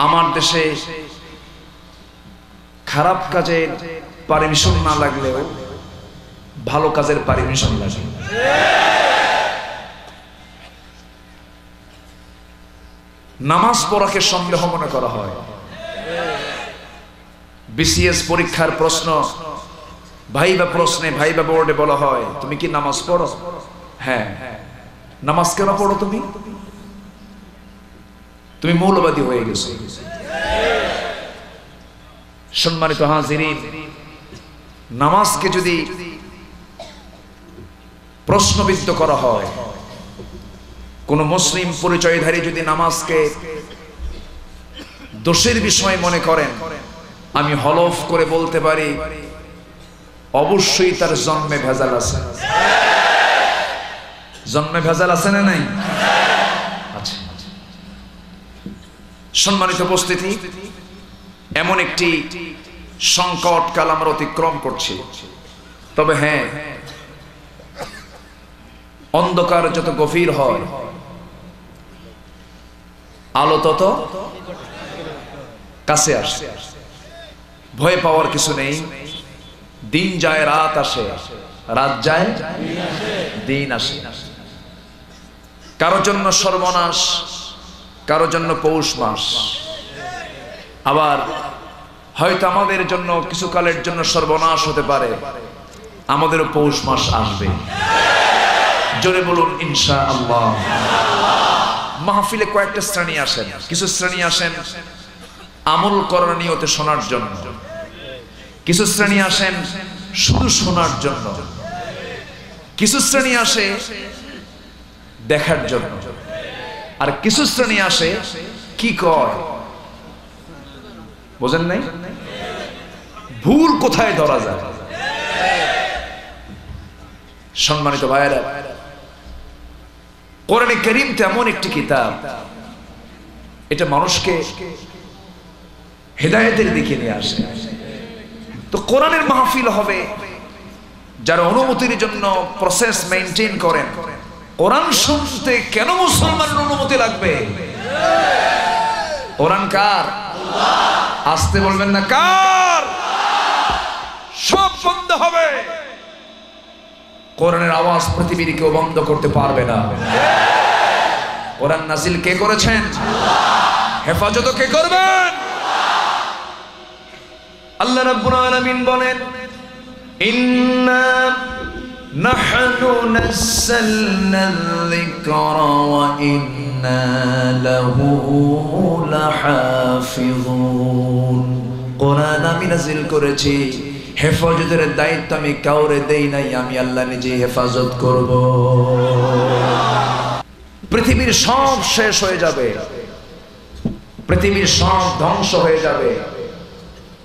আমার দেশে খারাপ কাজের পারমিশন না লাগলেও ভালো কাজের পারমিশন লাগে। নামাজ পড়াকে সন্দেহ মনে করা হয়। বিসিএস পরীক্ষার প্রশ্ন ভাইবা বোর্ডে বলা হয়, তুমি কি নামাজ পড়ো? হ্যাঁ। নামাজ কেন পড়ো? তুমি মৌলবাদী হয়ে গেছো। সম্মানিত হাজিরিন, নামাজকে যদি প্রশ্নবিদ্ধ করা হয়, কোন মুসলিম পরিচয়ধারী যদি নামাজকে দোষের বিষয় মনে করেন, আমি হলফ করে বলতে পারি অবশ্যই তার জন্মে ভেজাল আছে। জন্মে ভেজাল আছে না নাই? আচ্ছা। সম্মানিত উপস্থিতি, এমন একটি সংকট কাল আমরা অতিক্রম করছি। তবে হ্যাঁ, অন্ধকার যত গভীর হয় আলো তত কাছে আসে। ভয় পাওয়ার কিছু নেই। দিন যায় রাত আসে, রাত যায় দিন আসে। কারো জন্য সর্বনাশ, কারো জন্য পৌষ মাস। আবার হয়তো আমাদের জন্য কিছু কালের জন্য সর্বনাশ হতে পারে, আমাদেরও পৌষ মাস আসবে। জোরে বলুন ইনশাআল্লাহ। মাহফিলে কয়েকটা শ্রেণী আসেন। কিছু শ্রেণী আসেন আমল করার নিয়তে শোনার জন্য, কিছু শ্রেণী আসেন শুধু শোনার জন্য, কিছু শ্রেণী আসে দেখার জন্য, আর কিছু শ্রেণী আসে কি কয় বোঝেন নাই, ভুল কোথায় ধরা যায়। সম্মানিত ভাইয়েরা, কোরআনে কারীম এমন একটি কিতাব, এটা মানুষকে হেদায়েতের দিকে নিয়ে আসে। তো কোরআনের মাহফিল হবে যারা অনুমতির জন্য প্রসেস মেইনটেইন করেন। কোরআন শুনতে কেন মুসলমানের অনুমতি লাগবে? কোরআন কার? আসতে বলবেন না, কার? সব বন্ধ হবে। কোরআনের আওয়াজ পৃথিবীর কেউ বন্ধ করতে পারবে না। কোরআন নাজিল কে করেছেন? হেফাজত কে করবেন? আল্লাহ রাব্বুল আলামিন বলেন, ইন্না নাহনু নাযালনা যিকরা ওয়া ইন্না লাহু লাহাফিজুন। কোরআন আমি নাজিল করেছি, হেফাজতের দায়িত্ব আমি কাউরে দেই নাই, আমি আল্লাহ নিজে হেফাজত করব। পৃথিবীর সব শেষ হয়ে যাবে, পৃথিবীর সব ধ্বংস হয়ে যাবে,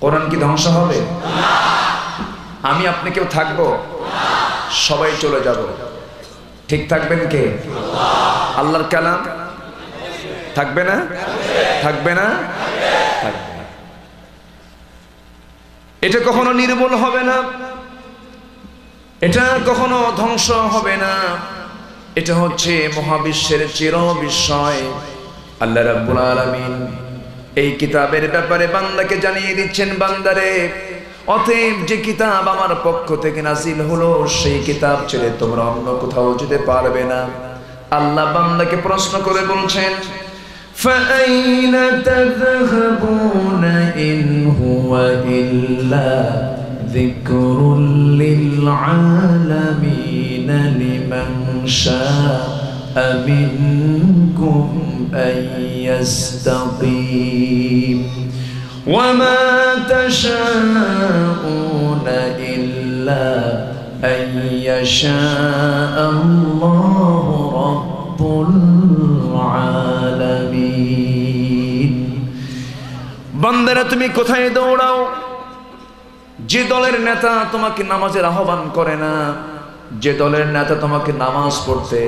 কোরআন কি ধ্বংস হবে? আমি আপনি কেউ থাকবো? সবাই চলে যাব। ঠিক থাকবেন কে? আল্লাহর কালাম থাকবে না? থাকবে না? থাকবে। এটা কখনো নির্মূল হবে না, এটা কখনো ধ্বংস হবে না। এটা হচ্ছে মহাবিশ্বের চির বিস্ময়। আল্লাহ রাব্বুল আলামিন এই কিতাবের ব্যাপারে বান্দাকে জানিয়ে দিচ্ছেন, বান্দারে, অতএব যে কিতাব আমার পক্ষ থেকে নাজিল হলো সেই কিতাব ছেড়ে তোমরা অন্য কোথাও যেতে পারবে না। আল্লাহ বান্দাকে প্রশ্ন করে বলছেন, فَأَيْنَ تَذْهَبُونَ إِنْ هُوَ إِلَّا ذِكْرٌ لِلْعَالَمِينَ لِمَنْ شَاءَ مِنْكُمْ أَنْ يَسْتَقِيمَ وَمَا تَشَاءُونَ إِلَّا أَنْ يَشَاءَ اللَّهُ رَبُّ الْعَالَمِينَ। বান্দারা, তুমি কোথায় দৌড়াও? যে দলের নেতা তোমাকে নামাজের আহ্বান করে না, যে দলের নেতা তোমাকে নামাজ পড়তে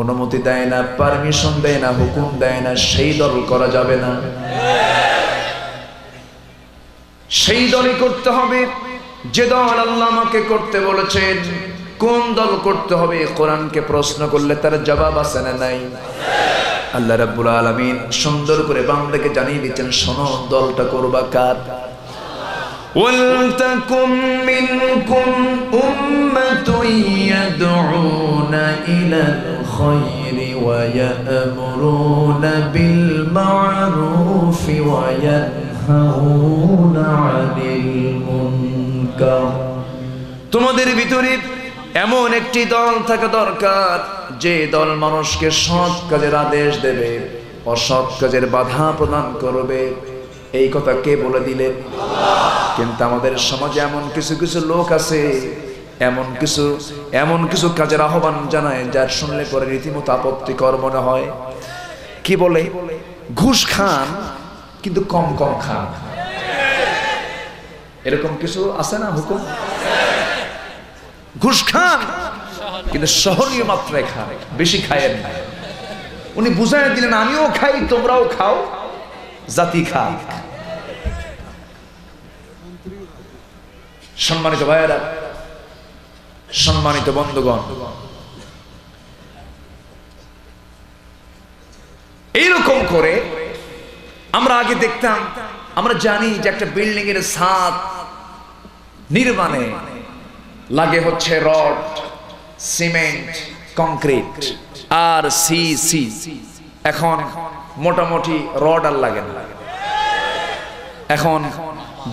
অনুমতি দেয় না, পারমিশন দেয় না, হুকুম দেয় না, সেই দল করা যাবে না। সেই দলই করতে হবে যে দল আল্লাহ আমাকে করতে বলেছেন। কোন দল করতে হবে? কোরআনকে প্রশ্ন করলে তার জবাব আছে না নাই? আল্লাহ রাব্বুল আলামিন সুন্দর করে বান্দাকে জানিয়ে দিচ্ছেন, শোনো দলটা করবা কার? ওয়ালতাকুম মিনকুম উম্মাতুন ইয়াদউনা ইলাল খায়রি ওয়া ইয়া'মুরুনা বিল মা'রুফি ওয়া ইয়ানহাউনা আনিল মুনকার। তোমাদের ভিতরে এমন একটি দল থাকা দরকার যে দল মানুষকে সৎ কাজের আদেশ দেবে, অসৎ কাজের বাধা প্রদান করবে। এই কথা কে বলে দিলেন? কিন্তু আমাদের সমাজে এমন কিছু কিছু লোক আছে, এমন কিছু কাজের আহ্বান জানায় যার শুনলে পরে রীতিমতো আপত্তিকর মনে হয়। কি বলে? ঘুষ খান কিন্তু কম কম খান। এরকম কিছু আছে না হুকুম? ঘুষ খান কিন্তু সহনীয় মাত্রায় খান, বেশি খায়েন না। উনি বুঝাই দিলেন, আমিও খাই তোমরাও খাও, জাতি খাক। সম্মানিত ভাইয়েরা, সম্মানিত বন্ধুগণ, এইরকম করে আমরা আগে দেখতাম, আমরা জানি যে একটা বিল্ডিং এর ছাদ নির্মাণে লাগে হচ্ছে রড, সিমেন্ট, কংক্রিট আর সিসি। এখন মোটামুটি রড আর লাগে না। এখন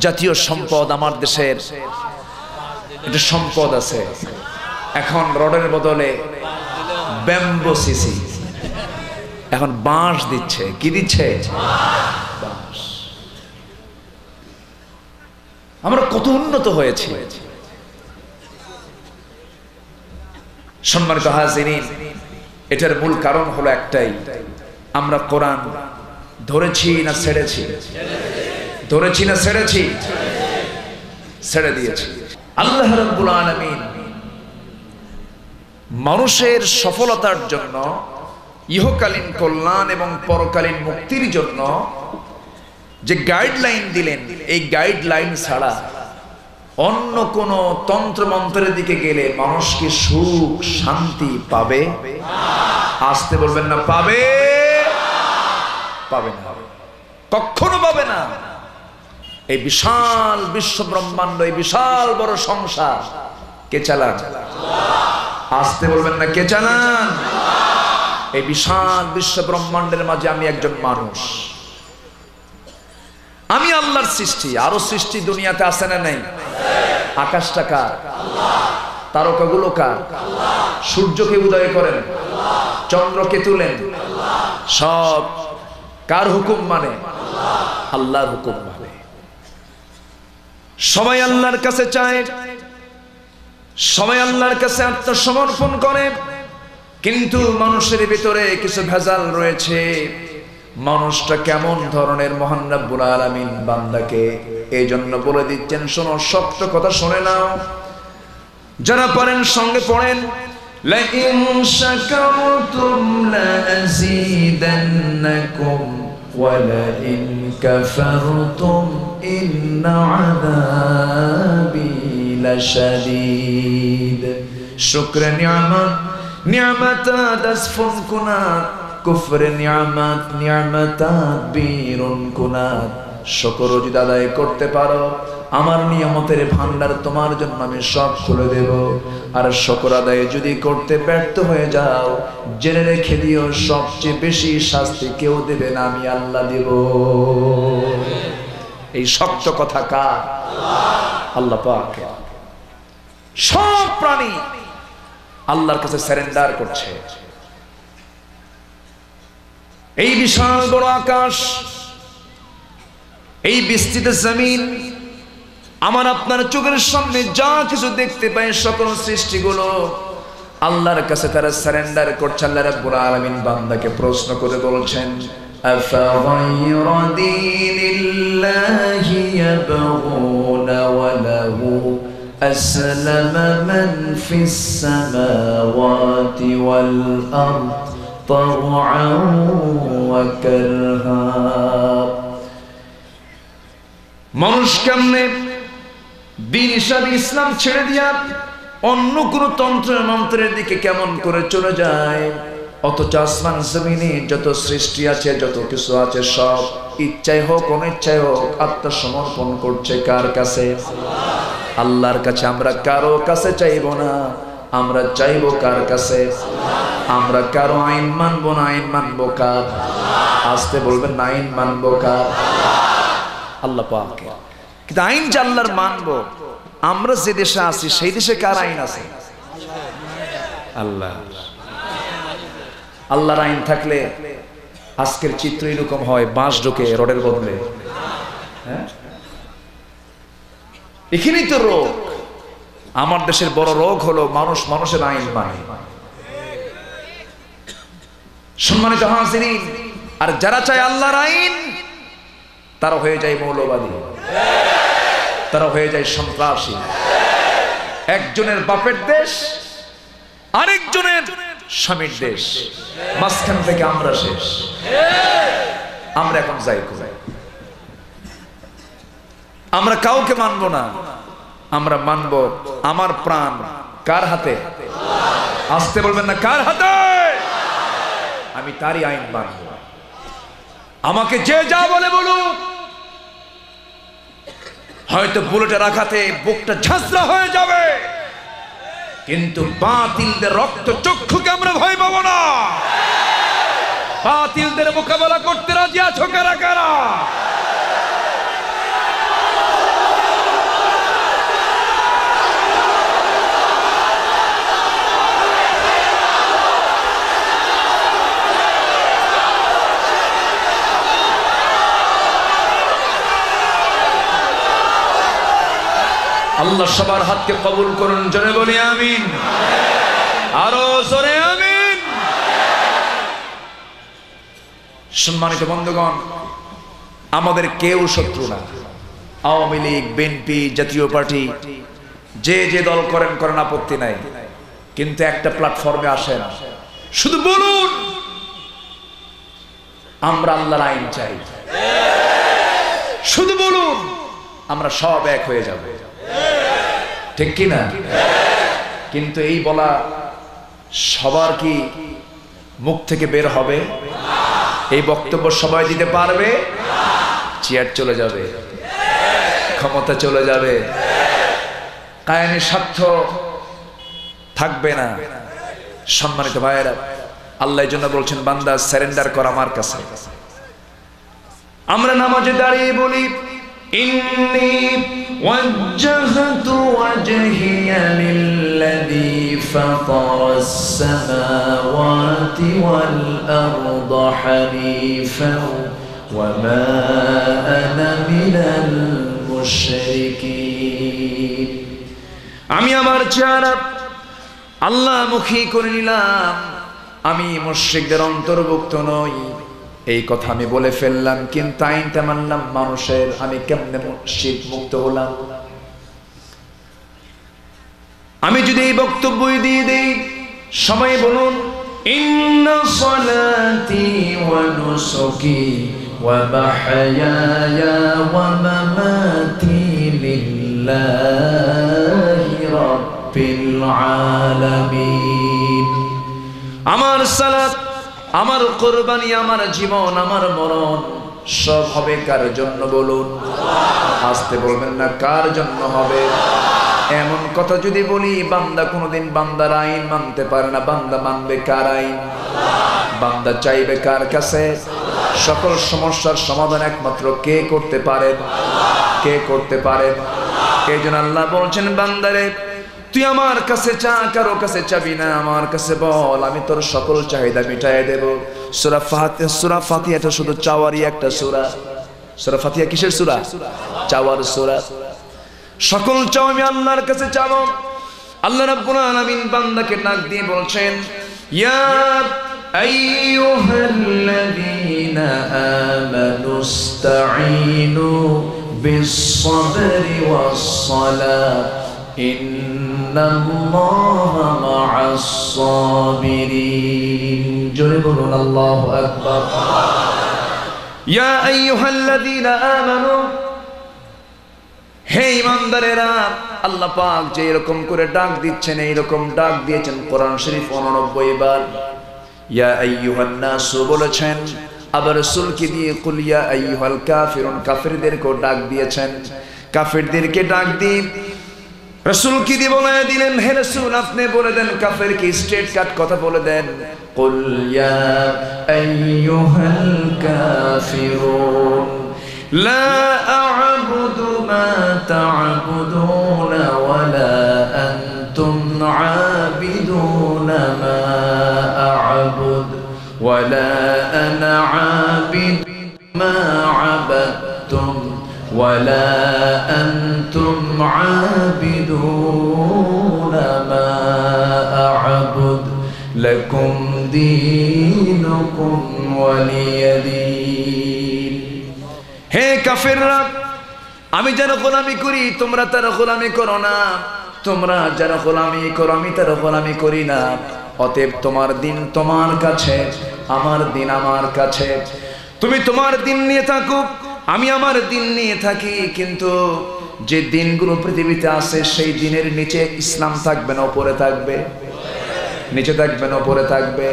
জাতীয় সম্পদ আমার দেশের একটা সম্পদ আছে, এখন রডের বদলে ব্যাম্বো সিসি, এখন বাঁশ দিচ্ছে। কি দিচ্ছে? বাঁশ। আমরা কত উন্নত হয়েছি। সম্মানিত হাজিরিন, এটার মূল কারণ হলো একটাই, আমরা কোরআন ধরেছি না ছেড়েছি? ধরেছি না ছেড়েছি? ছেড়ে দিয়েছি। আল্লাহ রাব্বুল আলামিন মানুষের সফলতার জন্য, ইহকালীন কল্যাণ এবং পরকালীন মুক্তির জন্য যে গাইডলাইন দিলেন, এই গাইডলাইন ছাড়া অন্য কোন তন্ত্র মন্ত্রের দিকে গেলে মানুষ কি সুখ শান্তি পাবে? আসতে বলবেন না, পাবে? পাবে না, কখনো পাবে না। এই বিশাল বিশ্ব ব্রহ্মাণ্ড, এই বিশাল বড় সংসার কে চালান? আসতে বলবেন না, কে চালান? এই বিশাল বিশ্ব ব্রহ্মাণ্ডের মাঝে আমি একজন মানুষ, আমি আল্লাহর সৃষ্টি। আরো সৃষ্টি দুনিয়াতে আছে না নাই? আকাশটা কার? তারকাগুলো কার? সূর্যকে উদয় করেন, চন্দ্রকে তুলেন, সব কার হুকুম মানে? আল্লাহর হুকুম মানে। সবাই আল্লাহর কাছে চায়, সবাই আল্লাহর কাছে আত্মসমর্পণ করে, কিন্তু মানুষের ভিতরে কিছু ভেজাল রয়েছে। মানুষটা কেমন ধরনের? মহান রব্বুল আলামিন বান্দাকে এই জন্য বলে দিচ্ছেন, শোনো, শক্ত কথা শুনে নাও। যারা পারেন সঙ্গে পড়েন, লাইন শাকারতুম লাযীদান্নাকুম ওয়া লাইন কাফারতুম ইন্না আযাবি লাশাদীদ। শুকর নিয়ামত, নিয়ামাতাত আসফুন কুনাত, কুফর নিয়ামত, নিয়ামাতাত বীরুন কুনাত। শুকর যদি আদায় করতে পারো, আমার নিয়ামতের ভান্ডার তোমার জন্য আমি সব খুলে দেব। আর শুকর আদায় যদি করতে ব্যর্থ হয়ে যাও, জেনে রেখে দিও, সবচেয়ে বেশি শাস্তি কেউ দেবে না, আমি আল্লাহ দেব। এই শক্ত কথা কার? আল্লাহ পাক। সব প্রাণী আল্লাহর কাছে সারেন্ডার করছে। এই বিশাল বড় আকাশ, এই বিস্তৃত জমিন, আমার আপনার চোখের সামনে যা কিছু দেখতে পাই, সকল সৃষ্টিগুলো আল্লাহর কাছে তারা সারেন্ডার করছে। আল্লাহ রাব্বুল আলামিন বান্দাকে প্রশ্ন করে বলছেন, আফাগায়রা দীনিল্লাহি ইয়াবগুনা ওয়া লাহু আসলামা মান ফিস সামাওয়াতি ওয়াল আরদ তাওআন ওয়া কারহা। মানুষ কেমনে দ্বীন হিসাবে ইসলাম ছেড়ে দিয়া অন্য কোন তন্ত্র মন্ত্রের দিকে কেমন করে চলে যায়? অথচ আসমান জমিনে যত সৃষ্টি আছে, যত কিছু আছে, সব ইচ্ছায় হোক অনিচ্ছায় হোক আত্মসমর্পণ করছে কার কাছে? আল্লাহর কাছে। আমরা কারো কাছে চাইবো না, আমরা চাইবো কার কাছে? আমরা কারো আইন মানবো না, আইন মানবো কার? আসতে বলবেন না, আইন মানবো কার? আল্লাহ পাক। কিন্তু আইন যে আল্লাহর মানবো, আমরা যে দেশে আছি সেই দেশে কার আইন আছে? আল্লাহ। আল্লাহর আইন থাকলে আজকের চিত্র এরকম হয়, বাঁশ ঢোকে রডের বদলে। হ্যাঁ, এখানেই তো রোগ। আমার দেশের বড় রোগ হলো মানুষ মানুষের আইন মানে। সম্মানিত হাজিরিন, আর যারা চায় আল্লাহর আইন তারা হয়ে যায় মৌলবাদী, তারা হয়ে যায় সন্ত্রাসী। একজনের বাপের দেশ, আরেকজনের স্বামীর দেশ, মাঝখান থেকে আমরা শেষ। আমরা এখন যাই কোথায়? আমরা কাউকে মানবো না, আমরা মানবো আমার প্রাণ কার হাতে? আসতে বলবেন না, কার হাতে? আমি তারই আইন মানবো। আমাকে যে যা বলে বলুক, হয়তো বুলেটের আঘাতে বুকটা ঝাঁঝরা হয়ে যাবে, কিন্তু বাতিলদের রক্ত চক্ষুকে আমরা ভয় পাবো না। বাতিলদের মোকাবেলা করতে রাজি আছো কারা কারা? আল্লাহ সবার হাতকে কবুল করুন, জোরে বলি আমিন, আরো জোরে আমিন। সম্মানিত বন্ধুগণ, আমাদের কেউ শত্রু না। আওয়ামী লীগ, বিএনপি, জাতীয় পার্টি, যে যে দল করেন করেন, আপত্তি নাই, কিন্তু একটা প্ল্যাটফর্মে আসেন, শুধু বলুন আমরা আল্লাহর আইন চাই, শুধু বলুন, আমরা সব এক হয়ে যাব। ঠিক কি না? কিন্তু এই বলা সবার কি মুখ থেকে বের হবে? এই বক্তব্য সবাই দিতে পারবে? চেয়ার চলে যাবে, ক্ষমতা চলে যাবে, কায়েমি স্বার্থ থাকবে না। সম্মানিত ভাইয়েরা, আল্লাহ এর জন্য বলছেন, বান্দা সারেন্ডার কর আমার কাছে। আমরা নামাজে দাঁড়িয়ে বলি, ইন্নী ওয়াজ্জাহতু ওয়াজহিয়া লিল্লাযী ফাতারাস সামাওয়াতি ওয়াল আরদা হানিফান ওয়া মা আনা মিনাল মুশরিকিন। আমি আমার চেহারা আল্লাহমুখী করে নিলাম, আমি মুশরিকদের অন্তর্ভুক্ত নই, এই কথা আমি বলে ফেললাম, কিন্তু আইনটা মানলাম মানুষের। আমি কেমনে শিরক মুক্ত হলাম? আমি যদি এই বক্তব্যই দিয়ে দেই, সবাই বলুন, ইন্না সালাতি ওয়া নুসুকি ওয়া মাহইয়ায়া ওয়া মামাতি লিল্লাহি রাব্বিল আলামিন। আমার সালাত, আমার কুরবানি, আমার জীবন, আমার মরণ সব হবে কার জন্য বলুন? আসতে বলবেন না, কার জন্য হবে? এমন কথা যদি বলি, বান্দা কোনোদিন বান্দার আইন মানতে পারে না। বান্দা মানবে কার আইন? বান্দা চাইবে কার কাছে? সকল সমস্যার সমাধান একমাত্র কে করতে পারেন? কে করতে পারেন? এই জন্য আল্লাহ বলছেন, বান্দারে তুই আমার কাছে চা, কারো কাছে চাবি না, আমার কাছে বল, আমি তোর সকল চাহিদা মিটাই দেব। সূরা ফাতিহা, সূরা ফাতিহাটা শুধু চাওয়ারই একটা সূরা। সূরা ফাতিহা কিসের সূরা? চাওয়ার সূরা। সকল চাও আমি আল্লাহর কাছে চাবো। আল্লাহ রাব্বুল আলামিন বান্দাকে ডাক দিয়ে বলছেন, ইয়া আইয়ুহাল্লাযীনা আমানুস্তাঈনু বিস-সাবরি ওয়াস-সালাহ ইন্নাল্লাহা মা'আস-সাবিরিন। জোরে বলুন আল্লাহু আকবার। ইয়া আইয়ুহাল্লাযীনা আমানু, হে ঈমানদারেরা, আল্লাহ পাক যে এরকম করে ডাক দিচ্ছেন, এইরকম ডাক দিয়েছেন কোরআন শরীফ 89 বার। ইয়া আইয়ুহান নাস বলেছেন, আবার রাসূলকে দিয়ে কুল ইয়া আইয়ুহাল কাফিরুন কাফিরদেরকে ডাক দিয়েছেন। কাফিরদেরকে ডাক দিয়ে রাসূলকে দিয়ে বলে দিলেন, হে রাসূল আপনি বলে দেন কাফিরকে স্ট্রেট কাট কথা বলে দেন, কুল ইয়া আইয়ুহাল কাফিরুন লা আ'বুদু মা তা'বুদুনা ওয়া লা আনতুম আ'বিদুনা মা আ'বুদু ওয়া লা আনা আ'বিদু মা আ'বাদতুম ওয়া লা আনতুম আ'বিদুনা মা আ'বুদু লাকুম দীনুকুম ওয়ালিয়া দীন। হে কাফেররা, আমি যারা গোলামি করি তোমরা তার গোলামি করো না, তোমরা যারা গোলামি করো আমি তার গোলামি করি না। অতএব তোমার দিন তোমার কাছে, আমার দিন আমার কাছে। তুমি তোমার দিন নিয়ে থাকো, আমি আমার দিন নিয়ে থাকি, কিন্তু যে দিনগুলো পৃথিবীতে আছে সেই দিনের নিচে ইসলাম থাকবে না উপরে থাকবে? নিচে থাকবে না উপরে থাকবে?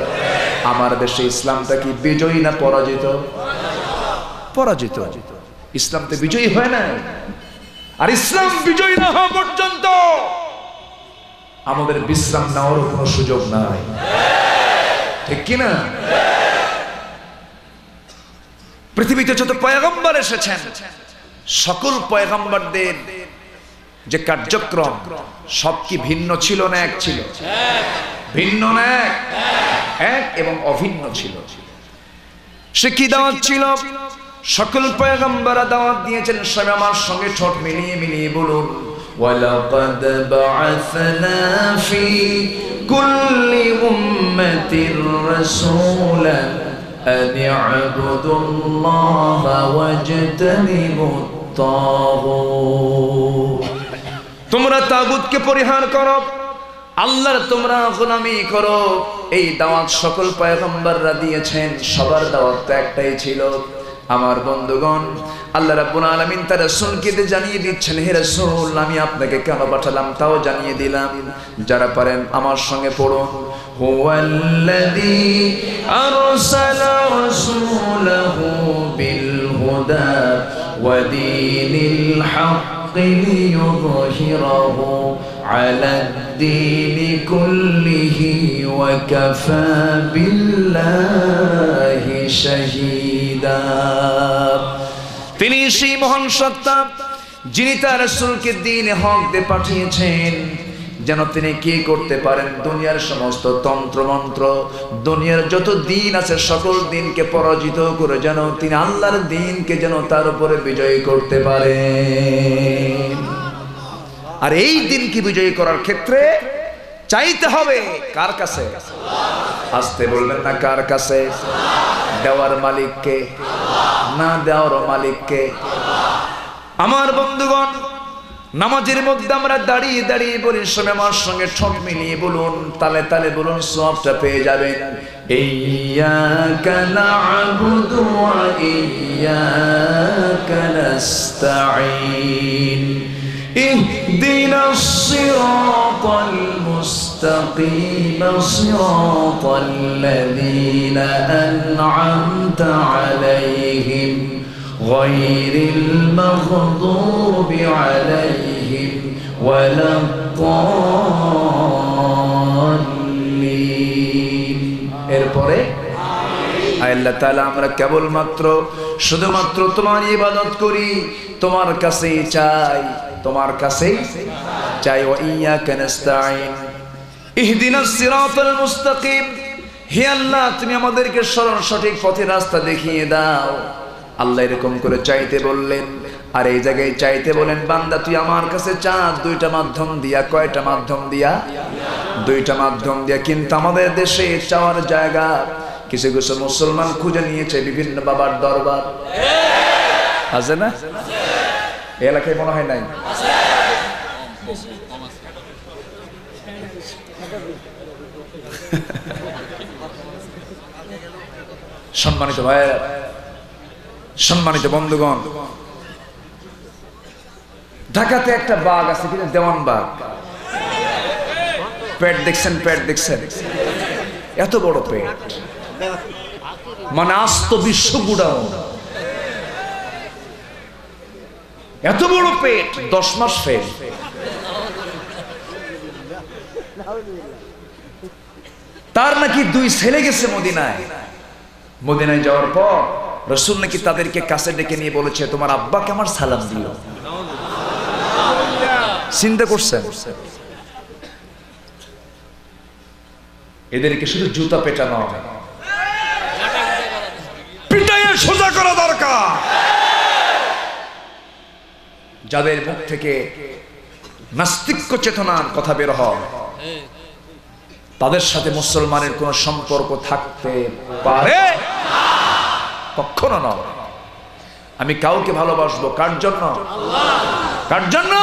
আমার দেশে ইসলামটা কি বিজয়ী না পরাজিত? পরাজিত। ইসলাম তো বিজয়ী হয় না। আর ইসলাম বিজয়ী না হওয়া পর্যন্ত আমাদের বিশ্রাম নেওয়ার কোনো সুযোগ নাই, ঠিক কিনা? পৃথিবীতে যত পয়গম্বর এসেছেন সকল পয়গম্বরদের যে কার্যক্রম সব কি ভিন্ন ছিল না এক ছিল? ভিন্ন না এক এবং অভিন্ন ছিল। সে কি দাওয়াত ছিল? সকল পয়গম্বররা দাওয়াত দিয়েছেন। সবাই আমার সঙ্গে ঠোঁট মিলিয়ে মিলিয়ে বলুন, ওয়ালাকাদ বা'আসনা ফি কুল্লি উম্মাতির রাসূলান আন ই'বুদুল্লাহা ওয়াজতানিবুত তাগুত। তোমরা তাগুতকে পরিহার করো, আল্লাহর তোমরা গোলামি করো। এই দাওয়াত সকল পয়গম্বররা দিয়েছেন। সবার দাওয়াত তো একটাই ছিল। আমার বন্ধুগণ, আল্লাহ রাব্বুল আলামিন তার রাসূলকে জানিয়ে দিচ্ছেন, হে রাসূল আমি আপনাকে কেন পাঠালাম তাও জানিয়ে দিলাম। যারা পারেন আমার সঙ্গে পড়ুন, হুয়াল্লাযী আরসালা রাসূলাহু বিল হুদা ওয়া দীনিল হাক্কি লিইয়ুযহিরাহু আলাদ দীনি কুল্লিহি ওয়া কাফা বিল্লাহি শাহীদা। তিনি সেই মহান সত্তা যিনি তার রাসূলকে দ্বীনে হক দিয়ে পাঠিয়েছেন, যেন তিনি কি করতে পারেন, দুনিয়ার সমস্ত তন্ত্র মন্ত্র, দুনিয়ার যত দিন আছে সকল দিনকে পরাজিত করে যেন তিনি আল্লাহর দিনকে যেন তার উপরে বিজয়ী করতে পারেন। আর এই দিনকে বিজয়ী করার ক্ষেত্রে চাইতে হবে কার কাছে? আসতে বলবেন না, কার কাছে? দেওয়ার মালিককে না দেওয়ার মালিককে? আমার বন্ধুগণ, নামাজের মধ্যে আমরা দাঁড়িয়ে দাঁড়িয়ে বলি, সবাই আমার সঙ্গে ঠোঁট মিলিয়ে বলুন, তালে তালে বলুন, সওয়াবটা পেয়ে যাবেন। ইয়্যাকা না'বুদু ওয়া ইয়্যাকা নাস্তাঈন ইহদিনাস সিরাতাল মুস্তাকিম সিরাতাল লাযীনা আন'আমতা আলাইহিম গায়রিল মাগদুবি আলাইহিম ওয়ালাদ দাল্লিন। এরপরে আল্লাহ তাআলা আমরা কেবলমাত্র শুধুমাত্র তোমার ইবাদত করি, তোমার কাছেই চাই, তোমার কাছেই চাই। ওয়া ইয়্যাকা নাস্তাঈন ইহদিনাস সিরাতাল মুস্তাকিম। হে আল্লাহ তুমি আমাদেরকে সঠিক পথের রাস্তা দেখিয়ে দাও। আল্লাহ এরকম করে চাইতে বললেন। আর এই জায়গায় চাইতে বলেন, বান্দা তুই আমার কাছে চাস দুইটা মাধ্যম দিয়া। কয়টা মাধ্যম দিয়া? দুইটা মাধ্যম দিয়া। কিন্তু আমাদের দেশে চাওয়ার জায়গা কিছু কিছু মুসলমান খুঁজে নিয়েছে বিভিন্ন বাবার দরবার, আছে না? এলাকায় মনে হয় নাই? সম্মানিত ভাইয়েরা, সম্মানিত বন্ধুগণ, ঢাকাতে একটা বাঘ আছে, কিন্তু দেওয়ান বাঘ। পেট দেখছেন? পেট দেখছেন? এত বড় পেট, মানে আস্ত বিশ্ব গুড়াও, এত বড় পেট, 10 মাস ফেল। তার নাকি 2 ছেলে গেছে মদিনায়। মদিনায় যাওয়ার পর রাসূল নাকি তাদেরকে কাছে ডেকে নিয়ে বলেছে, তোমার আব্বাকে আমার সালাম দিও। চিন্তা করছেন? এদেরকে শুধু জুতা পেটানো হবে, পিটাইয়ে সোজা করা দরকার। যাদের মুখ থেকে নাস্তিক্য চেতনার কথা বের হয় তাদের সাথে মুসলমানের কোন সম্পর্ক থাকতে পারে কখনো না। আমি কাউকে ভালোবাসবো কার জন্য? কার জন্য?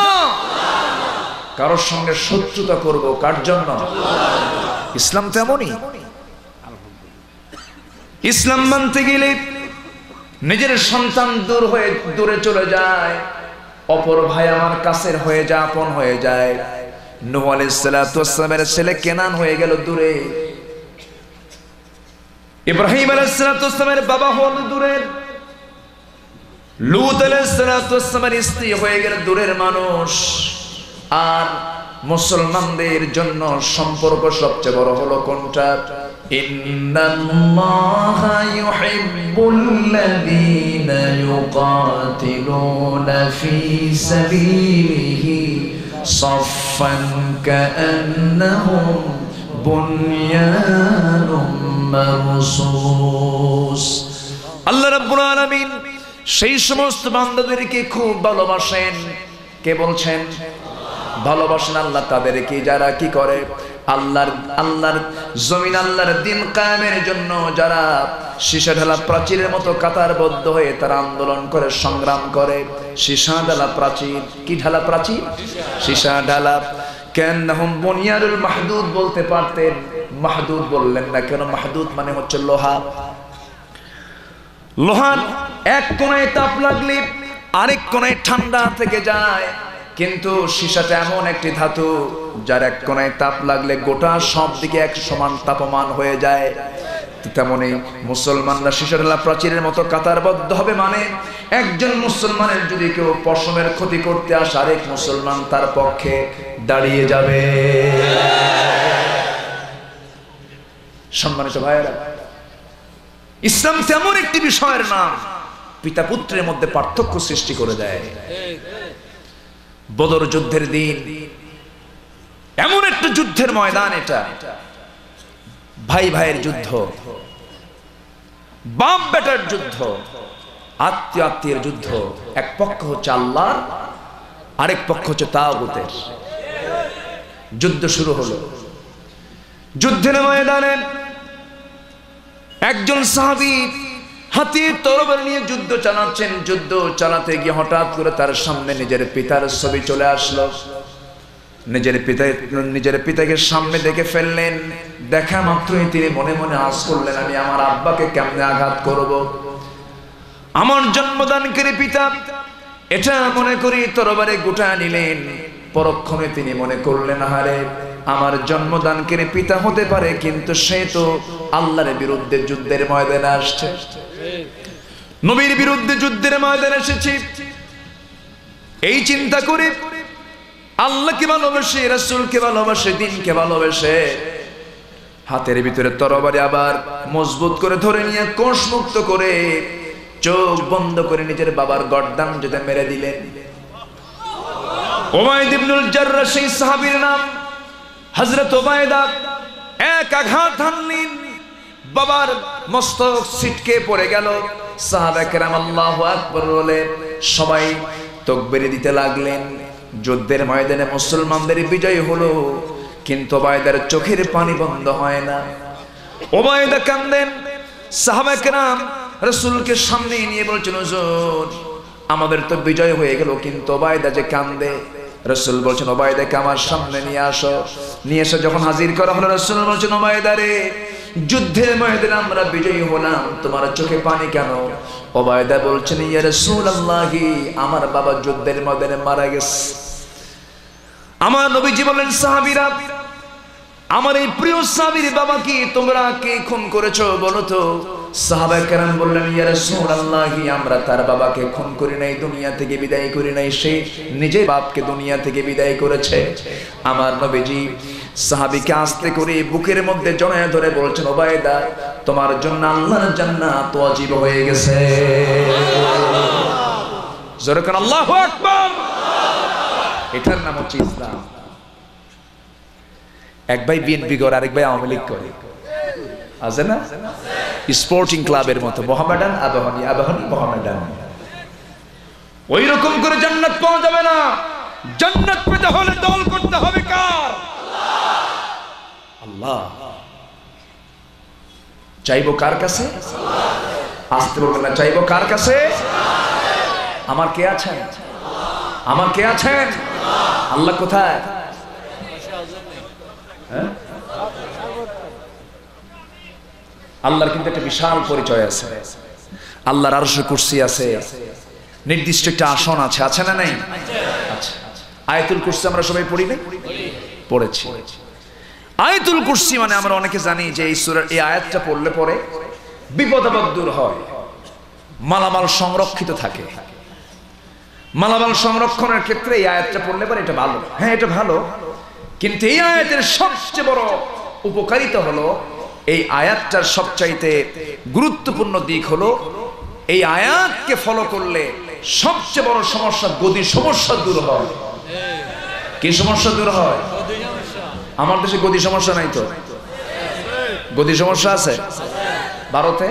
কারোর সঙ্গে শত্রুতা করব কার জন্য? ইসলাম তেমনই। ইসলাম মানতে গেলে নিজের সন্তান দূরে চলে যায়, অপর ভাই আমার কাছের হয়ে যায়, আপন হয়ে যায়। নূহ আলাইহিস সালাতু ওয়াস সালামের ছেলে কেনান হয়ে গেল দূরে, ইব্রাহিম আলাইহিস সালাতু ওয়াস সালামের বাবা হল দূরে, লূত আলাইহিস সালাতু ওয়াস সালামের স্ত্রী হয়ে গেল দূরের মানুষ। আর মুসলমানদের জন্য সম্পর্ক সবচেয়ে বড় হলো কোনটা? ইন্নাল্লাহা ইউহিব্বুল্লাযীনা ইউকাতিলুনা ফী সাবিলিহি সাফফান কাআন্নাহুম বুনয়ানুম মারসুস। আল্লাহ রাব্বুল আলামিন সেই সমস্ত বান্দাদেরকে খুব ভালোবাসেন। কে বলছেন? ভালোবাসেন আল্লাহ তাদেরকে যারা কি করে? আল্লাহর জমিন, আল্লাহর দ্বীন কায়েমের জন্য যারা সীসা ঢালা প্রাচীরের মতো কাতারবদ্ধ হয়ে তারা আন্দোলন করে, সংগ্রাম করে। সীসা ঢালা প্রাচীর, কি ঢালা প্রাচীর? সীসা ঢালা। কান্নাহুম বুনিয়ানুল মাহদুদ বলতে পারতেন, মাহদুদ বললেন না কেন? মাহদুদ মানে হচ্ছে লোহা। লোহার এক কোণায় তাপ লাগলে আরেক কোণায় ঠান্ডা থেকে যায়, কিন্তু সীসাটা এমন একটি ধাতু যার এক কোণায় তাপ লাগলে গোটা সব দিকে এক সমান তাপমান হয়ে যায়। তেমনি মুসলমানরা সীসা ঢালা প্রাচীরের মতো কাতারবদ্ধ হবে, মানে একজন মুসলমানের যদি কেউ পশমের ক্ষতি করতে আসে আরেক মুসলমান তার পক্ষে দাঁড়িয়ে যাবে। সম্মানিত ভাইয়েরা, ইসলাম তেমন একটি বিষয়ের নাম পিতা পুত্রের মধ্যে পার্থক্য সৃষ্টি করে দেয়। বদর যুদ্ধের দিন এমন একটা যুদ্ধের ময়দান, এটা ভাই ভাইয়ের যুদ্ধ, বাপ বেটার যুদ্ধ, আত্মীয় আত্মীয়ের যুদ্ধ। এক পক্ষ হচ্ছে আল্লাহর, আরেক পক্ষ হচ্ছে তাগুতের। যুদ্ধ শুরু হলো। যুদ্ধের ময়দানে একজন সাহাবী হাতির তরবারি নিয়ে যুদ্ধ চালাচ্ছেন। যুদ্ধ চালাতে গিয়ে হঠাৎ করে তার সামনে নিজের পিতার ছবি চলে আসলো। নিজের পিতাকে সামনে দেখে ফেললেন। দেখা মাত্রই তিনি মনে মনে আশ করলেন, আমি আমার আব্বাকে কেমনে আঘাত করব? আমার জন্মদানকারী পিতা, এটা মনে করি তরবারি গোটা নিলেন। পরক্ষণে তিনি মনে করলেন, হারে আমার জন্মদানকারী পিতা হতে পারে, কিন্তু সে তো আল্লাহর বিরুদ্ধে যুদ্ধের ময়দানে আসছে, নবীর বিরুদ্ধে যুদ্ধের ময়দানে এসেছি। এই চিন্তা করে আল্লাহকে ভালোবাসে, রাসূলকে ভালোবাসে, দ্বীনকে ভালোবাসে, হাতের ভিতরে তরবারি আবার মজবুত করে ধরে নিয়ে কোষ মুক্ত করে চোখ বন্ধ করে নিজের বাবার গর্দান যেতে মেরে দিলেন। উবাইদ ইবনুল জাররাহ সেই সাহাবীর নাম। হযরত উবাইদা এক আঘাত হানলেন, বাবার মস্তক ছিটকে পড়ে গেল। সাহাবা কেরাম আল্লাহু আকবার বলে সবাই তাকবীর দিতে লাগলেন। যুদ্ধের ময়দানে মুসলমানদের বিজয় হলো, কিন্তু উবাইদার চোখের পানি বন্ধ হয় না। উবাইদা কাঁদেন। সাহাবা কেরাম রাসূলকে সামনে নিয়ে বলছেন, হুজুর আমাদের তো বিজয় হয়ে গেল, কিন্তু উবাইদা যে কাঁদে। রাসূল বলছেন, উবাইদাকে আমার সামনে নিয়ে আসো। নিয়ে এসে যখন হাজির করা হলো, রাসূল বলছেন, উবাইদা রে, যুদ্ধের ময়দানে আমরা বিজয়ী হলাম, তোমার চোখে পানি কেন? উবাইদা বলছেন, ইয়া রাসূলুল্লাহি, আমার বাবা যুদ্ধের ময়দানে মারা গেছে। আমার নবীজি বলেন, সাহাবীরা আমার এই প্রিয় সাহাবীর বাবাকে তোমরা কে খুন করেছো বলো তো? সাহাবায়ে কেরাম বললেন, ইয়া রাসূলুল্লাহ, আমরা তার বাবাকে খুন করি নাই, দুনিয়া থেকে বিদায় করি নাই, সে নিজে বাপকে দুনিয়া থেকে বিদায় করেছে। আমার নবীজি সাহাবীকে আস্তে করে বুকের মধ্যে জড়ায় ধরে বলছেন, ওবায়দা, তোমার জন্য আল্লাহর জান্নাত ওয়াজিব হয়ে গেছে। জোরে করে আল্লাহু আকবার। এটার নাম হচ্ছে ইসলাম। এক ভাই বিএনপি করে, আরেক ভাই আওয়ামী লীগ করে, আছে না? স্পোর্টিং ক্লাবের মতো, মোহামেডান আবাহনী, আবাহনী মোহামেডান। ওই রকম করে জান্নাত পাওয়া যাবে না। জান্নাত পেতে হলে দল করতে হবে কার? আল্লাহ। চাইবো কার কাছে? আসতে বলবেন না, চাইবো কার কাছে? আমার কে আছেন? আমার কে আছেন? আল্লাহ কোথায়? আল্লাহর কিন্তু একটা বিশাল পরিচয় আছে। আল্লাহর আরশে কুরসি আছে, নির্দিষ্ট একটা আসন আছে, আছে না নাই? আচ্ছা, আয়াতুল কুরসি আমরা সবাই পড়ি না? পড়েছি। আয়াতুল কুরসি মানে আমরা অনেকে জানি যে এই সূরার এই আয়াতটা পড়লে পরে বিপদ আপদ দূর হয়, মালামাল সংরক্ষিত থাকে। মালামাল সংরক্ষণের ক্ষেত্রে এই আয়াতটা পড়লে পরে এটা ভালো। হ্যাঁ, এটা ভালো, কিন্তু এই আয়াতের সবচেয়ে বড় উপকারিতা হলো, এই আয়াতটার সবচাইতে গুরুত্বপূর্ণ দিক হলো, এই আয়াতকে ফলো করলে সবচেয়ে বড় সমস্যা, গদি সমস্যা দূর হয়। কি সমস্যা দূর হয়? আমার দেশে গদি সমস্যা নাই তো? গদি সমস্যা আছে ভারতে,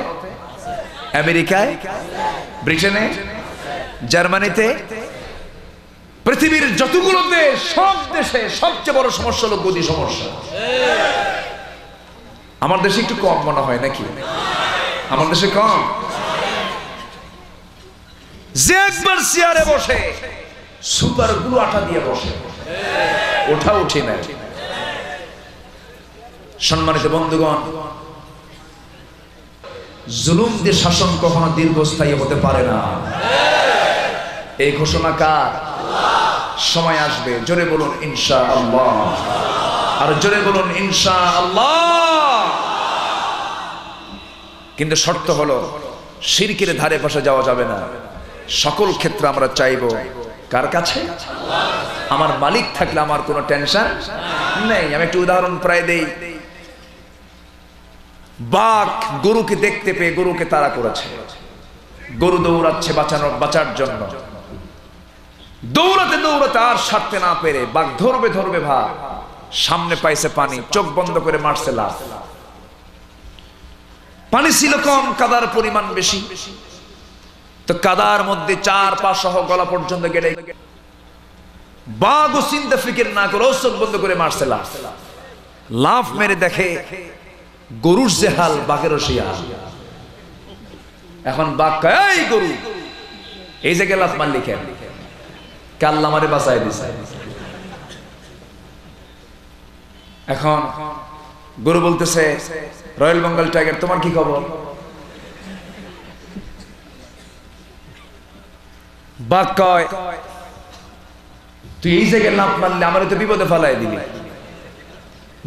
আমেরিকায়, ব্রিটেনে, জার্মানিতে, পৃথিবীর যতগুলো দেশ, সব দেশে সবচেয়ে বড় সমস্যা হলো গদি সমস্যা। আমার দেশে একটু কম মনে হয় নাকি? আমার দেশে কম। যে একবার চেয়ারে বসে সুপার গ্লু আটা দিয়ে বসে, ওঠা উঠে না। সম্মানিত বন্ধুগণ, জুলুম দিয়ে শাসন কখনো দীর্ঘস্থায়ী হতে পারে না। এই ঘোষণা কার? সময় আসবে, জোরে বলুন ইনশাআল্লাহ, আর জোরে বলুন ইনশাআল্লাহ। কিন্তু শর্ত হলো, শিরকের ধারে পাশে যাওয়া যাবে না। সকল ক্ষেত্রে আমরা চাইবো কার কাছে? আমার মালিক থাকলে আমার কোনো টেনশন নেই। আমি একটু উদাহরণ প্রায় দেই। বাঘ গরুকে দেখতে পেয়ে গরুকে তাড়া করেছে। গরু দৌড়াচ্ছে বাঁচার জন্য। দৌড়াতে দৌড়াতে আর ছাড়তে না পেরে বাঘ ধরবে ধরবে ভাব, সামনে পাইছে পানি, চোখ বন্ধ করে মারছে লাফ। পানি ছিল কম, কাদার পরিমাণ বেশি, তো কাদার মধ্যে 4 পা সহ গলা পর্যন্ত গেড়ে বাঘ চিন্তা ফিকির না করে চোখ বন্ধ করে মারছে লাফ। লাফ মেরে দেখে গরুর যে হাল, বাঘেরও সেই হাল। এখন বাঘ কয়, এই গরু, এই জায়গায় লাফ মারলি কেন? আল্লাহ আমারে বাঁচায় দিছে। এখন গরু বলতেছে, রয়্যাল বেঙ্গল টাইগার, তোমার কি খবর? বাঘ কয়, তুই এই জায়গায় লাফ মারলে আমার তো বিপদে ফেলাই দিলি।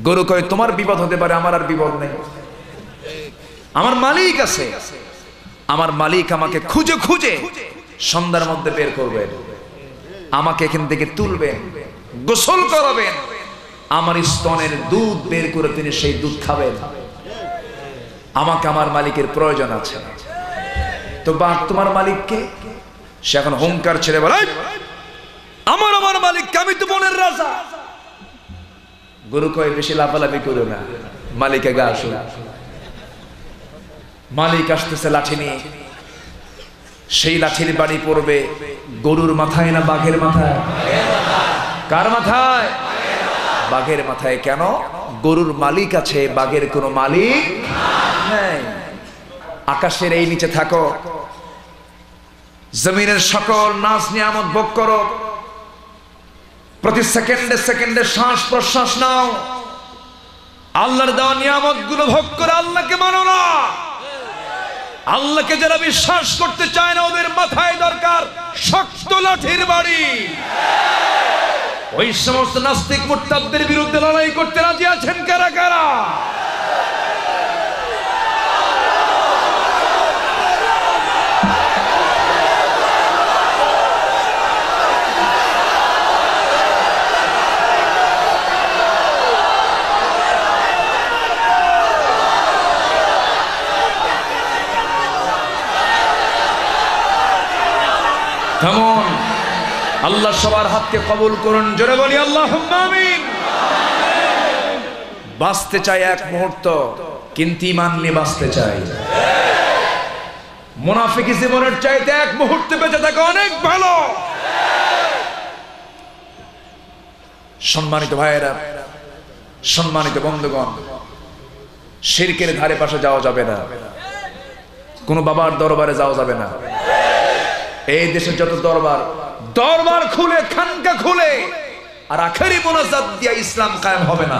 গরু কয়, তোমার বিপদ হতে পারে, আমার আর বিপদ নেই। আমার মালিক আছে, আমার মালিক আমাকে খুঁজে খুঁজে সন্ধ্যার মধ্যে বের করবেন, আমাকে এখান থেকে তুলবেন, গোসল করাবেন, আমার স্তনের দুধ বের করে তিনি সেই দুধ খাবেন। আমাকে আমার মালিকের প্রয়োজন আছে। তো বাঘ তোমার মালিককে? সে এখন হুঙ্কার ছেড়ে বলে, আমার মালিককে, আমি তো বনের রাজা। গরু কয়, বেশি লাফালাফি করো না, মালিক আগে আসুন। মালিক আসতেছে লাঠি নিয়ে। সেই লাঠির বাড়ি পড়বে গরুর মাথায় না বাঘের মাথায়? কার মাথায়? বাঘের মাথায়। কেন? গরুর মালিক আছে, বাঘের কোনো মালিক নেই। আকাশের এই নিচে থাকো, জমিনের সকল নাজ নিয়ামত ভোগ করো, প্রতি সেকেন্ডে সেকেন্ডে শ্বাস প্রশ্বাস নাও, আল্লাহর দেওয়া নিয়ামত গুলো ভোগ করে আল্লাহকে মানো না। আল্লাহকে যারা বিশ্বাস করতে চায় না, ওদের মাথায় দরকার শক্ত লাঠির বাড়ি। ওই সমস্ত নাস্তিক মুরতাদদের বিরুদ্ধে লড়াই করতে রাজি আছেন কারা কারা? কেমন? আল্লাহ সবার হাতকে কবুল করুন, জোরে বলি আল্লাহুম্মা আমিন। বাঁচতে চাই এক মুহূর্ত, কিন্তু ঈমান নিয়ে বাঁচতে চাই। মুনাফিকি জীবনের চাইতে এক মুহূর্তে বেঁচে থাকা অনেক ভালো। সম্মানিত ভাইয়েরা, সম্মানিত বন্ধুগণ, শিরকের ধারে পাশে যাওয়া যাবে না, কোন বাবার দরবারে যাওয়া যাবে না। এই দেশের যত দরবার খুলে, খানকা খুলে, আর আখেরি মোনাজাত দিয়া ইসলাম কায়েম হবে না।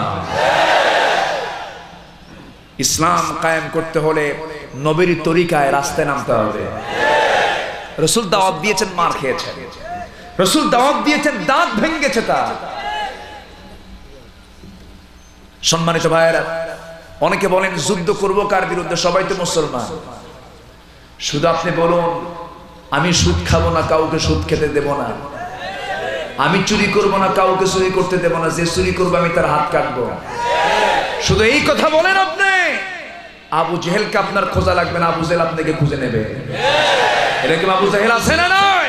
ইসলাম কায়েম করতে হলে নবীর তরিকায় রাস্তায় নামতে হবে। রাসূল দাওয়াত দিয়েছেন, মার খেয়েছেন। রাসূল দাওয়াত দিয়েছেন, দাঁত ভেঙেছে তার। সম্মানিত ভাইয়েরা, অনেকে বলেন যুদ্ধ করব কার বিরুদ্ধে? সবাই তো মুসলমান। শুধু আপনি বলুন, আমি সুদ খাবো না, কাউকে সুদ খেতে দেব না। আমি চুরি করব না, কাউকে চুরি করতে দেব না। যে চুরি করবে আমি তার হাত কাটবো। শুধু এই কথা বলেন আপনি, আবু জেহেলকে আপনার খোঁজা লাগবে না, আবু জেহেল আপনাকে খুঁজে নেবে। এরকম আবু জেহেল আছে না নাই?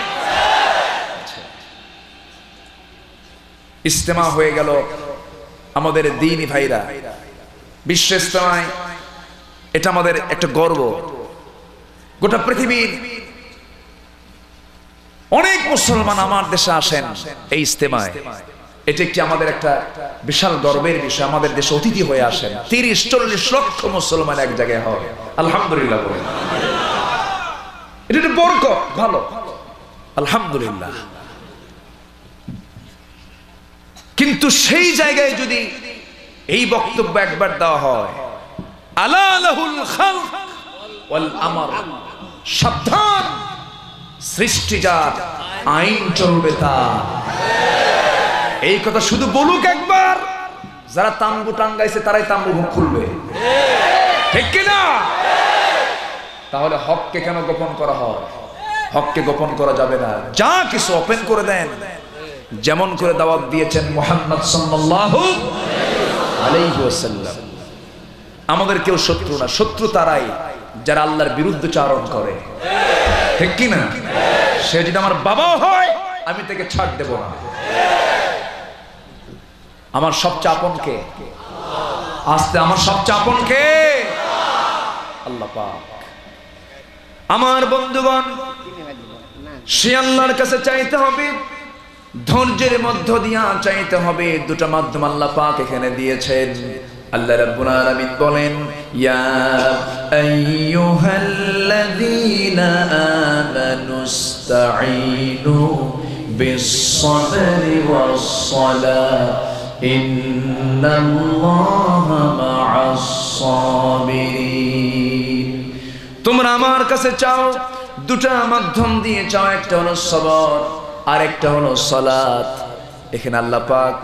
ইজতেমা হয়ে গেল আমাদের দ্বীনি ভাইরা, বিশ্ব ইজতেমায়। এটা আমাদের একটা গর্ব। গোটা পৃথিবীর অনেক মুসলমান আমার দেশে আসেন এই ইজতেমায়। এটা একটি আমাদের একটা বিশাল গর্বের বিষয়। আমাদের দেশে অতিথি হয়ে আসেন 30-40 লক্ষ মুসলমান এক জায়গায় হয়। আলহামদুলিল্লাহ বলেন, এটা একটা বরকত, ভালো, আলহামদুলিল্লাহ। কিন্তু সেই জায়গায় যদি এই বক্তব্য একবার দেওয়া হয়, আলা লাহুল খালক ওয়াল আমর, সাবধান, সৃষ্টি যার, আইন চলবে তার। এই কথা শুধু বলুক একবার, যারা তাম্বু টাঙ্গাইছে তারাই তাম্বু খুলবে, ঠিক কিনা? তাহলে হককে কেন গোপন করা হয়? হককে গোপন করা যাবে না, যা কিছু ওপেন করে দেন। যেমন করে দাওয়াত দিয়েছেন মুহাম্মদ সাল্লাল্লাহু আলাইহি ওয়াসাল্লাম। আমাদের কেউ শত্রু না, শত্রু তারাই যারা আল্লাহর বিরুদ্ধে চারণ করে, ঠিক কিনা? সে যদি আমার বাবাও হয়, আমি তাকে ছাড় দেব না। আমার সবচেয়ে আপন কে? আস্তে, আমার সবচেয়ে আপন কে? আল্লাহ পাক। আমার বন্ধুগণ, সে আল্লাহর কাছে চাইতে হবে, ধৈর্যের মধ্য দিয়া চাইতে হবে। দুটো মাধ্যম আল্লাহ পাক এখানে দিয়েছেন। আল্লাহ রাব্বুল আলামিন বলেন, ইয়া আইয়ুহাল্লাযীনা আমানুস্তাঈনু বিস-সাবরি ওয়াস-সালাহ ইন্নাল্লাহা মা'আস-সাবিরিন। তোমরা আমার কাছে চাও, দুটো মাধ্যম দিয়ে চাও, একটা হলো সবর আর একটা হলো সালাত। এখানে আল্লাহ পাক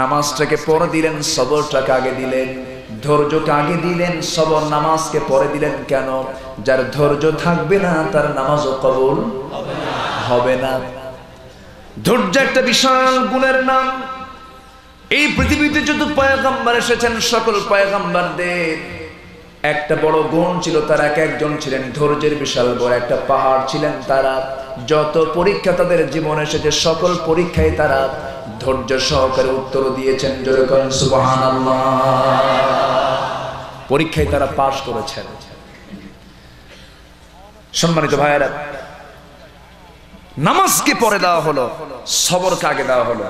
নামাজটাকে পরে দিলেন, সবরটাকে আগে দিলেন, ধৈর্যকে আগে দিলেন, সবর নামাজকে পরে দিলেন। কেন? যার ধৈর্য থাকবে না তার নামাজও কবুল হবে না। ধৈর্য একটা বিশাল গুণের নাম। এই পৃথিবীতে যত পয়গম্বর এসেছেন, সকল পয়গম্বরদের একটা বড় গুণ ছিল, তারা এক একজন ছিলেন ধৈর্যের বিশাল বড় একটা পাহাড় ছিলেন। তারা যত পরীক্ষা তাদের জীবনে এসেছে, সকল পরীক্ষায় তারা ধৈর্য সহকারে উত্তর দিয়েছেন। জোরে করেন সুবহানাল্লাহ। পরীক্ষায় তারা পাশ করেছেন। সম্মানিত ভাইয়েরা, নামাজকে পরে দেওয়া হলো, সবরকে আগে দেওয়া হলো।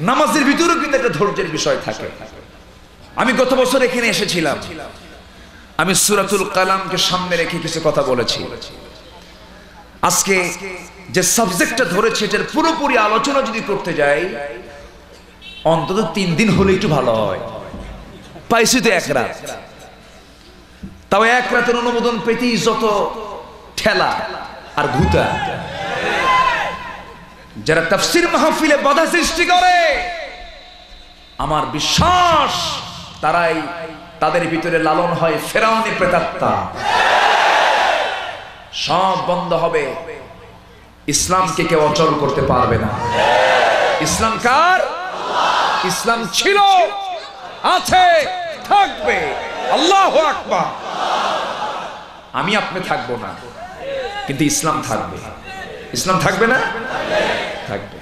নামাজের ভিতরেও কিন্তু একটা ধৈর্যের বিষয় থাকে। আমি গত বছর এখানে এসেছিলাম, আমি সূরাতুল কালামকে সামনে রেখে কিছু কথা বলেছি। আজকে যে সাবজেক্টটা ধরেছি, এটার পুরোপুরি আলোচনা যদি করতে যাই, অন্তত 3 দিন হলে একটু ভালো হয়। পাইছি তো 1 রাত, তাও 1 রাতের অনুমোদন পেতেই যত ঠেলা আর ঘুতা। যারা তাফসীর মাহফিলে বাধা সৃষ্টি করে, আমার বিশ্বাস তারাই তাদের ভিতরে লালন হয় ফেরাউনি প্রেতাত্মা। সব বন্ধ হবে, ইসলামকে কেউ অচল করতে পারবে না। ইসলাম কার? ইসলাম ছিল, আছে, থাকবে। আল্লাহু আকবার। আমি আপনি থাকবো না, কিন্তু ইসলাম থাকবে। ইসলাম থাকবে না? থাকবে।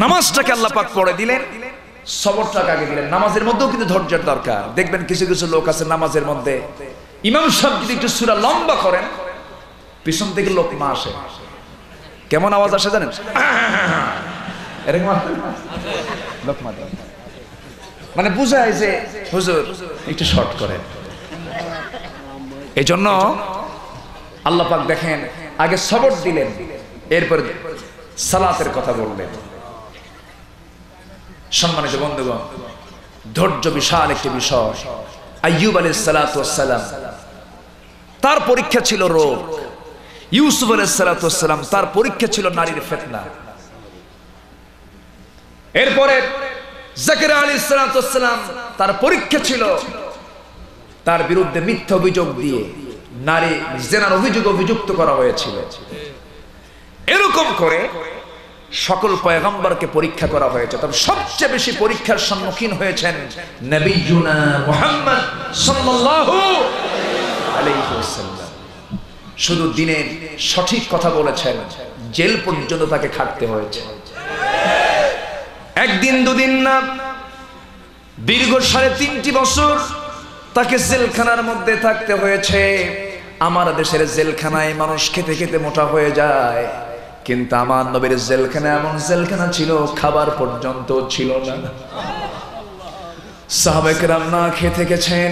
নামাজটাকে আল্লাহ পাক পড়ে দিলেন, সবরটাকে আগে দিলেন। নামাজের মধ্যেও কিন্তু ধৈর্যের দরকার। দেখবেন কিছু কিছু লোক আছে নামাজের মধ্যে ইমাম সাহেব যদি একটু সূরা লম্বা করেন, পিছন থেকে লোকমা আসে। কেমন আওয়াজ আসে জানেন? এরকম লোকমা দেয়, মানে বুঝায় যে হুজুর একটু শর্ট করেন। এই জন্য আল্লাহ পাক দেখেন আগে সবর দিলেন, এরপর সালাতের কথা বললেন। সম্মানিত বন্ধুগণ, ধৈর্য বিশাল একটি বিষয়। আইয়ুব আলাইহিস সালাতু ওয়াস সালাম, তার পরীক্ষা ছিল রোগ। ইউসুফ আলাইহিস সালাতু ওয়াস সালাম, তার পরীক্ষা ছিল নারীর ফিতনা। এরপরে জাকারিয়া আলাইহিস সালাতু ওয়াস সালাম, তার পরীক্ষা ছিল তার বিরুদ্ধে মিথ্যা অভিযোগ দিয়ে নারী জিনার অভিযুক্ত করা হয়েছিল। এরকম করে সকল পয়গম্বরকে পরীক্ষা করা হয়েছে, তবে সবচেয়ে বেশি পরীক্ষার সম্মুখীন হয়েছেন নবিয়ুনা মুহাম্মদ সাল্লাল্লাহু আলাইহি ওয়াসাল্লাম। শুধু দিনের সঠিক কথা বলেছেন, জেল পর্যন্ত তাকে খাটতে হয়েছে। একদিন দুদিন না, দীর্ঘ 3.5 বছর তাকে জেলখানার মধ্যে থাকতে হয়েছে। আমার দেশের জেলখানায় মানুষ খেতে খেতে মোটা হয়ে যায়, কিন্তু আমার নবীর জেলখানা এমন জেলখানা ছিল, খাবার পর্যন্ত ছিল না। সাহাবায়ে কেরাম না খেয়ে থেকেছেন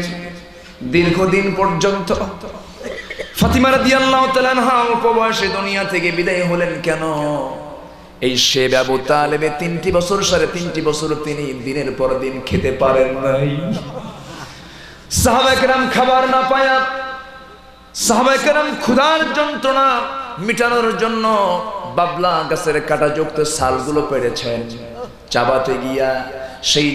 দীর্ঘদিন পর্যন্ত। ফাতিমা রাদিয়াল্লাহু তাআলা আনহা অল্প বয়সে দুনিয়া থেকে বিদায় হলেন কেন? এই শেব আবু তালেবে 3টি বছর 3.5 বছর তিনি দিনের পর দিন খেতে পারেন নাই। সাহাবায়ে কেরাম খাবার না পায়া, সাহাবায়ে কেরাম ক্ষুধার যন্ত্রণা মিটানোর জন্য বাবলা গাছের কাঁটাযুক্ত ছালগুলো পেড়েছেন। চাবাতে গিয়া সেই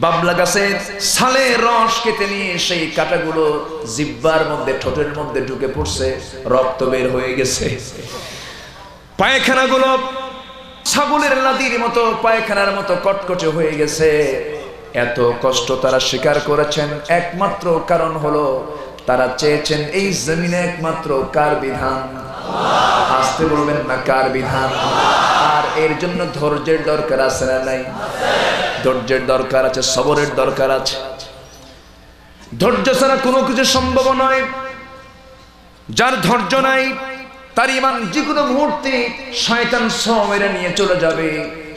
বাবলা গাছের ছালের রস কেটে নিয়ে সেই কাঁটাগুলো জিহ্বার মধ্যে, ঠোঁটের মধ্যে ঢুকে পড়ছে, রক্ত বের হয়ে গেছে। পায়খানাগুলো ছাগলের লাদির মতো, পায়খানার মতো কটকটে হয়ে গেছে। এত কষ্ট তারা স্বীকার করেছেন, একমাত্র কারণ হলো তারা চেয়েছেন এই জমিনে একমাত্র কার বিধান? আসতে বলবেন না, কার বিধান? আর এর জন্য ধৈর্যের দরকার আছে না নাই? ধৈর্যের দরকার আছে, সবরের দরকার আছে। ধৈর্য ছাড়া কোনো কিছু সম্ভব নয়। যার ধৈর্য নাই তার ঈমান যে কোনো মুহূর্তে শয়তান ছো মেরে নিয়ে চলে যাবে।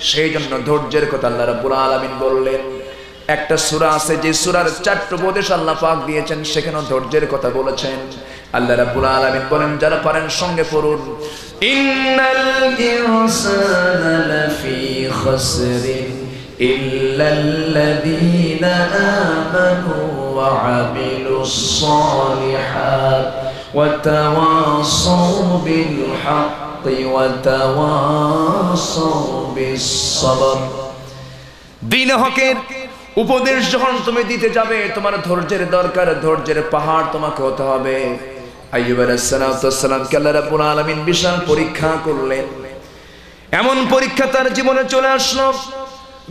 সেই জন্য ধৈর্যের কথা আল্লাহ রাব্বুল আলামিন বললেন। একটা সূরা আছে যে সূরার 4টি উপদেশ আল্লাহ পাক দিয়েছেন, সেখানে ধৈর্যের কথা বলেছেন। আল্লাহ রাব্বুল আলামিন বলেন, যারা পারেন সঙ্গে পড়ুন, ইন্নাল ইনসানা লাফি খাসরিন ইল্লাল্লাযীনা আমানু ওয়া আমিলুস সালিহাত ওয়া তাওয়াসাউ বিল হাক্কি ওয়া তাওয়াসাউ বিস সাবর। দ্বীন হকের উপদেশ যখন তুমি দিতে যাবে, তোমার ধৈর্যের দরকার, ধৈর্যের পাহাড় তোমাকে হতে হবে। আইয়ুব আলাইহিস সালামকে আল্লাহ রাব্বুল আলামিন বিশাল পরীক্ষা করলেন। এমন পরীক্ষা তার জীবনে চলে আসলো,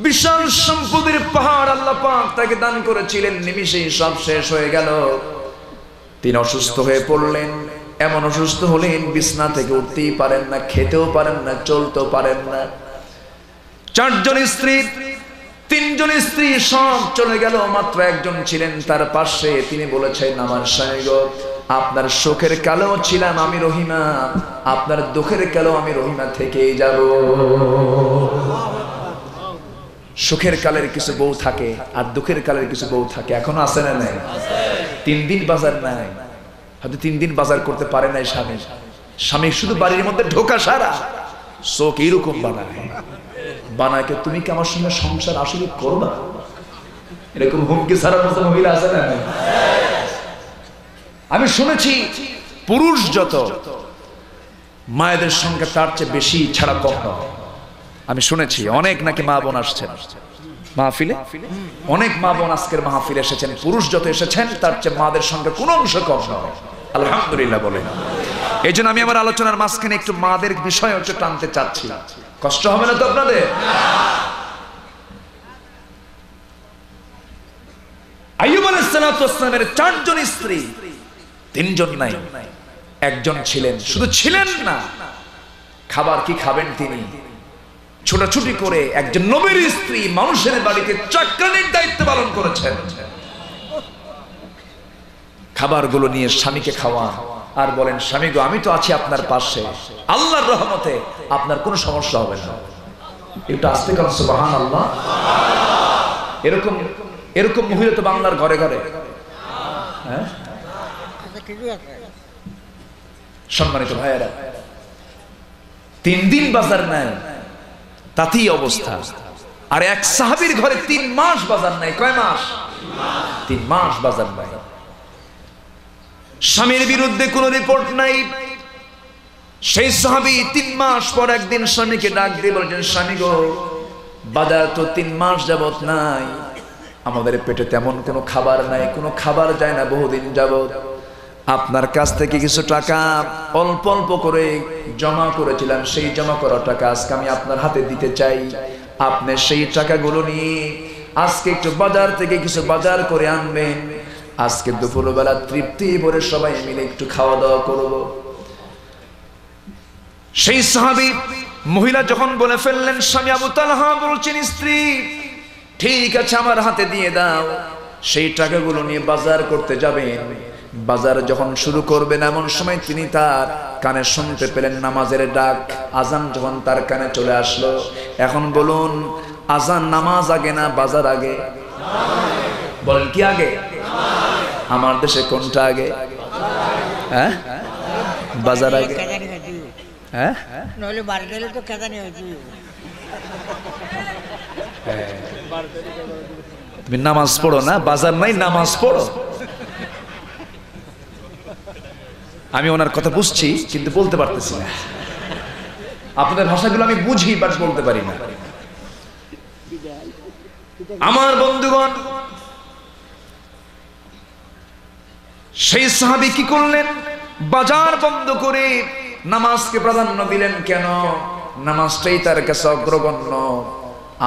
বিশাল সম্পদের পাহাড় আল্লাহ পাক তাকে দান করেছিলেন, নিমিষেই সব শেষ হয়ে গেল। তিনি অসুস্থ হয়ে পড়লেন। এমন অসুস্থ হলেন বিছনা থেকে উঠতেই পারেন না, খেতেও পারেন না, চলতেও পারেন না। 4 জন স্ত্রী, 3 জন স্ত্রী সব চলে গেল, মাত্র একজন ছিলেন তার পাশে। তিনি বলেছেন, আমার স্বামী গো, আপনার সুখের কালেও ছিলাম আমি রহিমা, আপনার দুঃখের কালেও আমি রহিমা থেকেই যাব। সুখের কালের কিছু বউ থাকে আর দুঃখের কালের কিছু বউ থাকে। এখনো আছে না নাই? 3 দিন বাজার নাই, হয়তো 3 দিন বাজার করতে পারে নাই স্বামী। স্বামী শুধু বাড়ির মধ্যে ঢোকা সারা চোখ এইরকম বানায় কে তুমি কি আমার সঙ্গে সংসার আসলে করবা? এরকম হুমকি ছাড়ার মতো মহিলা আছে না? আমি শুনেছি পুরুষ যত মায়েদের সঙ্গে তার চেয়ে বেশি ছাড়া কম নয়। আমি শুনেছি অনেক নাকি মা বোন আসছেন মাহফিলে, অনেক মা বোন আজকের মাহফিলে এসেছেন। পুরুষ যত এসেছেন তার চেয়ে মাদের সঙ্গে কোনো অংশ কম নয়, আলহামদুলিল্লাহ বলেন। এই জন্য আমি আমার আলোচনার মাঝখানে একটু মাদের বিষয় একটু টানতে চাচ্ছি, কষ্ট হবে না তো আপনাদের? আইয়ুব আলাইহিস সালাতু ওয়াস সালামের 4 জন স্ত্রী, 3 জন নাই, একজন ছিলেন। শুধু ছিলেন না, খাবার কি খাবেন তিনি ছোটাছুটি করে একজন নবীর স্ত্রী মানুষের বাড়িতে চাকরানির দায়িত্ব পালন করেছেন। খাবারগুলো নিয়ে স্বামীকে খাওয়া আর বলেন, স্বামী গো আমি তো আছি আপনার পাশে, আল্লাহর রহমতে আপনার কোনো সমস্যা হবে না। এটা আস্তে কান সুবহানাল্লাহ। এরকম এরকম মহিলা তো বাংলার ঘরে ঘরে। হ্যাঁ সম্মানিত ভাইয়েরা, 3 দিন বাজার নাই তাতেই অবস্থা। আর এক সাহাবীর ঘরে 3 মাস বাজার নাই। কয় মাস? 3 মাস বাজার নাই। স্বামীর বিরুদ্ধে কোনো রিপোর্ট নাই। সেই সাহাবী 3 মাস পর একদিন স্বামীকে ডাক দিয়ে বলেছেন, স্বামী গো বাজার তো 3 মাস যাবত নাই, আমাদের পেটে তেমন কোনো খাবার নাই, কোনো খাবার যায় না বহুদিন যাবত। আপনার কাছ থেকে কিছু টাকা অল্প অল্প করে জমা করেছিলাম, সেই জমা করা টাকা আজকে আমি আপনার হাতে দিতে চাই। আপনি সেই টাকাগুলো নিয়ে আজকে একটু বাজার থেকে কিছু বাজার করে আনবেন, আজকে দুপুরবেলা তৃপ্তি ভরে সবাই মিলে একটু খাওয়া দাওয়া করব। সেই সাহাবী মহিলা যখন বলে ফেললেন, স্বামী আবু তালহা বলছেন, স্ত্রী ঠিক আছে আমার হাতে দিয়ে দাও। সেই টাকাগুলো নিয়ে বাজার করতে যাবেন। বাজার যখন শুরু করবেন এমন সময় তিনি তার কানে শুনতে পেলেন নামাজের ডাক। আজান যখন তার কানে চলে আসলো, এখন বলুন আজান নামাজ আগে না বাজার আগে? বলেন কি আগে? আমার দেশে কোনটা আগে? হ্যাঁ বাজার আগে। হ্যাঁ নইলে বাড়ি গেলে তো কেদানি হয়েছে। তুমি নামাজ পড়ো না, বাজার নাই নামাজ পড়ো। আমি ওনার কথা বুঝছি কিন্তু বলতে পারতেছি না। আপনাদের ভাষাগুলো আমি বুঝি বাট বলতে পারি না। আমার বন্ধুগণ, সেই সাহাবী কি করলেন? বাজার বন্ধ করে নামাজকে প্রাধান্য দিলেন। কেন? নামাজটাই তার কাছে অগ্রগণ্য।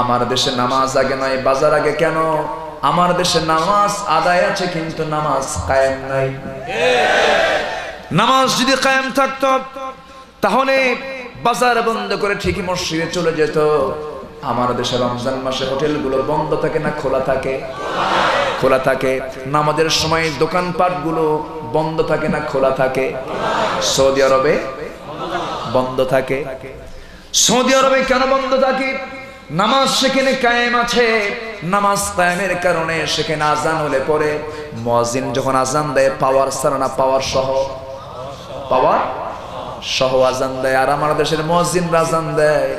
আমার দেশে নামাজ আগে নয় বাজার আগে। কেন? আমার দেশে নামাজ আদায় আছে কিন্তু নামাজ কায়েম নাই। নামাজ যদি কায়েম থাকতো তাহলে বাজার বন্ধ করে ঠিকই মসজিদে চলে যেত। আমার দেশে রমজান মাসে হোটেলগুলো বন্ধ থাকে না খোলা থাকে? খোলা থাকে। নামাজের সময় দোকানপাটগুলো বন্ধ থাকে না খোলা থাকে? সৌদি আরবে বন্ধ থাকে। সৌদি আরবে কেন বন্ধ থাকে? নামাজ সেখানে কায়েম আছে। নামাজ কায়েমের কারণে সেখানে আজান হলে পরে মুয়াজ্জিন যখন আজান দেয় পাওয়ার ছাড়া না পাওয়ার সহ, পাওয়ার সহ আজান দেয়। আর আমার দেশের মুয়াজ্জিন আজান দেয়,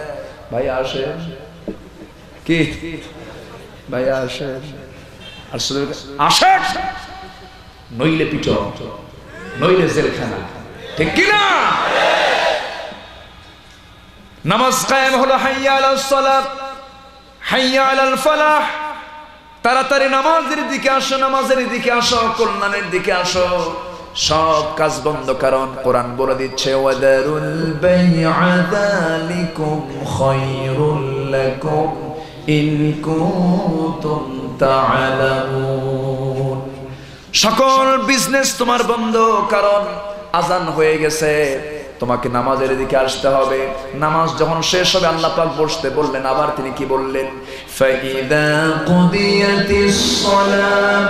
ভাই আসেন কি ভাই আসেন, আসেন নইলে পিটো নইলে জেলখানা, ঠিক কিনা? নামাজ কায়েম হলো হাইয়া আলাস সালাত হাইয়া আলাল ফালাহ। তাড়াতাড়ি নামাজের দিকে আসো, নামাজের দিকে আসো, কল্যাণের দিকে আসো। সব কাজ বন্ধ, কারণ কোরআন বলে দিচ্ছে ওয়াদারুল বাই'a যালিকুম খায়রুল লাকুম ইন কুনতুম তা'লামুন। সকল বিজনেস তোমার বন্ধ, কারণ আজান হয়ে গেছে। তোমাকে নামাজের দিকে আসতে হবে। নামাজ যখন শেষ হবে আল্লাহ পাক বসতে বললেন। আবার তিনি কি বললেন? ফাইদা কুদিয়াতিস সালাত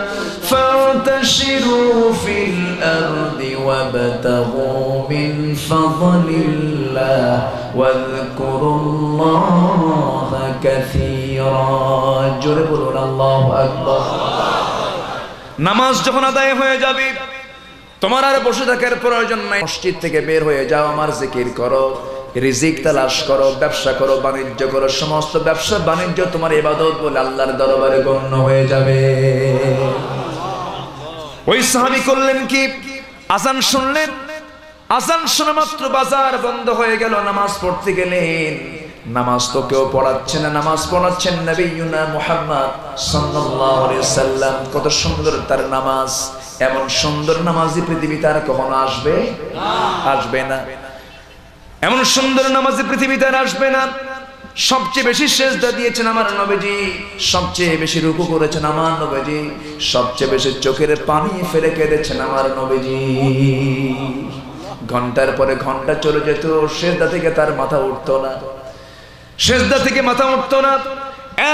ফান্তাশিরু ফিল আরদি ওয়াবতাগু মিন ফাদলিল্লাহ ওয়াযকুরুল্লাহা কাসীরা। জোরে বলুন আল্লাহু আকবার। নামাজ যখন আদায় হয়ে যাবে তোমার আর বসে থাকার প্রয়োজন নাই। মসজিদ থেকে বের হয়ে যাও, আমার জিকির করো, রিজিক তালাশ করো, ব্যবসা করো, বাণিজ্য করো। সমস্ত ব্যবসা বাণিজ্য তোমার ইবাদত বলে আল্লাহর দরবারে গণ্য হয়ে যাবে। ওই সাহাবী করলেন কি? আজান শুনলেন, আজান শোনা মাত্র বাজার বন্ধ হয়ে গেল। নামাজ পড়তে গেলেন, নামাজ তো কেউ পড়াচ্ছে না, নামাজ পড়াচ্ছেন নবিয়ুনা মুহাম্মদ সাল্লাল্লাহু আলাইহি সাল্লাম। কত সুন্দর তার নামাজ, এমন সুন্দর নামাজি পৃথিবীতে আর কখনো আসবে আসবে না। এমন সুন্দর নামাজি পৃথিবীতে আর আসবে না। সবচেয়ে বেশি সেজদা দিয়েছেন আমার নবীজি, সবচেয়ে বেশি রুকু করেছেন আমার নবীজি, সবচেয়ে বেশি চোখের পানি ফেলে কেঁদেছেন আমার নবীজি। ঘন্টার পরে ঘন্টা চলে যেত, সেজদা থেকে তার মাথা উঠতো না, সেজদা থেকে মাথা উঠতো না।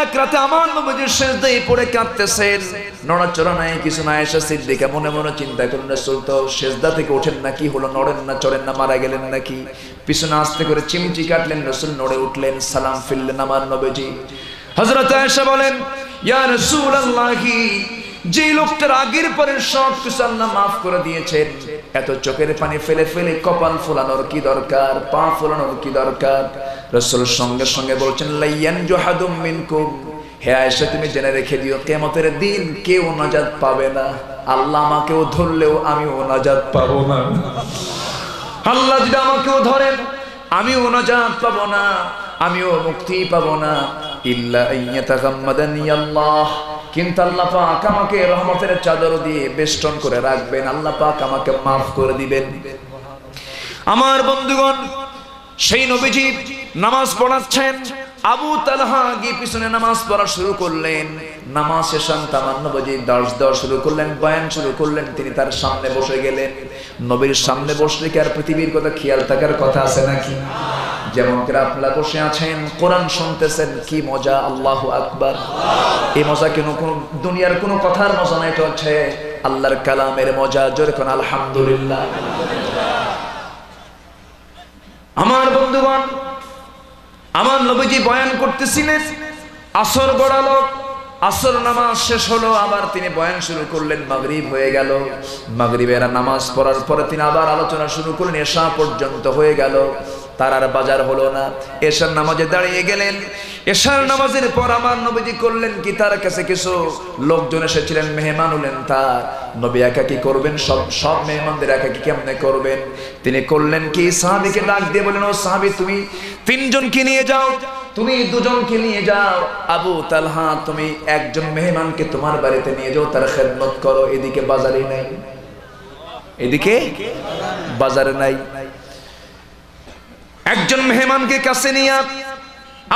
এক রাতে আমার নবীজি সেজদায় পড়ে কাঁদতেছেন, নড়াচড়া নাই, কিছু না। আয়েশা সিদ্দিকা মনে মনে চিন্তা করেন, রাসূল তো সেজদা থেকে ওঠেন না, কি হলো, নড়েন না চড়েন না, মারা গেলেন নাকি? পিছনে আস্তে করে চিমটি কাটলেন, রাসূল নড়ে উঠলেন, সালাম ফিরলেন আমার নবীজি। হযরত আয়েশা বলেন, ইয়া রাসূলুল্লাহি, যে লোকটার আগের পরে সব কিছু আল্লাহ মাফ করে দিয়েছেন, এত চোখের পানি ফেলে ফেলে কপাল ফোলানোর কি দরকার, পা ফোলানোর কি দরকার? রাসূল সঙ্গে সঙ্গে বলছেন, লাইয়ান জুহাদুম মিনকুম, হে আয়েশা তুমি জেনে রেখে দিও, কিয়ামতের দিন কেউ নাজাত পাবে না। আল্লাহ আমাকেও ধরলেও আমিও নাজাত পাবো না। আল্লাহ যদি আমাকেও ধরেন আমিও নাজাত পাবো না, আমিও মুক্তি পাবো না। ইল্লা আইয়াতাগাম্মাদানি আল্লাহ, কিন্তু আল্লাহ পাক আমাকে রহমতের চাদর দিয়ে বেষ্টন করে রাখবেন, আল্লাহ পাক আমাকে মাফ করে দিবেন। আমার বন্ধুগণ, সেই নবীজি নামাজ পড়াচ্ছেন, আবু তালহা গিয়ে পিছনে নামাজ পড়া শুরু করলেন। নামাজ শেষ আমার নবীজি দর্শ দেওয়া শুরু করলেন, বয়ান শুরু করলেন। তিনি তার সামনে বসে গেলেন। নবীর সামনে বসলে কি আর পৃথিবীর কথা খেয়াল থাকার কথা আছে নাকি? যেমন করে আপনারা বসে আছেন, কোরআন শুনতেছেন, কি মজা, আল্লাহু আকবার। এই মজা কেন কোন দুনিয়ার কোনো কথার মজা না, এটা হচ্ছে আল্লাহর কালামের মজা। জোরে কোন আলহামদুলিল্লাহ। আমার বন্ধুগণ, আমার নবীজি বয়ান করতেছিলেন, আসর গড়ালো, আসর নামাজ শেষ হলো, আবার তিনি বয়ান শুরু করলেন। মাগরিব হয়ে গেল, মাগরিবের নামাজ পড়ার পরে তিনি আবার আলোচনা শুরু করলেন, এশা পর্যন্ত হয়ে গেল। তার আর বাজার হলো না। এশার নামাজে দাঁড়িয়ে গেলেন। এশার নামাজের পর আমার নবীজি করলেন কি, তার কাছে কিছু লোকজন এসেছিলেন, মেহমান হলেন। তার নবী একাকি করবেন, সব মেহমানদের একাকি কেমনে করবেন? তিনি করলেন কি, সাহাবীকে ডাক দিয়ে বলেন, ও সাহাবী, তুমি 3 জনকে নিয়ে যাও, তুমি 2 জনকে নিয়ে যাও। আবু তালহা, তুমি 1 জন মেহমানকে তোমার বাড়িতে নিয়ে যাও, তার খেদমত করো। এদিকে বাজারে নাই, এদিকে বাজারে নাই। 1 জন মেহমানকে কাছে নিয়ে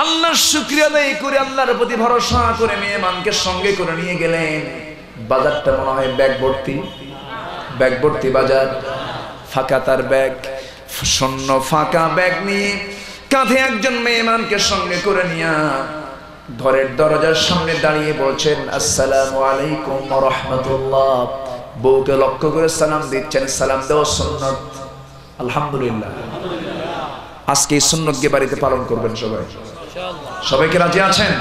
আল্লাহর শুকরিয়া আদায় করে, আল্লাহর প্রতি ভরসা করে মেহমানকে সঙ্গে করে নিয়ে গেলেন। বাজারটা মনে হয় ব্যাগ ভর্তি বাজার, ফাঁকা তার ব্যাগ, শূন্য ফাঁকা ব্যাগ নিয়ে কাঁধে 1 জন মেহমানকে সঙ্গে করে নিয়ে ঘরের দরজার সামনে দাঁড়িয়ে বলছেন, আসসালামু আলাইকুম ওয়া রাহমাতুল্লাহ। বউকে লক্ষ্য করে সালাম দিচ্ছেন, সালাম দেওয়া সুন্নাত। আলহামদুলিল্লাহ। আজকে এই সুন্নতকে বাড়িতে পালন করবেন সবাই। সবাইকে রাজি আছেন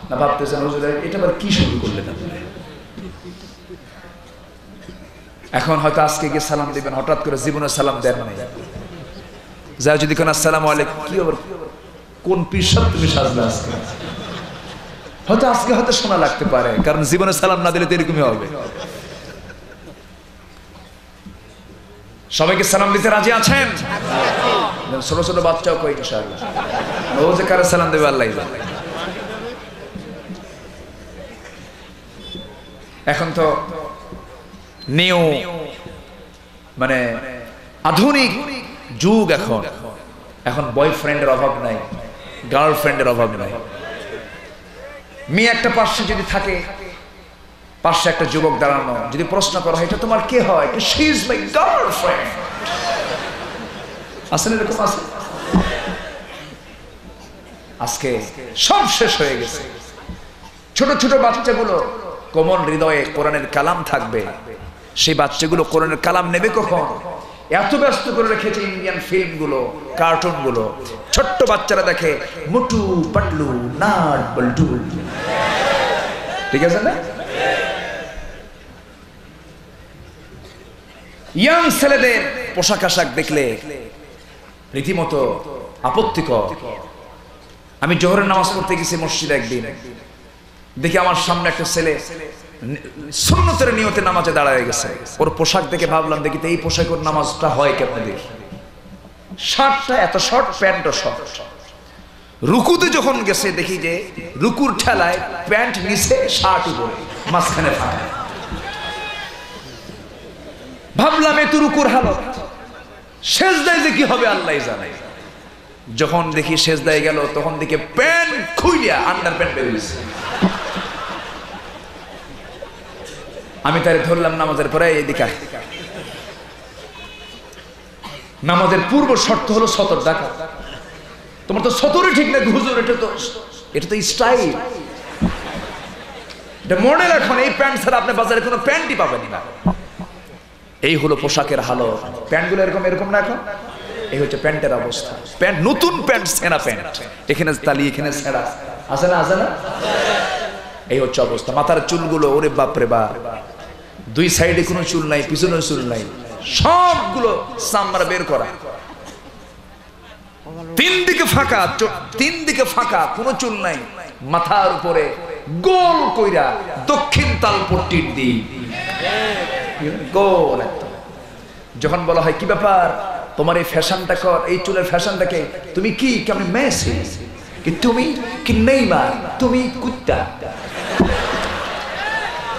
না? ভাবতেছেন হুজুর এটা আবার কি শুরু করলেন আপনি? এখন হয়তো আজকে গিয়ে সালাম দিবেন, হঠাৎ করে জীবনে সালাম দেন নাই। যা যদি কোন আসসালামু আলাইকুম, কি আবার কোন পিসাব তুমি সাজলে আজকে? হয়তো শোনা লাগতে পারে, কারণ জীবনে সালাম না দিলে তো এরকমই হবে। সবাইকে সালাম দিতে রাজি আছেন? ছোট ছোট বাচ্চাও কই ইনশাআল্লাহ। ও যে কারে সালাম দেবে আল্লাহই জানে। এখন তো নিউ মানে আধুনিক যুগ। এখন বয়ফ্রেন্ডের অভাব নাই, গার্লফ্রেন্ডের অভাব নাই। মেয়ে একটা পাশে যদি থাকে, পাশে একটা যুবক দাঁড়ানো, যদি প্রশ্ন করা হয় এটা তোমার কে হয়, শি ইজ মাই গার্লফ্রেন্ড। আসলে এরকম আছে? আজকে সব শেষ হয়ে গেছে। ছোট ছোট বাচ্চাগুলো কোমল হৃদয়ে কোরআনের কালাম থাকবে, সেই বাচ্চাগুলো কোরআনের কালাম নেবে কখন? এত ব্যস্ত করে রেখেছে ইন্ডিয়ান ফিল্মগুলো, কার্টুনগুলো। ছোট্ট বাচ্চারা দেখে মুটু পাটলু নাট বল্টু, ঠিক আছে না? ইয়াং ছেলেদের পোশাক আশাক দেখলে রীতিমতো আপত্তিকর। আমি জোহরের নামাজ পড়তে গেছি মসজিদে, একদিন দেখি আমার সামনে একটা ছেলে সুন্নতের নিয়তে নামাজে দাঁড়ায় গেছে। ওর পোশাক দেখে ভাবলাম, দেখি তো এই পোশাকের নামাজটা হয় কেমন। দেখি শার্টটা এত শর্ট, প্যান্টও শর্ট, রুকুতে যখন গেছে দেখি যে রুকুর ঠেলায় প্যান্ট নিচে শার্ট উপরে মাঝখানে ফাঁকা। ভাবলাম এত রুকুর হালত, সেজদায় যে কি হবে আল্লাহ জানে। যখন দেখি সেজদায় গেল তখন দেখি প্যান্ট খুইলিয়া আন্ডার প্যান্ট বেরিয়েছে। আমি তারে ধরলাম নামাজের পরে, এদিকে নামাজের পূর্ব শর্ত হলো সতর ডাকা। তোমার তো সতরই ঠিক না হুজুর, এটা তো স্টাইল, এটা মডেল। এখন এই প্যান্ট ছাড়া আপনি বাজারে কোনো প্যান্টই পাবেন না। এই হলো পোশাকের হালত। প্যান্টগুলো এরকম না এখন। এই হচ্ছে প্যান্টের অবস্থা। প্যান্ট, নতুন প্যান্ট, ছেঁড়া প্যান্ট, এখানে তালি, এখানে ছেঁড়া, আছে না? এই হচ্ছে অবস্থা। মাথার চুলগুলো ওরে বাপরে বাপ, দুই সাইডে কোনো চুল নাই, পিছনে চুল নাই, সবগুলো চামড়া বের করা, তিন দিকে ফাঁকা, কোনো চুল নাই। মাথার উপরে গোল কইরা দক্ষিণ তালপট্টির দিক গোল একদম। যখন বলা হয় কি ব্যাপার তোমার এই ফ্যাশনটা কর, এই চুলের ফ্যাশনটাকে, তুমি কি কেমন মেসি, কি তুমি কি নেইমার, তুমি কুত্তা,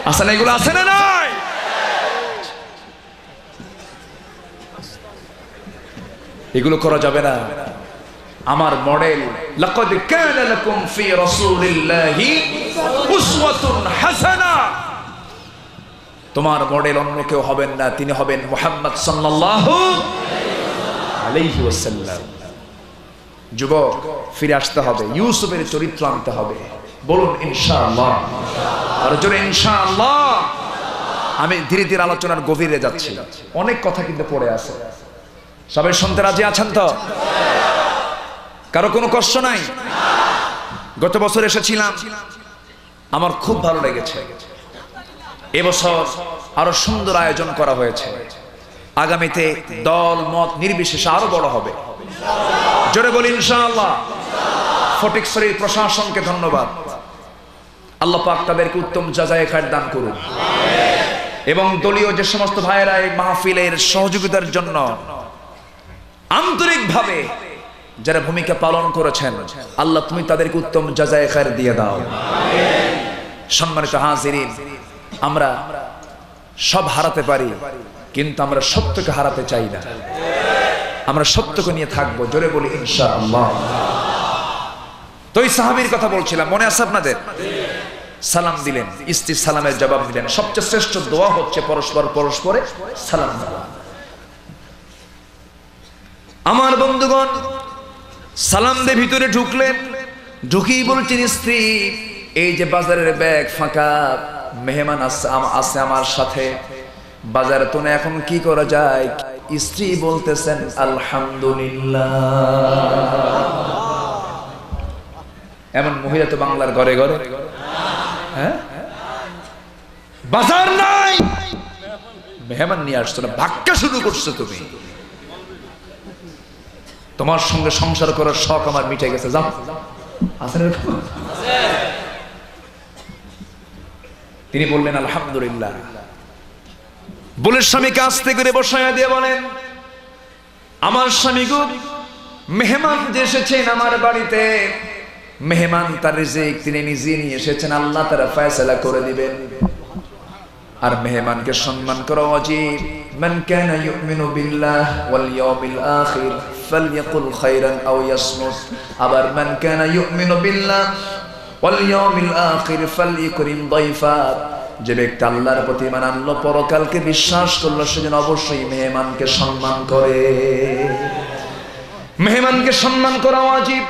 আসে না? এগুলো আছে না নাই? এগুলো করা যাবে না। আমার মডেল, লাকাদ কানা লাকুম ফি রাসূলিল্লাহি উসওয়াতুন হাসানা। তোমার মডেল অন্য কেউ হবেন না, তিনি হবেন মুহাম্মদ সাল্লাল্লাহু আলাইহি ওয়াসাল্লাম। যুবক, ফিরে আসতে হবে, ইউসুফের চরিত্র আনতে হবে। বলুন ইনশাআল্লাহ, আর জোরে ইনশাআল্লাহ। আমি ধীরে ধীরে আলোচনার গভীরে যাচ্ছি, অনেক কথা কিন্তু পড়ে আছে। সবাই শুনতে রাজি আছেন তো? কারো কোনো কষ্ট নাই? গত বছর এসেছিলাম, আমার খুব ভালো লেগেছে। এবছর আরো সুন্দর আয়োজন করা হয়েছে। আগামীতে দল মত নির্বিশেষে আরো বড় হবে। জোরে বলি ইনশাআল্লাহ। ফটিকছড়ির প্রশাসনকে ধন্যবাদ। আল্লাহ পাক তাদেরকে উত্তম জাযায়ে খায়র দান করুন। এবং দলীয় যে সমস্ত ভাইয়েরা এই মাহফিলের সহযোগিতার জন্য আন্তরিকভাবে যারা ভূমিকা পালন করেছেন, আল্লাহ তুমি তাদেরকে উত্তম জাযায়ে খায়র দিয়ে দাও। সম্মানিত হাজিরিন, আমরা সব হারাতে পারি, কিন্তু আমরা সত্যকে হারাতে চাই না। আমরা সত্যকে নিয়ে থাকবো। জোরে বলি ইনশাআল্লাহ। তো এই সাহাবীর কথা বলছিলাম, মনে আছে আপনাদের? সালাম দিলেন, স্ত্রীর সালামের জবাব দিলেন। সবচেয়ে শ্রেষ্ঠ দোয়া হচ্ছে পরস্পরে সালাম দেওয়া। আমার বন্ধুগণ, সালাম দিয়ে ভিতরে ঢুকলেন, ঢুকেই বলছেন স্ত্রী, এই যে বাজারের ব্যাগ ফাঁকা, মেহমান আছে আমার সাথে, বাজারে তো না, এখন কি করা যায়? স্ত্রী বলতেছেন আলহামদুলিল্লাহ। এমন মহিলা তো বাংলার ঘরে ঘরে, হ্যাঁ? বাজার নাই, মেহমান নিয়ে আসছো না, ভাগ্য শুরু করছো তুমি। তোমার সঙ্গে সংসার করার শখ আমার মিটে গেছে, যাও। আছেন এরকম? তিনি বললেন আলহামদুলিল্লাহ। বলে স্বামীকে আস্তে করে বসায়া দিয়ে বলেন, আমার স্বামী গো, মেহমান যে এসেছেন আমার বাড়িতে, মেহমান তার রিজিক তিনি নিজে নিয়ে এসেছেন, আল্লাহ তারা ফয়সালা করে দিবেন। আর মেহমানকে সম্মান করা ওয়াজিব। মান কানা ইউমিনু বিল্লাহ ওয়াল ইয়াউমিল আখির ফালইয়াকুল খায়রান আও ইয়াসমুত। আবার মান কানা ইউমিনু বিল্লাহ ওয়াল ইয়াউমিল আখির ফালইকরিম দাইফা। যে ব্যক্তি আল্লাহর প্রতি ঈমান আনলো, পরকালকে বিশ্বাস করলো, সে যেন অবশ্যই মেহমানকে সম্মান করে। মেহমানকে সম্মান করা ওয়াজিব।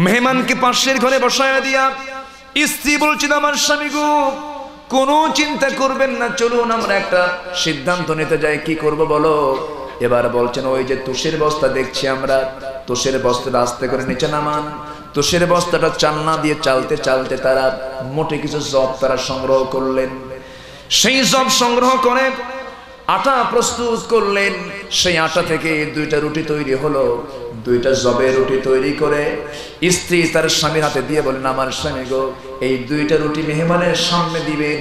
মেহমানকে পাশের ঘরে বসায়া দিয়া স্ত্রী বলছেন, আমার স্বামী গো, কোনো চিন্তা করবেন না, চলুন আমরা একটা সিদ্ধান্ত নিতে যাই, কি করব বলো। এবার বলছেন, ওই যে তুষের বস্তা দেখছি আমরা, তুষের বস্তাটা আস্তে করে নিচে নামান। তুষের বস্তাটা চালনা দিয়ে চালতে চালতে তারা মোটে কিছু জব তারা সংগ্রহ করলেন। সেই জব সংগ্রহ করে আটা প্রস্তুত করলেন। সেই আটা থেকে দুইটা রুটি তৈরি হলো। দুইটা জবের রুটি তৈরি করে স্ত্রী তার স্বামীর হাতে দিয়ে বললেন, আমার স্বামী গো, এই দুইটা রুটি মেহমানের সামনে দিবেন,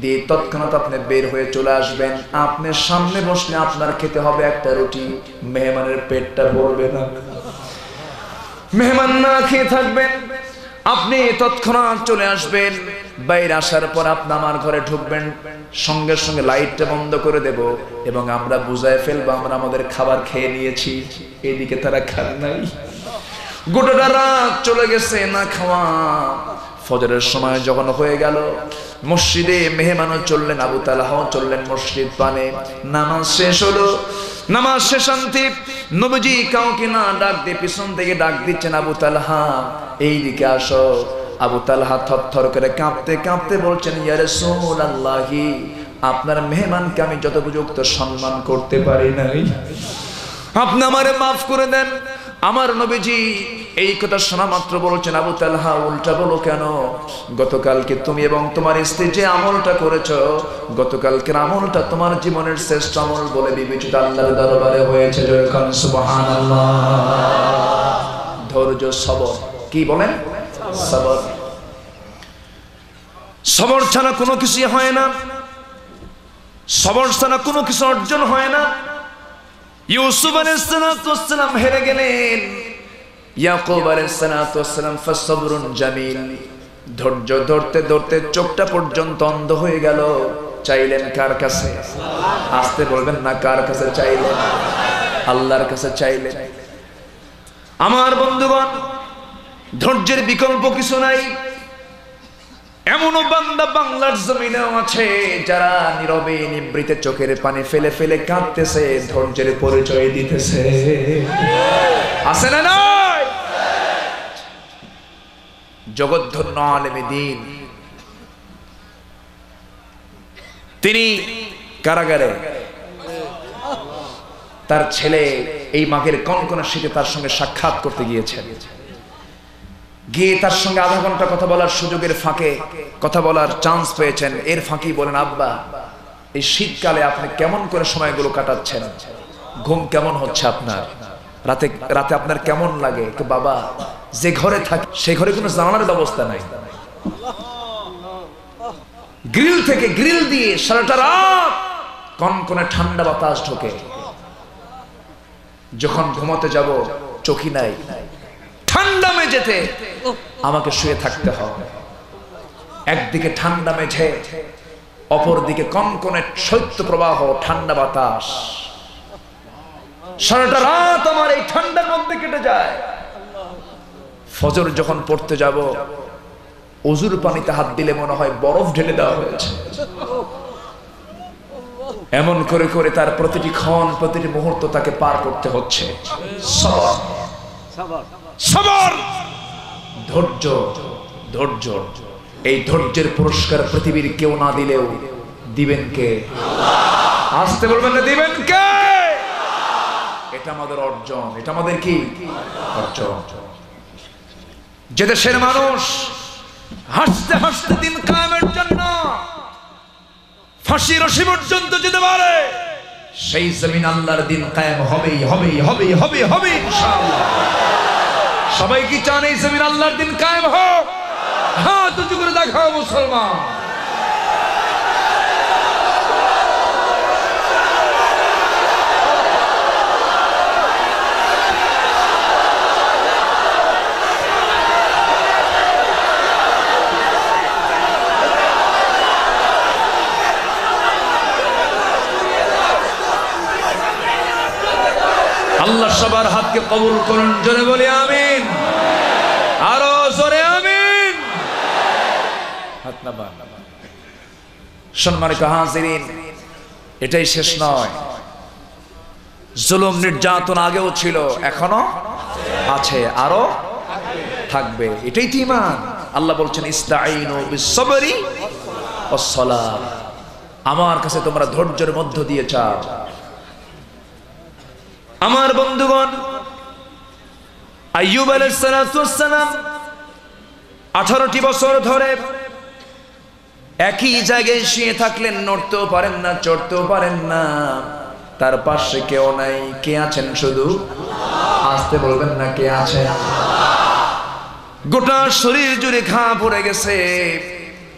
দিয়ে তৎক্ষণাৎ আপনি বের হয়ে চলে আসবেন। আপনার সামনে বসলে আপনার খেতে হবে একটা রুটি, মেহমানের পেটটা ভরবে না। মেহমান না খেয়ে থাকবেন, আপনি তৎক্ষণাৎ চলে আসবেন। বাইরে আসার পর আপনি আমার ঘরে ঢুকবেন, সঙ্গে সঙ্গে লাইটটা বন্ধ করে দেব এবং আমরা বুঝায় ফেলবো আমরা আমাদের খাবার খেয়ে নিয়েছি। এদিকে তারা খান নাই, গোটাটা রাত চলে গেছে না খাওয়া। ফজরের সময় যখন হয়ে গেল, মসজিদে মেহমানও চললেন, আবু তালহাও চললেন মসজিদ পানে। নামাজ শেষ হলো, নামাজ শেষ শান্তি। নবীজি কাউকে না ডাক দিয়ে পিছন থেকে ডাক দিচ্ছেন, আবু তালহা এইদিকে আসো। আবু তালহা থরথর করে কাঁপতে কাঁপতে বলছেন, ইয়া রাসূলুল্লাহি, আপনার মেহমানকে আমি যথোপযুক্ত সম্মান করতে পারি নাই, আপনি আমারে মাফ করে দেন। আমার নবীজি এই কথা শোনা মাত্র বলছেন, আবু তালহা উল্টা বলো কেন? গতকালকে তুমি এবং তোমার স্ত্রী যে আমলটা করেছো, গতকালকের আমলটা তোমার জীবনের শ্রেষ্ঠ আমল বলে বিবেচিত আল্লাহর দরবারে হয়েছে। যখন সুবহানাল্লাহ। ধৈর্য, সবর, কি বলেন? সবর। সবর ছাড়া কোনো কিছু হয় না, সবর ছাড়া কোনো কিছু অর্জন হয় না। ইউসুফ আলাইহিস সালাম হেরে গেলেন, ইয়াকুব আলাইহিস সালাম ফাসবরুন জামিল, ধৈর্য ধরতে ধরতে চোখটা পর্যন্ত অন্ধ হয়ে গেল। চাইলেন কার কাছে? আসতে বলবেন না, কার কাছে চাইলেন? আল্লাহর কাছে চাইলেন। আমার বন্ধুগণ, ধৈর্যের বিকল্প কিছু নাই। এমনও বান্দা বাংলার জমিনেও আছে যারা নীরবে নিভৃতে চোখের পানি ফেলে ফেলে কাঁদতেছে, ধৈর্যের পরিচয় দিতেছে। আছে না নাই? জগৎধন্য আলেমে দ্বীন, তিনি কারাগারে, তার ছেলে এই মাঘের কনকনে শীতে তার সঙ্গে সাক্ষাৎ করতে গিয়েছেন। গিয়ে তার সঙ্গে আধা ঘন্টা কথা বলার সুযোগের ফাঁকে কথা বলার চান্স পেয়েছেন। এর ফাঁকেই বলেন, আব্বা এই শীতকালে আপনি কেমন করে সময়গুলো কাটাচ্ছেন? ঘুম কেমন হচ্ছে আপনার? রাতে রাতে আপনার কেমন লাগে? তো বাবা, যে ঘরে থাকি সে ঘরে কোনো জানালার ব্যবস্থা নাই, গ্রিল থেকে গ্রিল দিয়ে সারাটা রাত কনকনে ঠান্ডা বাতাস ঢোকে। যখন ঘুমাতে যাব চোখই নাই, ঠান্ডা মেঝেতে আমাকে শুয়ে থাকতে হবে। একদিকে ঠান্ডা মেঝে, অপর দিকে কনকনে শৈত্য প্রবাহ, ঠান্ডা বাতাস। সারাটা রাত আমার এই ঠান্ডার মধ্যে কেটে যায়। ফজর যখন পড়তে যাব, ওযুর পানিতে হাত দিলে মনে হয় বরফ ঢেলে দেওয়া হয়েছে। এমন করে করে তার প্রতিটি ক্ষণ, প্রতিটি মুহূর্ত তাকে পার করতে হচ্ছে। সবর, সবর, ধৈর্য, ধৈর্য। এই ধৈর্যের পুরস্কার পৃথিবীর কেউ না দিলেও দিবেন কে? আসতে বলবেন না, দিবেন কে? এটা আমাদের অর্জন, এটা আমাদের কি অর্জন। যে দেশের মানুষ হাসতে হাসতে দিন কায়েমের জন্য ফাঁসি রশি পর্যন্ত যেতে পারে, সেই জমিন আল্লাহর দিন কায়েম হবেই হবেই হবেই হবে হবে ইনশাআল্লাহ। সবাই কি চান এই জমিন আল্লাহর দিন কায়েম হোক? হাত উঁচু করে দেখাও মুসলমান। আল্লাহ সবার হাতকে কবুল করুন, জোরে বলি আমিন, আরো জোরে আমিন। হাত নামান। সম্মানিত হাজিরিন, এটাই শেষ নয়। জুলুম নির্যাতন আগেও ছিল, এখনো আছে, আরো থাকবে। এটাই তো ঈমান। আল্লাহ বলছেন, ইস্তাঈনু বিস-সাবরি ওয়াস-সালাহ, আমার কাছে তোমরা ধৈর্যের মধ্য দিয়ে চাও। আমার বন্ধুগণ, আইয়ুব আলাইহিস সালাম 18টি বছর ধরে একই জায়গায় শুয়ে থাকলেন, নড়তেও পারেন না, চড়তেও পারেন না। তার পাশে কেউ নাই। কে আছেন? শুধু আসতে বলবেন না, কে আছেন? গোটা শরীর জুড়ে ঘা পড়ে গেছে।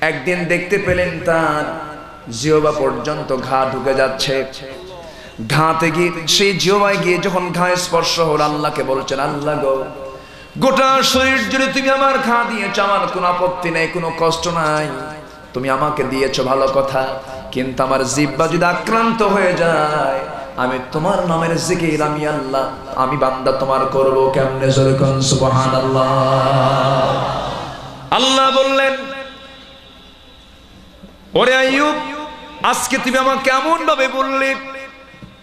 একদিন দেখতে পেলেন তার জিহ্বা পর্যন্ত ঘা ঢুকে যাচ্ছে। ঘাতে গিয়ে সেই জিহ্বায় গিয়ে যখন ঘা স্পর্শ হল, আল্লাহকে বলছেন, আল্লাহ গো, গোটা শরীর জুড়ে তুমি আমার ঘা দিয়েছ, আমার কোনো আপত্তি নেই, কোনো কষ্ট নাই। তুমি আমাকে দিয়েছো ভালো কথা, কিন্তু আমার জিহ্বা যদি আক্রান্ত হয়ে যায়, আমি তোমার নামের জিকির, আমি আল্লাহ, আমি বান্দা তোমার করব কেমনে? জোরে কোন সুবহানাল্লাহ। আল্লাহ বললেন, ওরে আইয়ুব, আজকে তুমি আমাকে এমন ভাবে বললে,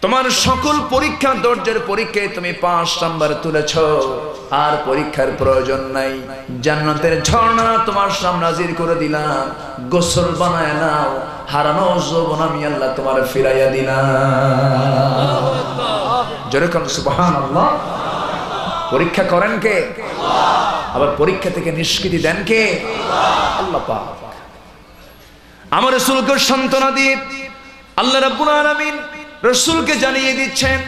তোমার সকল পরীক্ষা, ধৈর্যের পরীক্ষায় তুমি 5 নাম্বার তুলেছ, আর পরীক্ষার প্রয়োজন নাই। জান্নাতের ঝর্ণা তোমার সামনে হাজির করে দিলাম, গোসল বানায় নাও, হারানো যৌবন আমি আল্লাহ তোমার ফিরাইয়া দিলাম। যেরকম সুবহানাল্লাহ। পরীক্ষা করেন কে? আবার পরীক্ষা থেকে নিষ্কৃতি দেন কে? আল্লাহ পাক। আমার রাসূলকে সান্ত্বনা দিয়ে আল্লাহ রাব্বুল আলামিন রাসূলকে জানিয়ে দিচ্ছেন,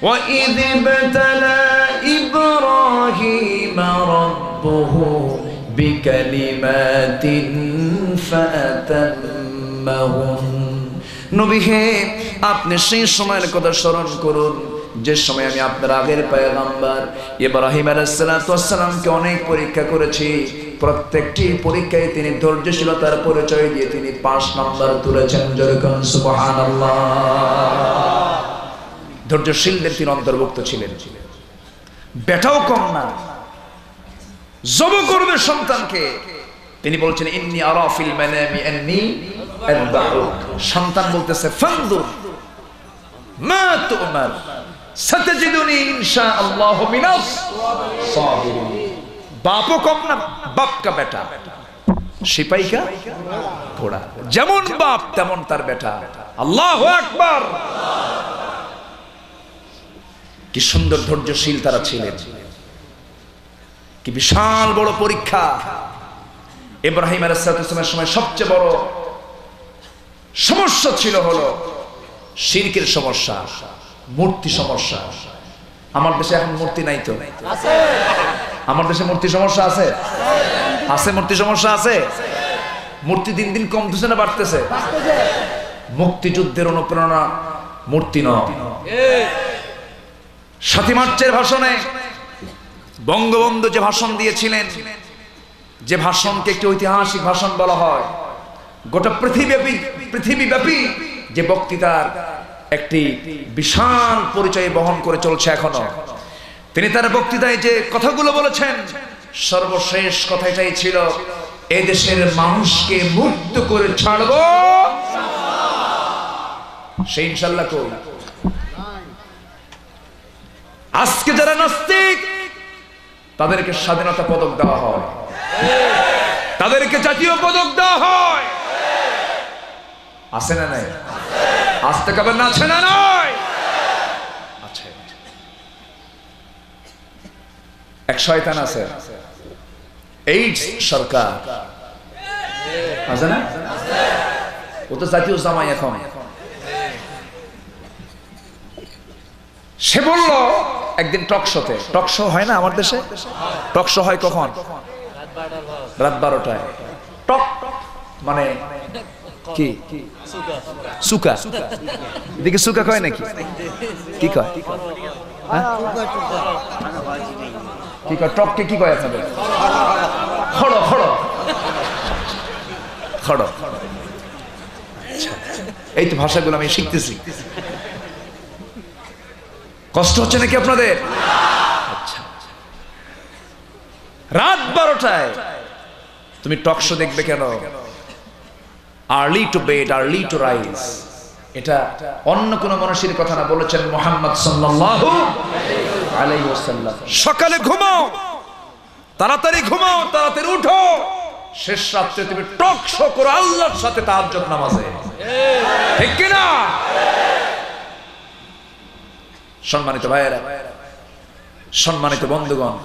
ওয়া ইয ইবতালা ইব্রাহিম রাব্বুহু বিকালিমাতিন ফাতাম্মাহুন। নবী হে, আপনি সেই সময়ের কথা স্মরণ করুন যে সময় আমি আপনার আগের পয়গম্বর ইব্রাহিম আলাইহিস সালামকে অনেক পরীক্ষা করেছি। প্রত্যেকটি পরীক্ষায় তিনি ধৈর্যশীলতার পরিচয় দিয়ে তিনি 5 নাম্বার তুলেছেন। যেরকম সুবহানাল্লাহ। ধৈর্যশীলদের তিনি অন্তর্ভুক্ত ছিলেন। বেটাও কম না, জব করবে সন্তানকে। তিনি বলছেন, ইন্নী আরা ফিল মানামি আন্নী আযবাহুক। সন্তান বলতেছে, ফানদুর মা তুমার সাতাজিদুনি ইনশাআল্লাহু মিনাস সাবিরিন। বাপও কম না, বাপ কা বেটা, সিপাহী কা ঘোড়া। যেমন বাপ তেমন তার বেটা। আল্লাহু আকবার। কি সুন্দর ধৈর্যশীল তারা ছিলেন, কি বিশাল বড় পরীক্ষা। ইব্রাহিম আলাইহিস সালামের সময় সবচেয়ে বড় সমস্যা ছিল হলো শিরকের সমস্যা, মূর্তি সমস্যা। আমার দেশে এখন মূর্তি নাই তো? আছে। আমার দেশে মূর্তি সমস্যা আছে? আছে। মূর্তি সমস্যা আছে। মূর্তি দিন দিন কমতেছে না বাড়তেছে? মুক্তিযুদ্ধের অনুপ্রেরণা মূর্তি নয়। 7 মার্চের ভাষণে বঙ্গবন্ধু যে ভাষণ দিয়েছিলেন, যে ভাষণকে একটি ঐতিহাসিক ভাষণ বলা হয়, গোটা পৃথিবীব্যাপী যে বক্তৃতার একটি বিশাল পরিচয় বহন করে চলছে এখনো। তিনি তার বক্তৃতায় যে কথাগুলো বলেছেন, সর্বশেষ কথা এটাই ছিল, এই দেশের মানুষকে মুক্ত করে ছাড়বো। সেই ইনশাআল্লাহ কই? আজকে যারা নাস্তিক তাদেরকে স্বাধীনতা পদক দেওয়া হয়, তাদেরকে জাতীয় পদক দেওয়া হয়। আছে না নাই? আসতে কবে না? আছে না নাই? আছে। এক শয়তান আছে, এইডস সরকার আছে না? ও তো জাতীয় জামাই এখন। সে বলল একদিন টক শোতে, টক শো হয় না আমার দেশে? টক শো হয় কখন? রাত 12টায়। টক মানে কি? সুকা। এদিকে সুকা কয় নাকি? কি কয়? কি কয়? টককে কি কয় আপনাদের? খড়ো। খড়ো। খড়ো। এই তো ভাষাগুলো আমি শিখতেছি। কষ্ট হচ্ছে নাকি আপনাদের? আচ্ছা। রাত 12টায় তুমি টক শো দেখবে কেন? Early to bed, early to rise. এটা অন্য কোন মানুষের কথা না, বলেছেন মুহাম্মদ সাল্লাল্লাহু আলাইহি ওয়াসাল্লাম। সকালে ঘুমাও, তাড়াতাড়ি ঘুমাও, তাড়াতাড়ি উঠো, শেষ রাতে তুমি টক শো করো আল্লাহর সাথে তাহাজ্জুদ নামাজে। ঠিক কি না? সম্মানিত ভাইয়েরা, সম্মানিত বন্ধুগণ,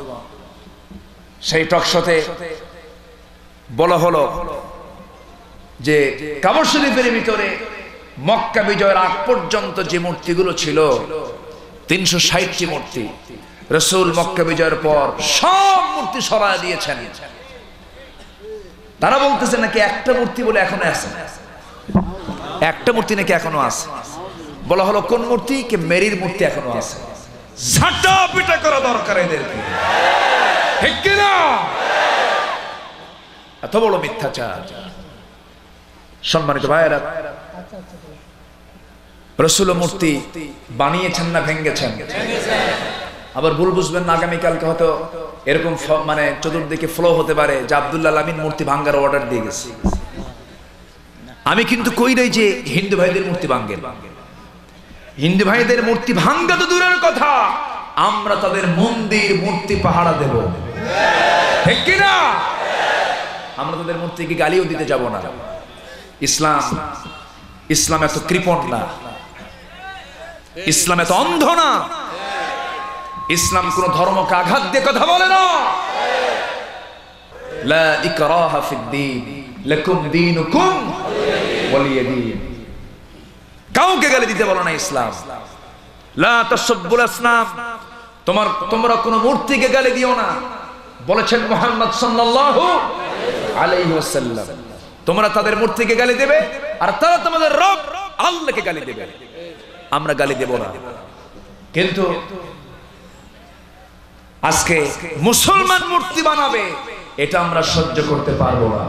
সেই টক শোতে বলা হলো যে কাবা শরীফের ভিতরে মক্কা বিজয়ের আগ পর্যন্ত যে মূর্তিগুলো ছিল 360টি মূর্তি, রাসূল মক্কা বিজয়ের পর সব মূর্তি সরায় দিয়েছেন। তারা বলতেছে নাকি একটা মূর্তি বলে এখনো আছে, একটা মূর্তি নাকি এখনো আছে। বলা হলো কোন মূর্তি? কে মেরির মূর্তি এখনো আছে। ঝাঁটা পিটা করা দরকার এদেরকে। ঠিক কিনা? এত বড় মিথ্যাচার। সম্মানিত ভাইয়েরা, রাসূল মূর্তি বানিয়েছেন না ভেঙেছেন? আবার ভুল বুঝবেন না, আগামীকালকে হয়তো এরকম মানে চতুর্দিকে ফ্লো হতে পারে যে আব্দুল্লাহ আমিন মূর্তি ভাঙ্গার অর্ডার দিয়ে গেছে। আমি কিন্তু কই নাই যে হিন্দু ভাইদের মূর্তি ভাঙ্গেন। হিন্দু ভাইদের মূর্তি ভাঙ্গা তো দূরের কথা, আমরা তাদের মন্দির মূর্তি পাহারা দেব, ঠিক কিনা? আমরা তাদের মূর্তিকে গালিও দিতে যাব না। ইসলাম এত কৃপণ না, ইসলাম এত অন্ধ না, ইসলাম কোন ধর্মকে আঘাত দিয়ে কথা বলে না। লা ইকরাহা ফিদ্দীন, লাকুম দীনুকুম ওয়ালিয়া দীন। কাউকে গালি দিতে বলে না ইসলাম। লা তাসুব্বুল আসনাম, তোমরা কোন মূর্তিকে গালি দিও না বলেছেন মুহাম্মদ সাল্লাল্লাহু আলাইহি ওয়াসাল্লাম। তোমরা তাদের মূর্তিকে গালি দেবে আর তারা তোমাদের রব আল্লাহকে গালি দেবে। আমরা গালি দেব না। কিন্তু আজকে মুসলমান মূর্তি বানাবে, এটা আমরা সহ্য করতে পারবো না।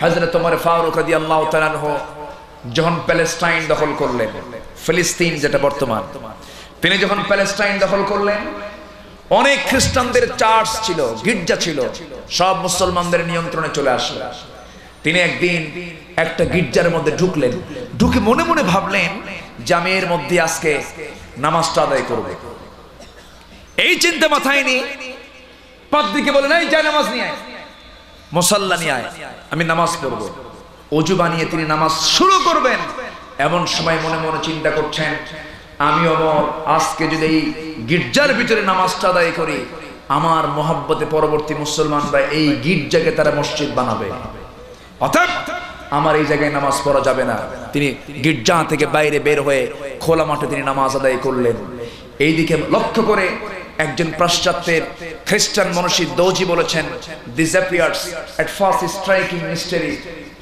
হযরত ওমর ফারুক রাদিয়াল্লাহু তাআলা আনহু যখন প্যালেস্টাইন দখল করলেন, ফিলিস্তিন যেটা বর্তমান, তিনি যখন প্যালেস্টাইন দখল করলেন, অনেক খ্রিস্টানদের চার্চ ছিল, গির্জা ছিল, সব মুসলমানদের নিয়ন্ত্রণে চলে আসলো। তিনি একদিন একটা গির্জার মধ্যে ঢুকলেন, ঢুকে মনে মনে ভাবলেন যে আমি এর মধ্যে আজকে নামাজটা আদায় করব। এই চিন্তা মাথায় নিয়ে পাদ্রীকে বলেন, এই যা নামাজ নিয়ে আয়, মুসাল্লা নিয়ে আয়, আমি নামাজ পড়ব। অজু বানিয়ে তিনি নামাজ শুরু করবেন। এমন সময় মনে মনে চিন্তা করছেন, আমি ওমর আজকে যদি এই গির্জার ভিতরে নামাজটা আদায় করি, আমার মহব্বতে পরবর্তী মুসলমানরা এই গির্জাকে তারা মসজিদ বানাবে, অতএব আমার এই জায়গায় নামাজ পড়া যাবে না। তিনি গির্জা থেকে বাইরে বের হয়ে খোলা মাঠে তিনি নামাজ আদায় করলেন। এইদিকে লক্ষ্য করে একজন পাশ্চাত্যের খ্রিস্টান মনীষী দোজি বলেছেন, this appears at first striking mystery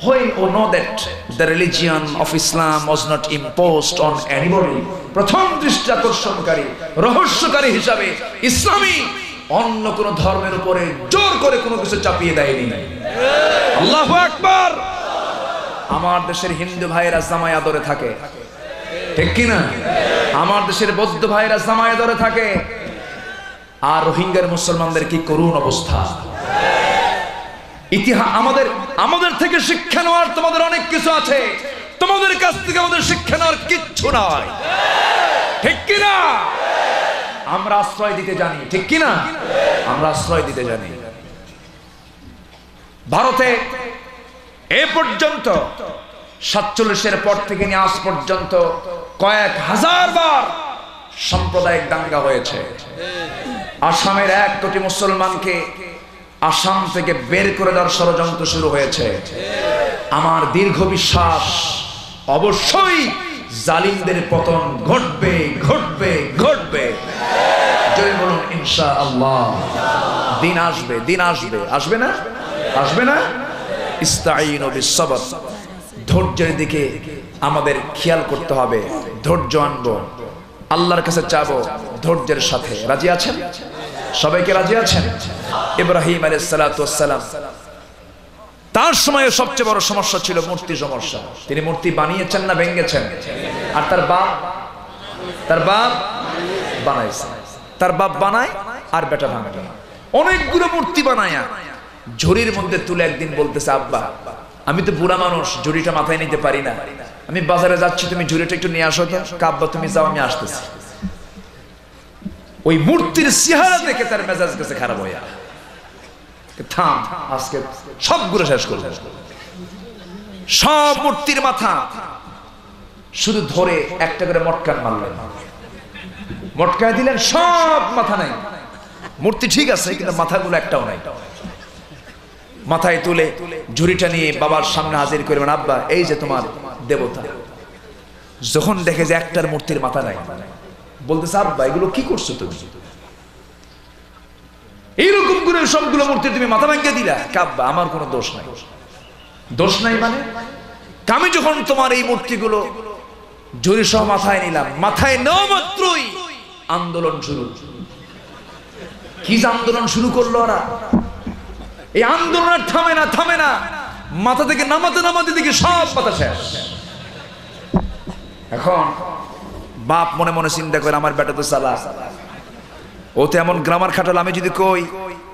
when we know that the religion of Islam was not imposed on anybody. প্রথম দৃষ্টি আকর্ষণকারী রহস্যকারী হিসাবে ইসলামী অন্য কোন ধর্মের উপরে জোর করে কোনো কিছু চাপিয়ে দেয়নি। আল্লাহু আকবার। আমার দেশের হিন্দু ভাইয়েরা জামায় আদরে থাকে, ঠিক কিনা? আমার দেশের বৌদ্ধ ভাইয়েরা জামায় আদরে থাকে। আর রোহিঙ্গার মুসলমানদের কি করুণ অবস্থা। ইতিহাস আমাদের থেকে শিক্ষা নেওয়ার তোমাদের অনেক কিছু আছে, তোমাদের কাছ থেকে আমাদের শিক্ষা নেওয়ার কিচ্ছু নাই, ঠিক কিনা? আমরা আশ্রয় দিতে জানি, ঠিক কিনা? আমরা আশ্রয় দিতে জানি। ভারতে এ পর্যন্ত 47-এর পর থেকে নিয়ে আজ পর্যন্ত কয়েক হাজার বার সাম্প্রদায়িক দাঙ্গা হয়েছে। আসামের 1 কোটি মুসলমানকে আসাম থেকে বের করে দেওয়ার ষড়যন্ত্র শুরু হয়েছে। আমার দীর্ঘ বিশ্বাস, অবশ্যই জালিমদের পতন ঘটবে, ঘটবে, ঘটবে। জয় বলুন ইনশাআল্লাহ। দিন আসবে, দিন আসবে, আসবে না? আসবে না? ইস্তাঈনু বিস-সবর, ধৈর্যের দিকে আমাদের খেয়াল করতে হবে। ধৈর্য আনবো, আল্লাহর কাছে চাবো ধৈর্যের সাথে। রাজি আছেন? সবাইকে রাজি আছেন? ইব্রাহিম আলাইহিস সালাতু ওয়াস সালাম, তার সময়ে সবচেয়ে বড় সমস্যা ছিল মূর্তি সমস্যা। তিনি মূর্তি বানিয়েছেন না ভেঙেছেন? আর তার বাপ বানাইছে। তার বাপ বানায় আর বেটা ভাঙে। অনেকগুলো মূর্তি বানায়া ঝুড়ির মধ্যে তুলে একদিন বলতেছে, আব্বা আমি তো বুড়া মানুষ, ঝুড়িটা মাথায় নিতে পারি না, আমি বাজারে যাচ্ছি, তুমি ঝুড়িটা একটু নিয়ে আসো তো। আব্বা তুমি যাও, আমি আসতেছি। ওই মূর্তির চেহারা দেখে তার মেজাজ গেছে খারাপ হইয়া, থাম আজকে সবগুলো শেষ করব। সব মূর্তির মাথা শুধু ধরে একটা করে মটকান মারলেন, মটকায় দিলেন, সব মাথা নাই। মূর্তি ঠিক আছে কিন্তু মাথাগুলো একটাও নাই। মাথায় তুলে ঝুড়িটা নিয়ে বাবার সামনে হাজির করবেন, আব্বা এই যে তোমার দেবতা। যখন দেখে যে একটার মূর্তির মাথা নাই, বলতেছে, আব্বা এগুলো কি করছো তুমি? এইরকম করে সবগুলো মূর্তির তুমি মাথা ভেঙে দিলা। আব্বা আমার কোনো দোষ নাই। দোষ নাই মানে? আমি যখন তোমার এই মূর্তিগুলো ঝুড়ি সহ মাথায় নিলাম, মাথায় নেওয়া মাত্রই আন্দোলন শুরু। কি যে আন্দোলন শুরু করলো ওরা, এই আন্দোলন আর থামে না, মাথা থেকে নামাতে দিকে সব কথা শেষ। এখন বাপ মনে মনে চিন্তা করে আমার বেটা তো চালা, ও তো এমন গ্রামার খাটাল, আমি যদি কই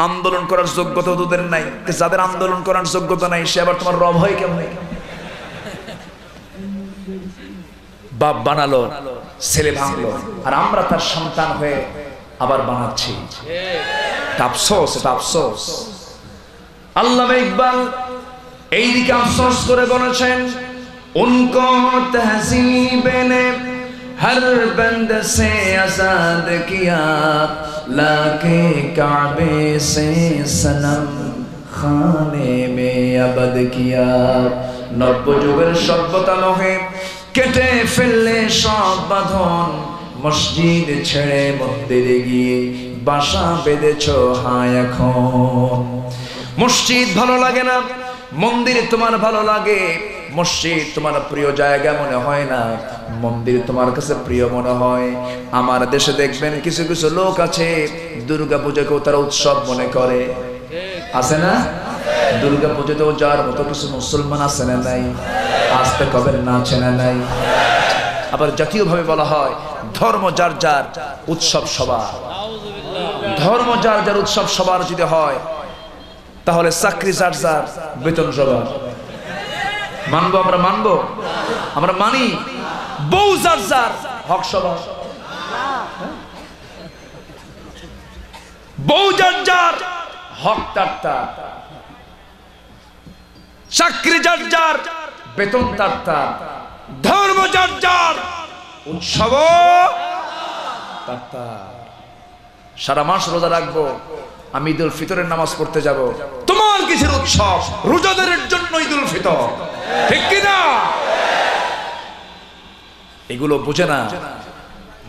আন্দোলন করার যোগ্যতা তোদের নাই, যাদের আন্দোলন করার যোগ্যতা নাই সে আবার তোমার রব হয় কেমন? বাপ বানালো, ছেলে ভাঙলো, আর আমরা তার সন্তান হয়ে আবার বানাচ্ছি। আফসোস, এটা আফসোস। আল্লামা ইকবাল এইদিকে আফসোস করে বলেছেন, উনকো তহজিব নে हर बंद से आजाद किया, लाके काबे से सनम खाने में अबद किया। নব্য যুগের সভ্যতা লোহে কেটে ফেললে সব বাঁধন, মসজিদ ছেড়ে মন্দিরে গিয়ে বাসা বেঁধেছ হায় এখন। মসজিদ ভালো লাগে না, মন্দির তোমার ভালো লাগে। মসজিদ তোমার প্রিয় জায়গা মনে হয় না, মন্দির তোমার কাছে প্রিয় মনে হয়। আমার দেশে দেখবেন কিছু কিছু লোক আছে দুর্গা পূজাকেও তারা উৎসব মনে করে, আছে না? দুর্গা পুজোতেও যাওয়ার মতো কিছু মুসলমান আছে না নাই? আসতে কবেন না, আছে না নাই? আবার জাতীয়ভাবে বলা হয় ধর্ম যার যার উৎসব সবার। ধর্ম যার যার উৎসব সবার যদি হয়, তাহলে চাকরি যার যার, বেতন সবার। মানবো আমরা? মানবো? আমরা মানি। বউ যার যার, হক সবার। বউ যার যার, হক তার তার। চাকরি যার যার, বেতন তার তার। ধর্ম যার যার, উৎসব তার তার। সারা মাস রোজা রাখবো, আমি ঈদুল ফিতরের নামাজ পড়তে যাব, তোমার কিসের উৎসব? রোজাদারের জন্য ঈদুল ফিতর, ঠিক কি না? এগুলো বুঝে না,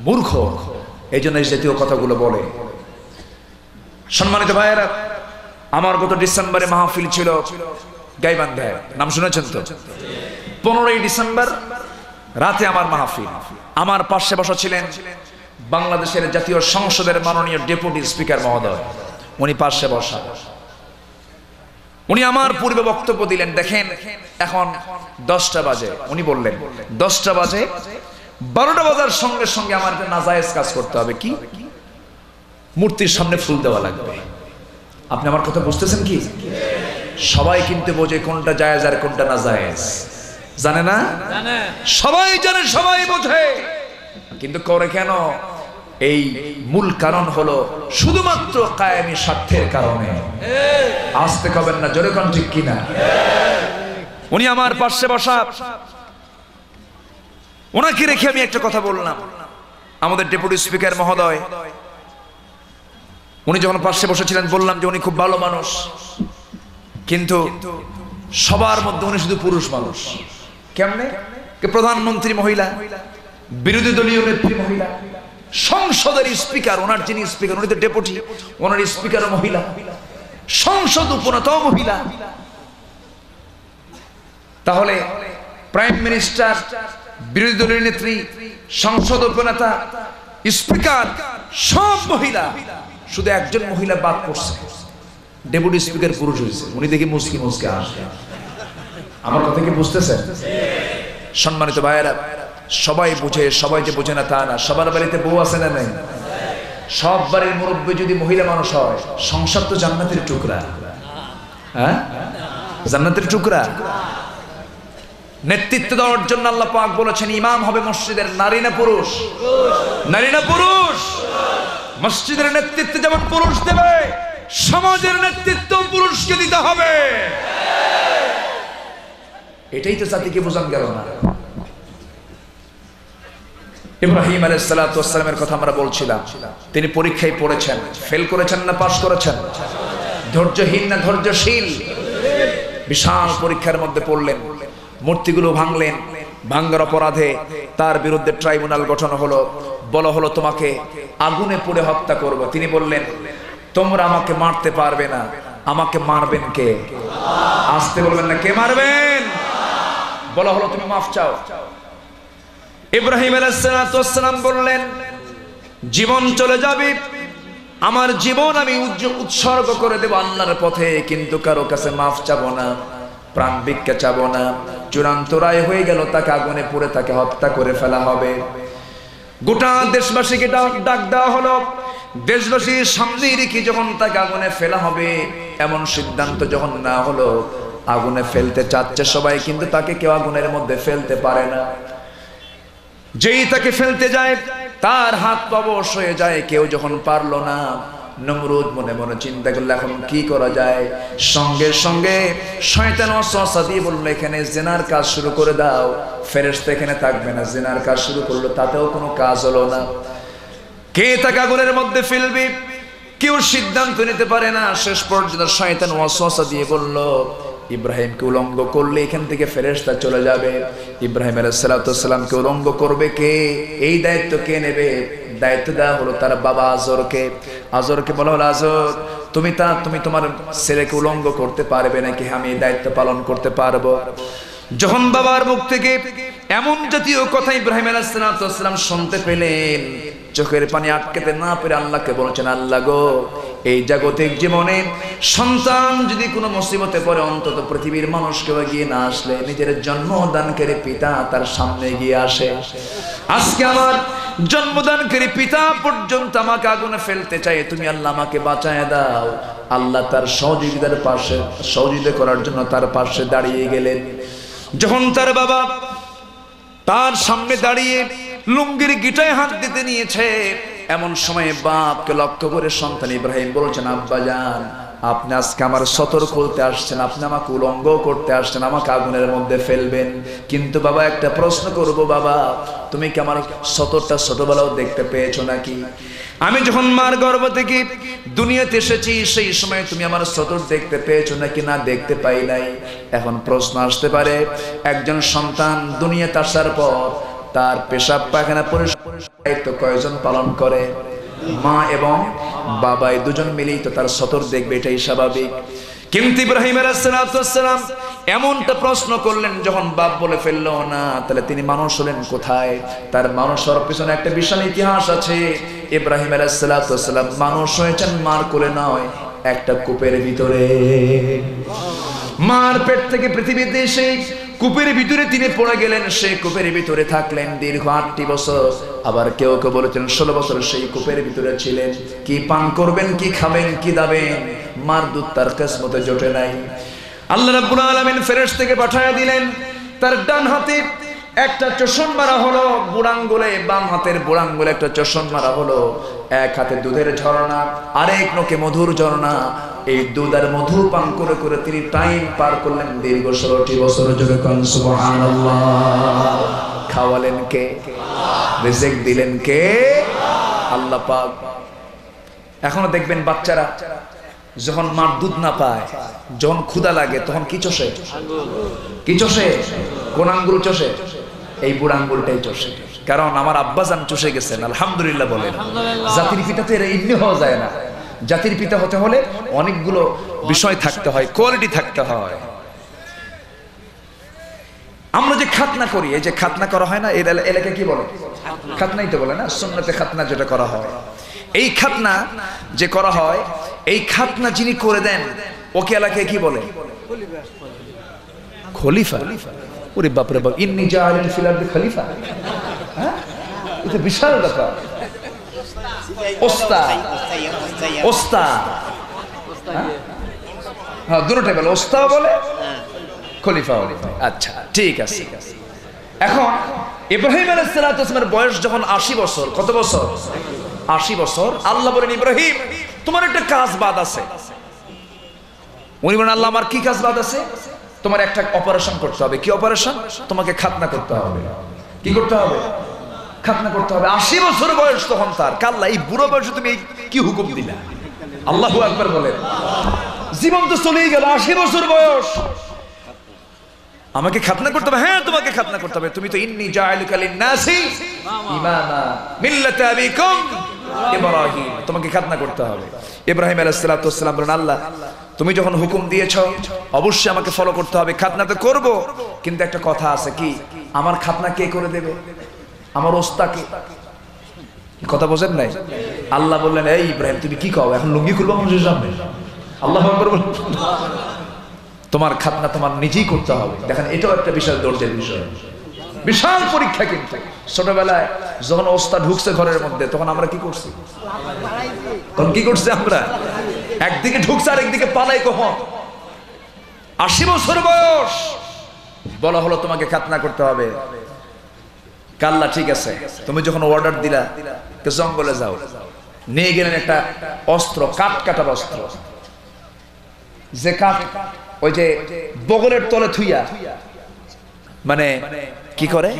মূর্খ। এই জন্য এই জাতীয় কথাগুলো বলে। সম্মানিত ভাইয়েরা, আমার গত ডিসেম্বরে মাহফিল ছিল গাইবান্ধায়, নাম শুনেছেন তো? 15ই ডিসেম্বর রাতে আমার মাহফিল। আমার পাশে বসা ছিলেন বাংলাদেশের জাতীয় সংসদের মাননীয় ডেপুটি স্পিকার মহোদয়, উনি পাশে বসা। উনি আমার পূর্বে বক্তব্য দিলেন, দেখেন এখন 10টা বাজে, উনি বললেন 10টা বাজে, 12টা বাজার সঙ্গে সঙ্গে আমার একটা নাজায়েজ কাজ করতে হবে। কি? মূর্তির সামনে ফুল দেওয়া লাগবে। আপনি আমার কথা বুঝতেছেন কি? সবাই কিন্তু বোঝে কোনটা জায়েজ আর কোনটা নাজায়েজ, জানে না? সবাই জানে, সবাই বোঝে, কিন্তু করে কেন? এই মূল কারণ হলো শুধুমাত্র কায়েমি স্বার্থের কারণে। আসতে কবেন না, জোরে কোন ঠিক কিনা? উনি আমার পাশে বসা, ওনাকে রেখে আমি একটা কথা বললাম। আমাদের ডেপুটি স্পিকার মহোদয়, উনি যখন পাশে বসেছিলেন বললাম যে উনি খুব ভালো মানুষ, কিন্তু সবার মধ্যে উনি শুধু পুরুষ মানুষ। কেমনে? প্রধানমন্ত্রী মহিলা, বিরোধী দলীয় নেত্রী মহিলা, সংসদের স্পিকার, ওনার যিনি স্পিকার উনি তো ডেপুটি, ওনার স্পিকার মহিলা, সংসদ উপনেতাও মহিলা। তাহলে প্রাইম মিনিস্টার, বিরোধী দলীয় নেত্রী, সংসদ উপনেতা, স্পিকার সব মহিলা, শুধু একজন মহিলা বাদ পড়ছে, ডেপুটি স্পিকার পুরুষ হয়েছে। উনি দেখি মুসকি মুসকে আসে। আমার কথা কি বুঝতেছেন? সম্মানিত ভাইয়েরা, সবাই বুঝে, সবাই যে বুঝে না তা না। সবার বাড়িতে বউ আছে না নাই? সব বাড়ির মুরব্বী যদি মহিলা মানুষ হয়, সংসার তো জান্নাতের টুকরা। হ্যাঁ, জান্নাতের টুকরা। নেতৃত্ব দেওয়ার জন্য আল্লাহ পাক বলেছেন ইমাম হবে মসজিদের নারী না পুরুষ? নারী না পুরুষ? মসজিদের নেতৃত্ব যেমন পুরুষ দেবে, সমাজের নেতৃত্ব পুরুষকে দিতে হবে। এটাই তো জাতিকে বোঝান গেল না। ইব্রাহিম আলাইহিস সালাতু ওয়াস সালামের কথা আমরা বলছিলাম। তিনি পরীক্ষায় পড়েছেন, ফেল করেছেন না পাস করেছেন? ধৈর্যহীন না ধৈর্যশীল? বিশাল পরীক্ষার মধ্যে পড়লেন, মূর্তিগুলো ভাঙলেন, ভাঙ্গার অপরাধে তার বিরুদ্ধে ট্রাইব্যুনাল গঠন হলো। বলা হলো তোমাকে আগুনে পুড়ে হত্যা করব। তিনি বললেন তোমরা আমাকে মারতে পারবে না, আমাকে মারবেন কে? আসতে বলবেন না, কে মারবেন? বলা হলো তুমি মাফ চাও। ইব্রাহিম আলাইহিস সালাম বললেন জীবন চলে যাবে, আমার জীবন আমি উৎসর্গ করে দেব আল্লাহর পথে, কিন্তু কারো কাছে মাফ চাবো না, প্রাণ ভিক্ষা চাবো না। চূড়ান্ত রায় হয়ে গেল, তাকে আগুনে পুড়ে তাকে হত্যা করে ফেলা হবে। গোটা দেশবাসীকে ডাক দেওয়া হলো, দেশবাসীর সামনে রেখে যখন তাকে আগুনে ফেলা হবে, এমন সিদ্ধান্ত যখন না হলো, আগুনে ফেলতে চাচ্ছে সবাই, কিন্তু তাকে কেউ আগুনের মধ্যে ফেলতে পারে না। যেই তাকে ফেলতে যায় তার হাত পা বশ হয়ে যায়, কেউ যখন পারলো না, নমরুদ মনে মনে চিন্তা করলো এখন কি করা যায়। সঙ্গে সঙ্গে শয়তান ওয়াসওয়াসা দিয়ে বলল, এখানে জিনার কাজ শুরু করে দাও। ফেরেশতা এখানে থাকবে না, জিনার কাজ শুরু করলো, তাতেও কোনো কাজ হলো না। কে তাকে আগুনের মধ্যে ফেলবে কেউ সিদ্ধান্ত নিতে পারে না। শেষ পর্যন্ত শয়তান ওয়াসওয়াসা দিয়ে বলল, ইব্রাহিমকে উলঙ্গ করলে এখান থেকে ফেরেশতা চলে যাবে। ইব্রাহিম আলাইহিস সালাতু ওয়াস সালামকে উলঙ্গ করবে কে? এই দায়িত্ব কে নেবে? দায়িত্ব দেওয়া হলো তার বাবা আজরকে। আজরকে বলা হলো, আজর তুমি তোমার ছেলেকে উলঙ্গ করতে পারবে নাকি? আমি এই দায়িত্ব পালন করতে পারবো। যখন বাবার মুখ থেকে এমন জাতীয় কথা ইব্রাহিম আলাইহিস সালাতু ওয়াস সালাম শুনতে পেলেন, চোখের পানি আটকাতে না পেরে আল্লাহকে বলছেন, আল্লাহ গো, এই জাগতিক জীবনে সন্তান যদি কোনো মুসিবতে পড়ে, অন্তত পৃথিবীর মানুষকে এগিয়ে না আসলে নিজের জন্মদানকারী পিতা তার সামনে এগিয়ে আসে। আজকে আমার জন্মদানকারী পিতা পর্যন্ত আমাকে আগুনে ফেলতে চাই, তুমি আল্লাহ আমাকে বাঁচায় দাও। আল্লাহ তার সহযোগিতা করার জন্য তার পাশে দাঁড়িয়ে গেলেন। যখন তার বাবা তার সামনে দাঁড়িয়ে লুঙ্গির গিটায় হাত দিতে নিয়েছে, এমন সময়ে বাপকে লক্ষ্য করে সন্তান ইব্রাহিম বলছেন, আব্বা জান, আপনি আজকে আমার সতর খুলতে আসছেন, আপনি আমাকে উলঙ্গ করতে আসছেন, আমাকে আগুনের মধ্যে ফেলবেন। কিন্তু বাবা একটা প্রশ্ন করব, বাবা তুমি কি আমার সতরটা ছোটবেলাও দেখতে পেয়েছো নাকি? আমি যখন মার গর্ভ থেকে দুনিয়াতে এসেছি সেই সময় তুমি আমার সতর দেখতে পেয়েছো নাকি? না, দেখতে পাই নাই। এখন প্রশ্ন আসতে পারে, একজন সন্তান দুনিয়াতে আসার পর তার পেশাব পায়খানা পরিষ্কার দায়িত্ব কয়জন পালন করে? মা এবং বাবা, এই দুজন মিলেই তো তার সতর দেখবে, এটাই স্বাভাবিক। কিন্তু ইব্রাহিম আলাইহিস সালাম এমনটা প্রশ্ন করলেন, যখন বাপ বলে ফেললো না, তাহলে তিনি মানুষ হলেন কোথায়? তার মানুষ হওয়ার পিছনে একটা বিশাল ইতিহাস আছে। ইব্রাহিম আলাইহিস সালাম মানুষ হয়েছেন মার কোলে নয়, একটা কূপের ভিতরে। মার পেট থেকে পৃথিবীতে এসে কূপের ভিতরে তিনি পড়ে গেলেন, সেই কূপের ভিতরে থাকলেন দীর্ঘ 8টি বছর। আবার কেউ কেউ বলেছেন 16 বছর সেই কূপের ভিতরে ছিলেন। কি পান করবেন, কি খাবেন, কি দাবেন, মার দুধ তার কিসমতে জোটে নাই। আল্লাহ রাব্বুল আলামিন ফেরেশতাকে পাঠিয়ে দিলেন, তার ডান হাতে একটা চোষণ মারা হলো বুড়াঙ্গুলে, বাম হাতের বুড়াঙ্গুলে একটা চোষণ মারা হলো। এক হাতে দুধের ঝর্ণা, আরেক নখে মধুর ঝর্ণা। এই দুধ আর মধু পান করে করে তিনি টাইম পার করলেন দীর্ঘ 16টি বছর। জোরে কোন সুবহানাল্লাহ। খাওয়ালেন কে? রিজিক দিলেন কে? আল্লাহ পাক। এখনো দেখবেন বাচ্চারা যখন মার দুধ না পায়, যখন ক্ষুধা লাগে, তখন কি চষে? কি চষে? কোন আঙ্গুল চষে? এই বুড়া আঙ্গুলটাই চষে। কারণ আমার আব্বাজান চষে গেছেন, আলহামদুলিল্লাহ বলেন। জাতির পিতা তো এরা এমনি হওয়া যায় না। জাতির পিতা হতে হলে অনেকগুলো বিষয় থাকতে হয়, কোয়ালিটি থাকতে হয়। আমরা যে খাতনা করি, এই যে খাতনা করা হয় না, এর এলাকায় কি বলে? খাতনাই তো বলে না, সুন্নতে খাতনা যেটা করা হয়। এই খাতনা যে করা হয়, এই খাতনা যিনি করে দেন ওকে এলাকায় কি বলে? খলিফা। ওরে বাপরে বাপ, ইন্নী জাআলিন ফিল আরদি খলিফা। হ্যাঁ, এটা বিশাল ব্যাপার। ওস্তাদ, ওস্তাদ, হ্যাঁ দুটোটাই বলে, ওস্তাদ বলে, খলিফা বলে। আচ্ছা ঠিক আছে। এখন ইব্রাহিম আলাইহিস সালামের বয়স যখন 80 বছর, কত বছর? 80 বছর। আল্লাহ বলেন, ইব্রাহিম তোমার একটা কাজ বাদ আছে। উনি বলেন, আল্লাহ আমার কি কাজ বাদ আছে? তোমার একটা অপারেশন করতে হবে। কি অপারেশন? তোমাকে খাতনা করতে হবে। কি করতে হবে? খাতনা করতে হবে। 80 বছর বয়স তখন তার। কাল্লা, এই বুড়ো বয়সে তুমি কি হুকুম দিলা? আল্লাহু আকবার বলেন। জীবন তো চলেই গেল, 80 বছর বয়স, আমাকে খাতনা করতে হবে। হ্যাঁ তোমাকে খাতনা করতে হবে। তুমি তো ইন্নী জাআলুকা লিন-নাসি ইমামা মিল্লাতা আবিকুম ইব্রাহিম, তোমাকে খাতনা করতে হবে। ইব্রাহিম আলাইহিস সালাম বলেন, আল্লাহ তুমি যখন হুকুম দিয়েছো অবশ্যই আমাকে ফলো করতে হবে। খাতনা তো করব, কিন্তু একটা কথা আছে। কি? আমার খাতনা কে করে দেবে? আমার ওস্তাদকে। কথা বোঝেন নাই? আল্লাহ বললেন, এই ইব্রাহিম তুমি কি কও, এখন লুঙ্গি খুলবো মানুষের সামনে? আল্লাহু আকবার বলুন। তোমার খাতনা তোমার নিজেই করতে হবে। দেখেন এটাও একটা বিশাল দরজের বিষয়, বিশাল পরীক্ষা। কিন্তু ছোটবেলায় যখন অবস্থা ঢুকছে ঘরের মধ্যে, তখন আমরা কি করছি? তখন কি করছি আমরা? একদিকে ঢুকছে আর একদিকে পালাই। কখন 80 বছর বয়স, বলা হলো তোমাকে খাতনা করতে হবে। কাল্লা ঠিক আছে, তুমি যখন অর্ডার দিলা জঙ্গলে যাও, নিয়ে গেলেন একটা অস্ত্র, কাঠ কাটার অস্ত্র, যে কাঠ ওই যে বগলের তলে থুইয়া, মানে কি করে,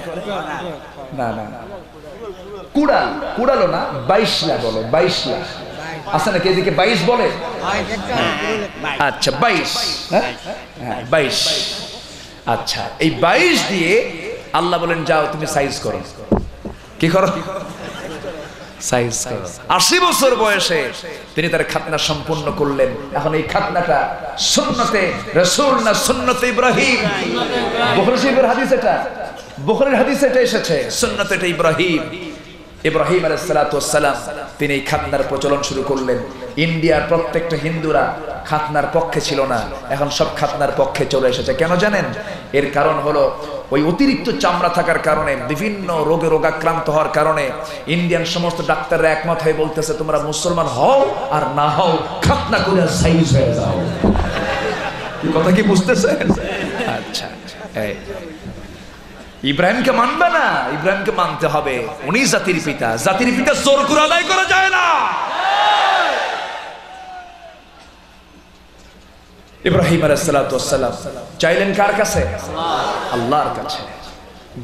না না কুড়াল, কুড়ালো না, 22 বলে, 22 আছে নাকি এদিকে 22 বলে? আচ্ছা 22, হ্যাঁ 22। আচ্ছা এই 22 দিয়ে আল্লাহ বলেন যাও তুমি সাইজ করো। কি করো? সাইজ করো। 80 বছর বয়সে তিনি তার খাতনা সম্পূর্ণ করলেন। এখন এই খাতনাটা সুন্নতে রাসূল না সুন্নতে ইব্রাহিম? বুখারী শরীফের হাদিস এটা, বুখারীর হাদিস এটা এসেছে, সুন্নতে এটা ইব্রাহিম। ইব্রাহিম আলাইহিস সালাতু ওয়াস সালাম তিনি এই খাতনার প্রচলন শুরু করলেন। ইন্ডিয়ার প্রত্যেকটা হিন্দুরা খাতনার পক্ষে ছিল না, এখন সব খাতনার পক্ষে চলে এসেছে। কেন জানেন? এর কারণ হলো ওই অতিরিক্ত চামড়া থাকার কারণে, বিভিন্ন রোগে রোগাক্রান্ত হওয়ার কারণে ইন্ডিয়ান সমস্ত ডাক্তাররা একমত হয়ে বলতেছে তোমরা মুসলমান হও আর না হও, খাতনা করে সাইজ হয়ে যাও। কথা কি বুঝতেছেন? আচ্ছা এই ইব্রাহিমকে মানবে না, ইব্রাহিমকে মানতে হবে। উনি জাতির পিতা, জাতির পিতা জোর করে আদায় করা যায় না। ইব্রাহিম আলাইহিস সালাতু ওয়াস সালাম চাইলেন কার কাছে? আল্লাহর কাছে।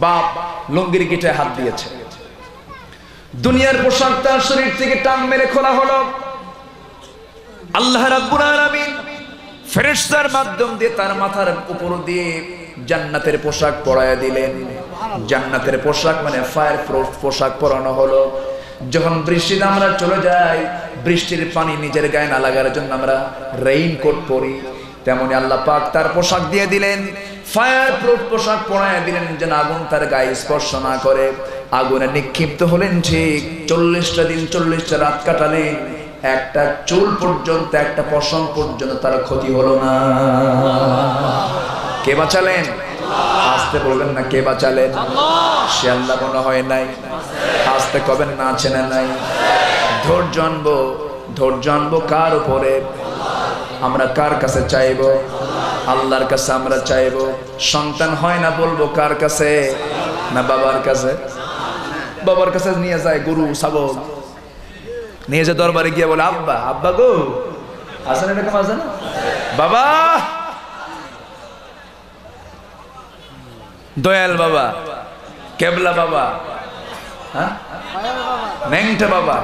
বাপ লুঙ্গির গিটে হাত দিয়েছে, দুনিয়ার পোশাক তার শরীর থেকে টান মেরে খোলা হলো। আল্লাহ রাব্বুল আলামিন ফেরেশতার মাধ্যম দিয়ে তার মাথার উপর দিয়ে জান্নাতের পোশাক পরায়া দিলেন। জান্নাতের পোশাক মানে ফায়ার প্রুফ পোশাক পরানো হলো। যখন বৃষ্টিতে আমরা চলে যাই, বৃষ্টির পানি নিজের গায়ে না লাগার জন্য আমরা রেইনকোট পরি, তেমনি আল্লাহ পাক তার পোশাক দিয়ে দিলেন, ফায়ার প্রুফ পোশাক পরায়া দিলেন, যেন আগুন তার গায়ে স্পর্শ না করে। আগুনে নিক্ষিপ্ত হলেন ঠিক 40টা দিন 40টা রাত কাটালেন, একটা চুল পর্যন্ত, একটা পশম পর্যন্ত তার ক্ষতি হলো না। কে বাঁচালেন? আসতে বলবেন না, কে বাঁচালেন? সে আল্লাহ মনে হয় নাই। আসতে কবেন না, আছে না নাই? ধৈর্য আনবো, ধৈর্য আনবো কার উপরে? আমরা কার কাছে চাইবো? আল্লাহর কাছে আমরা চাইবো। সন্তান হয় না বলবো কার কাছে? না বাবার কাছে? বাবার কাছে নিয়ে যায় গরু ছাগল, নিয়ে যে দরবারে গিয়ে বলে আব্বা, আব্বা গো, আসেন এরকম আছে না? বাবা, দয়াল বাবা, কেবলা বাবা, হ্যাঁ ন্যাংটা বাবা,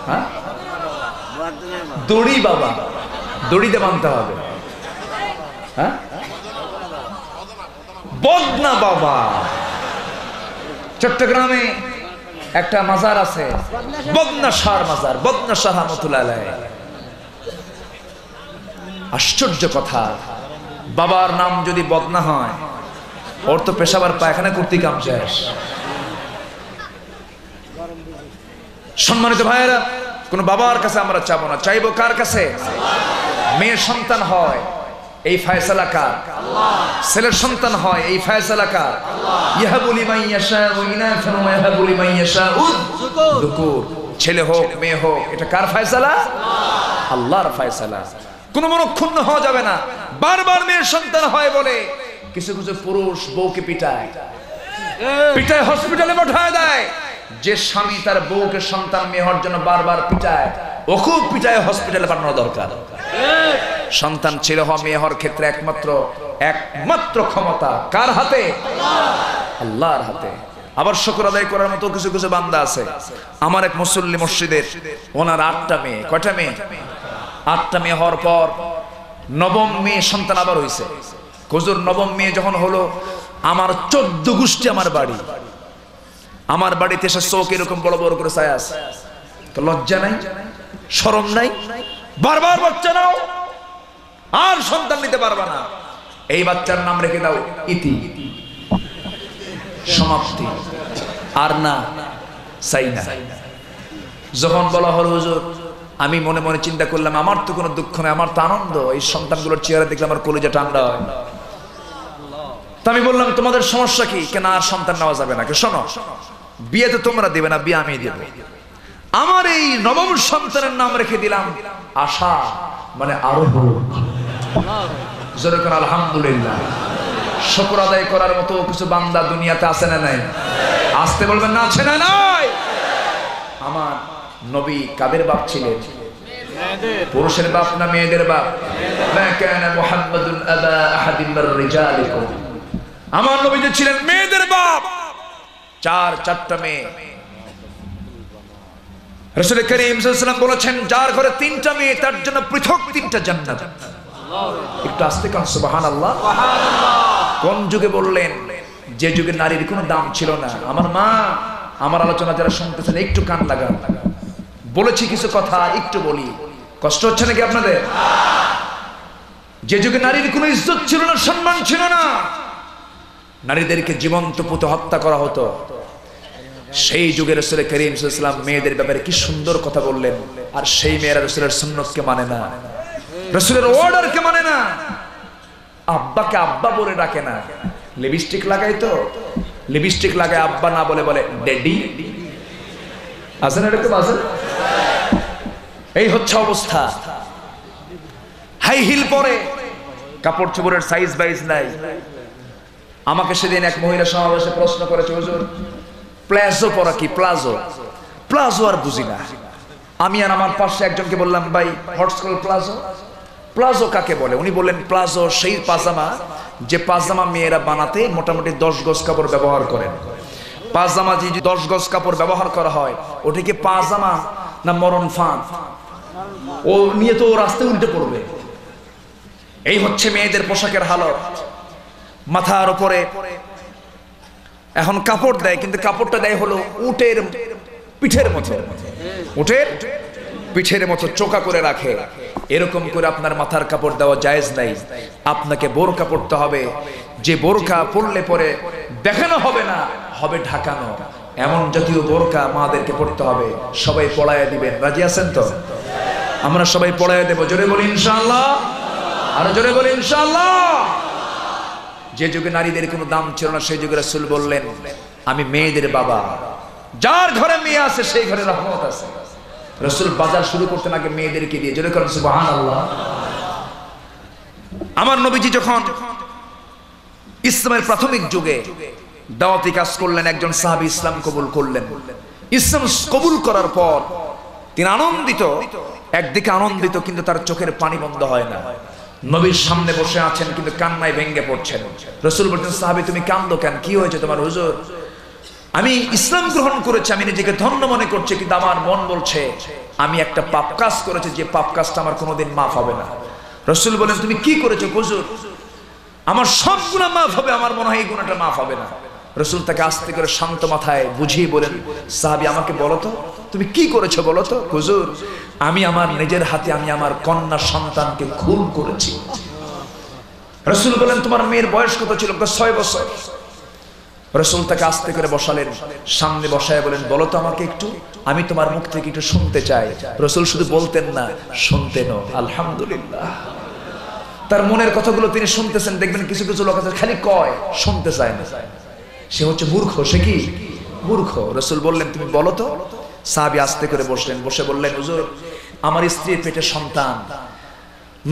হ্যাঁ দড়ি বাবা, দড়িতে বাঁধতে হবে, হ্যাঁ বদনা বাবা। চট্টগ্রামে একটা মাজার আছে, বদনা শাহ মাজার, বদনা শাহ রহমাতুল্লাহ আলাইহি। আশ্চর্য কথা, বাবার নাম যদি বদনা হয়, ওর তো পেশাবার পায়খানা করতে কাম শেষ। সম্মানিত ভাইয়েরা, কোন বাবার কাছে আমরা চাবো না, চাইবো কার কাছে? মেয়ের সন্তান হয়, এই ফয়সালা কার? ছেলের সন্তান হয়, এই ফয়সালা কার? ইয়াহাবু লিমান ইয়াশাউ ইনাসান ওয়া ইয়াহাবু লিমান ইয়াশাউ যুকুর। ছেলে হোক মেয়ে হোক, এটা কার ফয়সালা? আল্লাহর ফয়সালা। কোন মনক্ষুণ্ণ হওয়া যাবে না। বারবার মেয়ের সন্তান হয় বলে কিছু কিছু পুরুষ বউকে পিটায়, পিটায় হসপিটালে পাঠায় দেয়। যে স্বামী তার বউকে সন্তান মেয়ে হওয়ার জন্য বারবার পিটায়, ও খুব পিটায় হসপিটালে পাঠানো দরকার। সন্তান ছেলে হওয়া মেয়ে হওয়ার ক্ষেত্রে একমাত্র ক্ষমতা কার হাতে? আল্লাহর হাতে। আবার শুকর আদায় করার মতো কিছু কিছু বান্দা আছে। আমার এক মুসল্লি মসজিদের, ওনার 8টা মেয়ে। কয়টা মেয়ে? 8টা মেয়ে হওয়ার পর 9ম মেয়ে সন্তান আবার হয়েছে। হুজুর 9ম মেয়ে যখন হলো, আমার 14 গোষ্ঠী আমার বাড়ি, আমার বাড়িতে এসে চোখ এরকম বড় বড় করে চায় আছে। লজ্জা নাই, শরম নাই? বারবার বাচ্চা নাও, আর সন্তান নিতে পারবা না। এই বাচ্চার নাম রেখে দাও ইতি, সমাপ্তি। আর না, চাই না। যখন বলা হলো হুজুর, আমি মনে মনে চিন্তা করলাম আমার তো কোনো দুঃখ নেই, আমার তো আনন্দ, এই সন্তানগুলোর চেহারা দেখলে আমার কলিজা ঠান্ডা হয়। তো আমি বললাম তোমাদের সমস্যা কি? কেন আর সন্তান নেওয়া যাবে না? শোনো, বিয়ে তো তোমরা দেবে না, বিয়ে আমি দেব। আমার এই নবম সন্তানের নাম রেখে দিলাম আশা, মানে আরো জোরে করে আলহামদুলিল্লাহ। শুকর আদায় করার মতো কিছু বান্দা দুনিয়াতে আছে না নাই? আসতে বলবেন না, আছে না নাই? আমার নবী কাদের বাপ ছিলেন? পুরুষের বাপ না মেয়েদের বাপ? মা কানা মুহাম্মাদুন আবা আহাদিন মির রিজালিকুম। আমার নবী যে ছিলেন মেয়েদের বাপ। চারটা মেয়ে। রাসূল করিম সাল্লাল্লাহু আলাইহি ওয়াসাল্লাম বলেছেন, যার ঘরে 3টা মেয়ে তার জন্য পৃথক 3টা জান্নাত। একটু আস্তে কান সুবহানাল্লাহ। কোন যুগে বললেন? যে যুগে নারীর কোনো দাম ছিল না। আমার মা, আমার আলোচনা যারা শুনতেছেন একটু কান লাগান। বলেছি কিছু কথা, একটু বলি, কষ্ট হচ্ছে নাকি আপনাদের? যে যুগে নারীর কোনো ইজ্জত ছিল না, সম্মান ছিল না, নারীদেরকে জীবন্ত পুঁতে হত্যা করা হতো, সেই যুগে রাসূল করিম সাল্লাল্লাহু আলাইহি ওয়াসাল্লাম মেয়েদের ব্যাপারে কি সুন্দর কথা বললেন। আর সেই মেয়েরা রাসূলের সুন্নতকে মানে না, রাসূলের অর্ডারকে মানে না, আব্বাকে আব্বা বলে ডাকে না। লিপস্টিক লাগাই তো, লিপস্টিক লাগায় আব্বা না বলে বলে ড্যাডি। আছে না এরকম? আছে। এই হচ্ছে অবস্থা। হাই হিল পরে, কাপড় চোপড়ের সাইজ বাইজ নাই। আমাকে সেদিন এক মহিলা সমাবেশে প্রশ্ন করেছে, হুজুর প্লাজো পরা কি? প্লাজো প্লাজো আর বুঝি না। আমি আর আমার পাশে একজনকে বললাম, ভাই হটস্কল প্লাজো, প্লাজো কাকে বলে? উনি বললেন, প্লাজো সেই পাজামা যে পাজামা মেয়েরা বানাতে মোটামুটি 10 গজ কাপড় ব্যবহার করেন। পাজামা যে 10 গজ কাপড় ব্যবহার করা হয়, ওটা কি পাজামা না মরণ ফাঁদ? ও নিয়ে তো ও রাস্তায় উল্টে পড়বে। এই হচ্ছে মেয়েদের পোশাকের হালত। মাথার উপরে এখন কাপড় দেয়, কিন্তু কাপড়টা দেয় হলো উটের পিঠের মতো, উটের পিঠের মতো চোকা করে রাখে। এরকম করে আপনার মাথার কাপড় দেওয়া জায়েজ নাই। আপনাকে বোরকা পরতে হবে, যে বোরকা পরলে পরে দেখানো হবে না, হবে ঢাকানো, এমন জাতীয় বোরকা মাদেরকে পরতে হবে। সবাই পড়ায় দিবেন, রাজি আছেন তো? আমরা সবাই পড়ায় দেব। জোরে বলি ইনশাআল্লাহ, আরো জোরে বলি ইনশাআল্লাহ। যে যুগে নারীদের কোনো দাম ছিল না, সেই যুগে রাসূল বললেন, আমি মেয়েদের বাবা। যার ঘরে মেয়ে আছে সেই ঘরে রহমত আছে। রাসূল বাজার শুরু করতেন আগে মেয়েদেরকে দিয়ে। জোরে করেন সুবহানাল্লাহ। আমার নবীজি যখন ইসলামের প্রাথমিক যুগে দাওয়াতি কাজ করলেন, একজন সাহাবী ইসলাম কবুল করলেন। ইসলাম কবুল করার পর তিনি আনন্দিত, একদিকে আনন্দিত, কিন্তু তার চোখের পানি বন্ধ হয় না। নবীর সামনে বসে আছেন কিন্তু কান্নায় ভেঙে পড়ছেন। রাসূল বলতেন, সাহাবী তুমি কাঁদো কেন? কি হয়েছে তোমার? হুজুর আমি ইসলাম গ্রহণ করেছি, আমি নিজেকে ধন্য মনে করছি, কিন্তু আমার মন বলছে আমি একটা পাপ কাজ করেছি, যে পাপ কাজটা আমার কোনোদিন মাফ হবে না। রাসূল বলেন, তুমি কি করেছো? হুজুর আমার সব গুনাহ মাফ হবে, আমার মনে হয় এই গুনাহটা মাফ হবে না। রাসূল তাকে আস্তে করে শান্ত মাথায় বুঝিয়ে বলেন, সাহাবী আমাকে বলো তো তুমি কি করেছো বলো তো। হুজুর আমি আমার নিজের হাতে আমি আমার কন্যা সন্তানকে খুন করেছি। রাসূল বলেন, তোমার মেয়ের বয়স কত ছিল? 6 বছর। রাসূল তাকে আস্তে করে বসালেন, সামনে বসায় বলেন, বলো তো আমাকে একটু, আমি তোমার মুখ থেকে একটু শুনতে চাই। রাসূল শুধু বলতেন না, শুনতেনও। আলহামদুলিল্লাহ, তার মনের কথাগুলো তিনি শুনতেছেন। দেখবেন কিছু কিছু লোক আছে খালি কয়, শুনতে চায় না। সে হচ্ছে মূর্খ। সে কি? মূর্খ। রাসূল বললেন, তুমি বলো তো। সাহাবী আস্তে করে বসলেন, বসে বললেন, হুজুর আমার স্ত্রীর পেটে সন্তান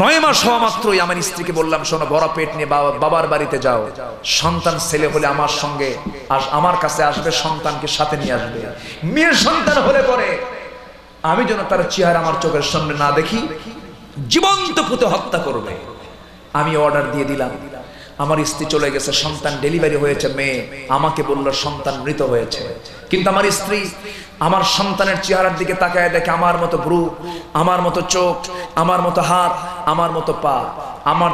9 মাস হওয়া মাত্রই আমার স্ত্রীকে বললাম, শোনো বড় পেট নিয়ে বাবার বাড়িতে যাও, সন্তান ছেলে হলে আমার সঙ্গে আমার কাছে আসবে, সন্তানকে সাথে নিয়ে আসবে। মেয়ে সন্তান হলে পরে আমি যেন তার চেহারা আমার চোখের সামনে না দেখি, জীবন্ত পুঁতে হত্যা করবে। আমি অর্ডার দিয়ে দিলাম। আমার স্ত্রী চলে গেছে, সন্তান ডেলিভারি হয়েছে, মেয়ে আমাকে বলল সন্তান মৃত হয়েছে। কিন্তু আমার স্ত্রী আমার সন্তানের চেহারার দিকে তাকায় দেখে আমার মতো ভ্রু, আমার মতো চোখ, আমার মতো হাত, আমার মতো পা, আমার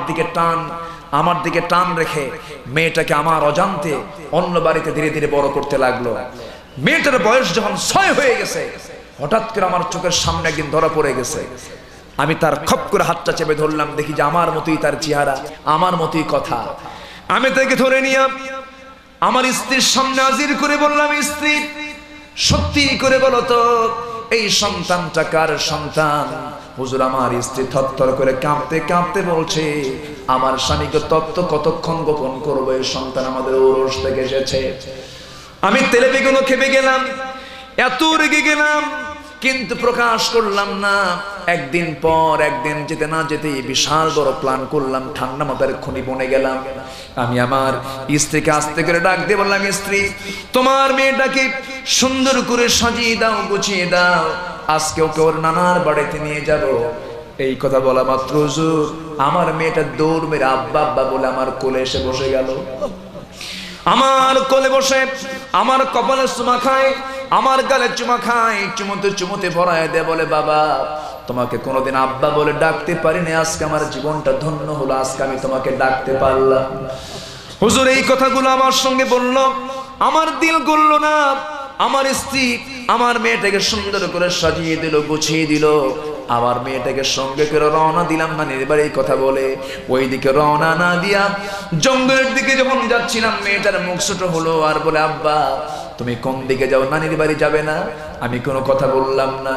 দিকে টান রেখে মেয়েটাকে আমার অজান্তে অন্য বাড়িতে ধীরে ধীরে বড় করতে লাগলো। মেয়েটার বয়স যখন 6 হয়ে গেছে, হঠাৎ করে আমার চোখের সামনে একদিন ধরা পড়ে গেছে। আমি তার খপ করে হাতটা চেপে ধরলাম, দেখি যে আমার মতোই তার চেহারা, আমার মতোই কথা। আমি তাকে ধরে নিয়ে আমার স্ত্রীর সামনে হাজির করে বললাম, স্ত্রী সত্যি করে বলো তো এই সন্তানটা কার সন্তান? হুজুর, আমার স্ত্রী থরথর করে কাঁপতে কাঁপতে বলছে, আমার স্বামীকে তত্ত্ব কতক্ষণ গোপন করবো, এই সন্তান আমাদের ঔরস থেকে এসেছে। আমি তেলে বেগুনো খেপে গেলাম, এত রেগে গেলাম, কিন্তু প্রকাশ করলাম না। একদিন পর একদিন যেতে না যেতে বিশাল বড় প্ল্যান করলাম, ঠান্ডা মাথার খনি বনে গেলাম। আমি আমার স্ত্রীকে আস্তে করে ডাক দিয়ে বললাম, স্ত্রী, তোমার মেয়েটাকে সুন্দর করে সাজিয়ে দাও, গুছিয়ে দাও, আজকে ওকে ওর নানার বাড়িতে নিয়ে যাব। এই কথা বলা মাত্র হুজুর, আমার মেয়েটা দৌড় মেরে আব্বা আব্বা বলে আমার কোলে এসে বসে গেল। আমার কোলে বসে আমার কপালে চুমা খায়, আমার গালে চুমা খায়, চুমুতে চুমুতে ভরায় দেয়, বলে, বাবা, তোমাকে কোনোদিন আব্বা বলে ডাকতে পারিনি, আজকে আমার জীবনটা ধন্য হলো, আজকে আমি তোমাকে ডাকতে পারলাম। হুজুর এই কথাগুলো আমার সঙ্গে বলল, আমার দিল গলল না। আমার স্ত্রী আমার মেয়েটাকে সুন্দর করে সাজিয়ে দিল, গুছিয়ে দিল। আমার মেয়েটাকে সঙ্গে করে রওনা দিলাম নানির বাড়ি, কথা বলে ওইদিকে রওনা না দিয়া জঙ্গলের দিকে যখন যাচ্ছিলাম, মেয়েটার মুখ ছোট হলো আর বলে, আব্বা, তুমি কোন দিকে যাও, নানির বাড়ি যাবে না? আমি কোনো কথা বললাম না।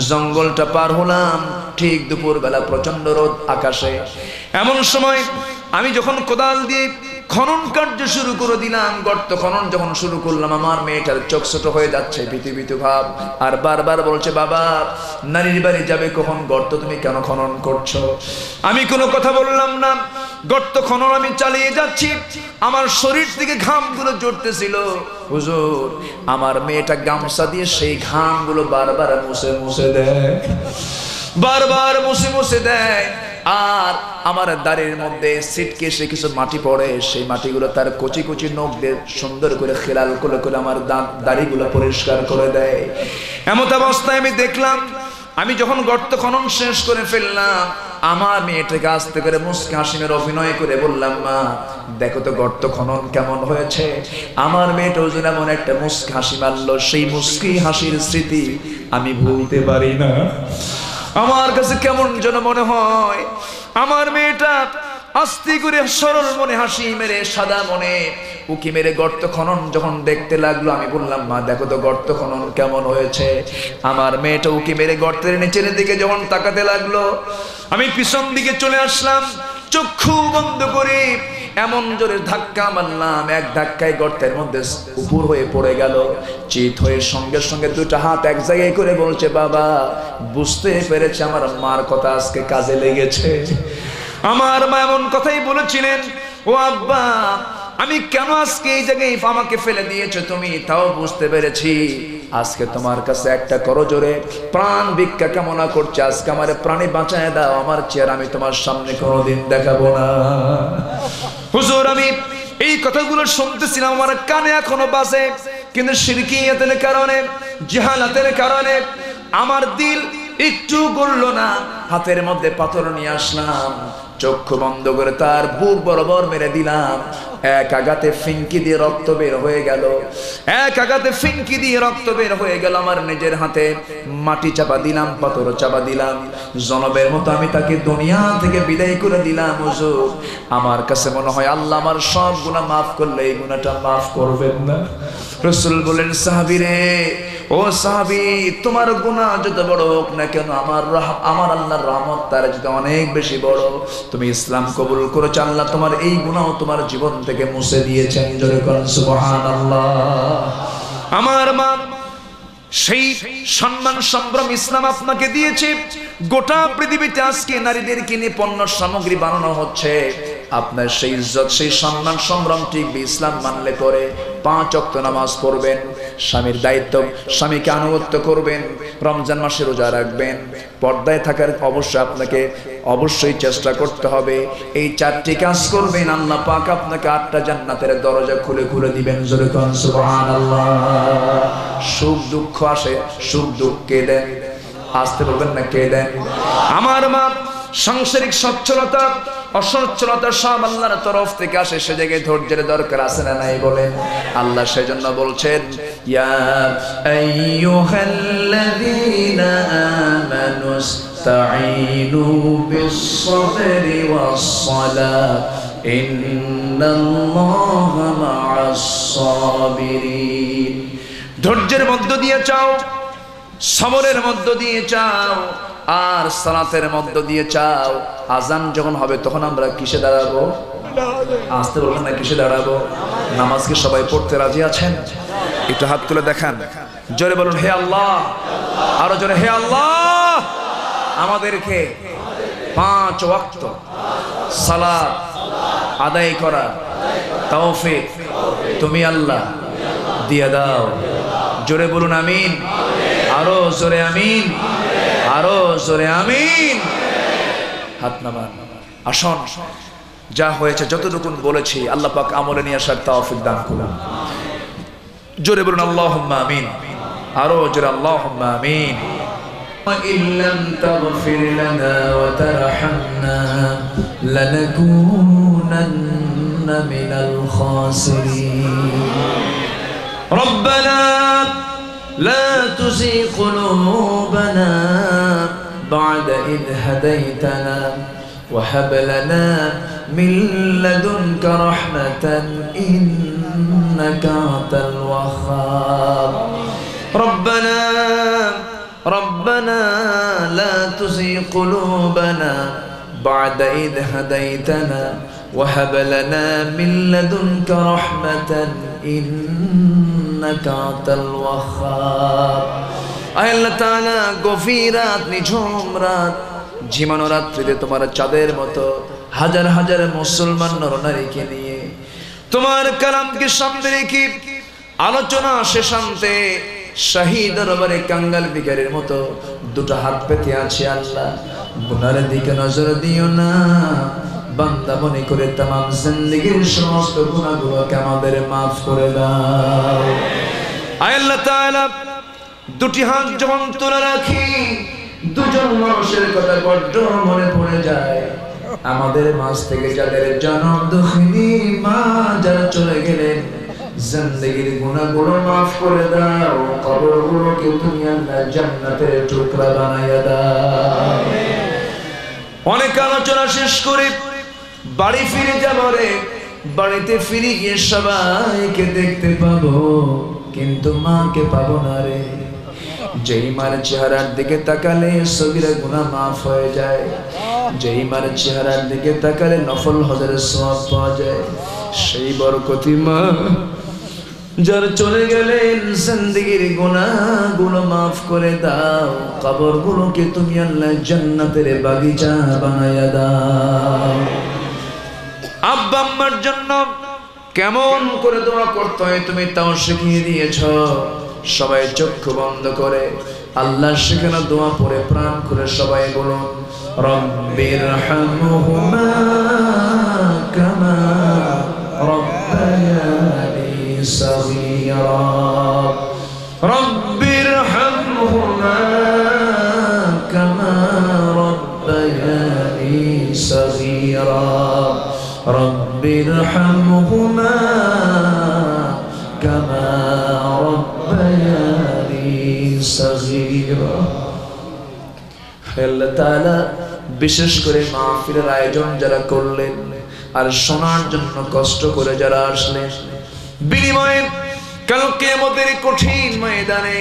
জঙ্গলটা পার হলাম, ঠিক দুপুর বেলা, প্রচন্ড রোদ আকাশে। এমন সময় আমি যখন কোদাল দিয়ে খনন কার্য শুরু করে দিলাম, গর্ত খনন যখন শুরু করলাম, আমার মেয়েটার চোখ ছোট হয়ে যাচ্ছে, ভীতি ভাব, আর বারবার বলছে, বাবা, নানির বাড়ি যাবে কখন, গর্ত তুমি কেন খনন করছো? আমি কোনো কথা বললাম না। গর্ত খনন আমি চালিয়ে যাচ্ছি, আমার শরীর থেকে ঘামগুলো জড়তেছিল। হুজুর, আমার মেয়েটা গামছা দিয়ে সেই ঘামগুলো বারবার মুছে মুছে দেয়, বারবার মুছে মুছে দেয়। আর আমার দাড়ির মধ্যে সিটকে সে কিছু মাটি পড়ে, সেই মাটিগুলো তার কচি কচি নখ দিয়ে সুন্দর করে খেলাল করে করে আমার দাড়িগুলো পরিষ্কার করে দেয়। এমত অবস্থায় আমি দেখলাম, আমি যখন গর্ত খনন শেষ করে ফেললাম, আমার মেয়েটাকে আস্তে করে মুস্কি হাসিমের অভিনয় করে বললাম, মা, দেখো তো গর্ত খনন কেমন হয়েছে। আমার মেয়েটা ওজন এমন একটা মুস্কি হাসি মারলো, সেই মুস্কি হাসির স্মৃতি আমি ভুলতে পারি না। আমার কাছে কেমন যেন মনে হয়, আমার মেয়েটা আস্তে করে সরল মনে হাসি মেরে সাদা মনে উকি মেরে গর্ত খনন যখন দেখতে লাগলো, আমি বললাম, মা, দেখো তো গর্ত খনন কেমন হয়েছে। আমার মেয়েটা উকি মেরে গর্তের নিচের দিকে যখন তাকাতে লাগলো, আমি পিছন দিকে চলে আসলাম, চক্ষু বন্ধ করে এমন জোরে ধাক্কা মারলাম, এক ধাক্কায় গর্তের মধ্যে উপর হয়ে পড়ে গেল। চিত হয়ে সঙ্গে সঙ্গে দুটো হাত এক জায়গায় করে বলছে, বাবা, বুঝতে পেরেছে আমার মার কথা আজকে কাজে লেগেছে। আমার মা এমন কথাই বলেছিলেন, ও আব্বা, আমি কেন আজকে এই জায়গায় আমাকে ফেলে দিয়েছো তুমি, তাও বুঝতে পেরেছি। আজকে তোমার কাছে একটা করজোরে প্রাণ ভিক্ষা কামনা করছে, আজকে আমার প্রাণে বাঁচায় দাও, আমার চেহারা আমি তোমার সামনে কোনোদিন দেখাবো না। হুজুর, আমি এই কথাগুলো শুনতেছিলাম, আমার কানে এখনো বাজে, কিন্তু শিরকিয়াতের কারণে, জাহালাতের কারণে আমার দিল একটু গড়ল না। হাতের মধ্যে পাথর নিয়ে আসলাম, চক্ষু বন্ধ করে তার বুক বরাবর মেরে দিলাম। এক আঘাতে ফিনকি দিয়ে রক্ত বের হয়ে গেল, এক আঘাতে ফিনকি দিয়ে রক্ত বের হয়ে গেল। আমার নিজের হাতে মাটি চাপা দিলাম, পাথর চাপা দিলাম, জনবের মতো আমি তাকে দুনিয়া থেকে বিদায় করে দিলাম। হুজুর, আমার কাছে মনে হয় আল্লাহ আমার সব গুনাহ মাফ করলে এই গুনাহটা মাফ করবেন না। রাসূল বলেন, সাহাবী রে, ও সাহাবী, তোমার গুনাহ যত বড় হোক না কেন, আমার আল্লাহর রহমত তার যদি অনেক বেশি বড়। তুমি ইসলাম কবুল করেছো, আল্লাহ তোমার এই গুনাহ তোমার জীবন থেকে মুছে দিয়েছেন। জোরে বলেন সুবহানাল্লাহ। আমার মা সেই সম্মান সম্ভ্রম ইসলাম আপনাকে দিয়েছে। গোটা পৃথিবীতে আজকে নারীদেরকে নিয়ে পণ্য সামগ্রী বানানো হচ্ছে। আপনার সেই ইজ্জত, সেই সম্মান সম্ভ্রম টিকবে ইসলাম মানলে পরে। 5 ওয়াক্ত নামাজ পড়বেন, স্বামীর দায়িত্ব, স্বামীকে আনুগত্য করবেন, রমজান মাসে রোজা রাখবেন, পর্দায় থাকার আপনাকে অবশ্যই চেষ্টা করতে হবে। এই 4টি কাজ করবেন, আল্লাহ পাক আপনাকে 8টা জান্নাতের দরজা খুলে খুলে দিবেন। জোরে কোন সুবহানাল্লাহ। সুখ দুঃখ আসে, সুখ দুঃখ কে দেন? আসতে বলবেন না, কে দেন? আমার মা সাংসারিক সচ্ছলতা অসচ্ছলতা সব আল্লাহর তরফ থেকে আসে, সে জায়গায় ধৈর্যের দরকার আছে না নাই বলেন? আল্লাহ সেজন্য বলছেন, ইয়া আইয়ুহাল্লাযীনা আমানুস্তাঈনু বিস-সাবরি ওয়াস-সালাহ ইন্নাল্লাহা মা'আস-সাবিরিন। ধৈর্যের মধ্য দিয়ে চাও, সবরের মধ্য দিয়ে চাও, আর সালাতের মধ্য দিয়ে চাও। আজান যখন হবে তখন আমরা কিসে দাঁড়াবো? আসতে বলবেন না, কিসে দাঁড়াবো? নামাজকে সবাই পড়তে রাজি আছেন? একটু হাত তুলে দেখান, জোরে বলুন হে আল্লাহ, আরো জোরে হে আল্লাহ। আমাদেরকে 5 ওয়াক্ত সালাত আদায় করা তৌফিক তুমি আল্লাহ দিয়ে দাও। জোরে বলুন আমিন, আরো জোরে আমিন, আরো জোরে আমিন। হাত নামান। আসুন, যা হয়েছে যতটুকু বলেছি আল্লাহ পাক আমলে নিয়ে আসার তৌফিক দান করুন। জোরে বলুন আল্লাহুম্মা আমিন, আরো জোরে আল্লাহুম্মা আমিন। وإن لم تغفر لنا وترحمنا لنكونن من الخاسرين ربنا لا تزغ قلوبنا بعد إذ هديتنا وهب لنا من لدنك رحمة إنك أنت الوهاب ربنا لا تزغ قلوبنا بعد إذ هديتنا وهب لنا من لدنك رحمة إنك أنت الوهاب আল্লাহ তাআলা গভীর রাত, নিঝুম রাত, ঝিমানো রাত্রিতে তোমার চাঁদের মতো হাজার হাজার মুসলমান নরনারীকে নিয়ে তোমার কালামকে সামনে রেখে আলোচনা শেষান্তে শাহী দরবারে কাঙ্গাল ভিখারির মতো দুটো হাত পেতে আছে। আল্লাহ, গুনার দিকে নজর দিও না, বান্দা মনে করে তামাম জিন্দেগীর সমস্ত গুনাহগুলোকে আমাদের মাফ করে দাও। আয় আল্লাহ তাআলা, দুটি হাত যখন তোলা রাখি দুজন মানুষের কথা বড্ড মনে পড়ে যায়। আমাদের মাঝ থেকে যাদের জনম দুঃখিনী মা যারা চলে গেলেন, জিন্দেগীর গুনাহগুলো মাফ করে দাও, কবরগুলোকে তুমি আল্লাহ জান্নাতের টুকরা বানাইয়া দাও। অনেক আলোচনা শেষ করে বাড়ি ফিরে যাবো রে, বাড়িতে ফিরে গিয়ে সবাইকে দেখতে পাবো, কিন্তু মাকে পাবো না রে। যেই মার চেহারার দিকে তাকালে সগীরা গুনাহ মাফ হয়ে যায়, যেই মার চেহারার দিকে তাকালে নফল হজের সওয়াব পাওয়া যায়, সেই বরকতি মা যার চলে গেলেন জিন্দেগীর গুনাহগুলো মাফ করে দাও, কবরগুলোকে তুমি আল্লাহ জান্নাতের বাগিচা বানায়া দাও। আব্বা আম্মার জন্য কেমন করে দোয়া করতে হয় তুমি তাও শিখিয়ে দিয়েছো। সবাই চক্ষু বন্ধ করে আল্লাহর শেখানো দোয়া পড়ে প্রাণ খুলে সবাই বলুন, রব্বিরহামহুমা কামা রব্বায়ানি সগীরা রব্বিরহামহুমা কামা রব্বায়ানি সগীরা রব্বিরহামহুমা কামা রব্বায়ানি সগীরা। আল্লাহ তাআলা বিশেষ করে মাহফিলের আয়োজন যারা করলেন আর শোনার জন্য কষ্ট করে যারা আসলেন, বিনিময়ে কাল কিয়ামতের কঠিন ময়দানে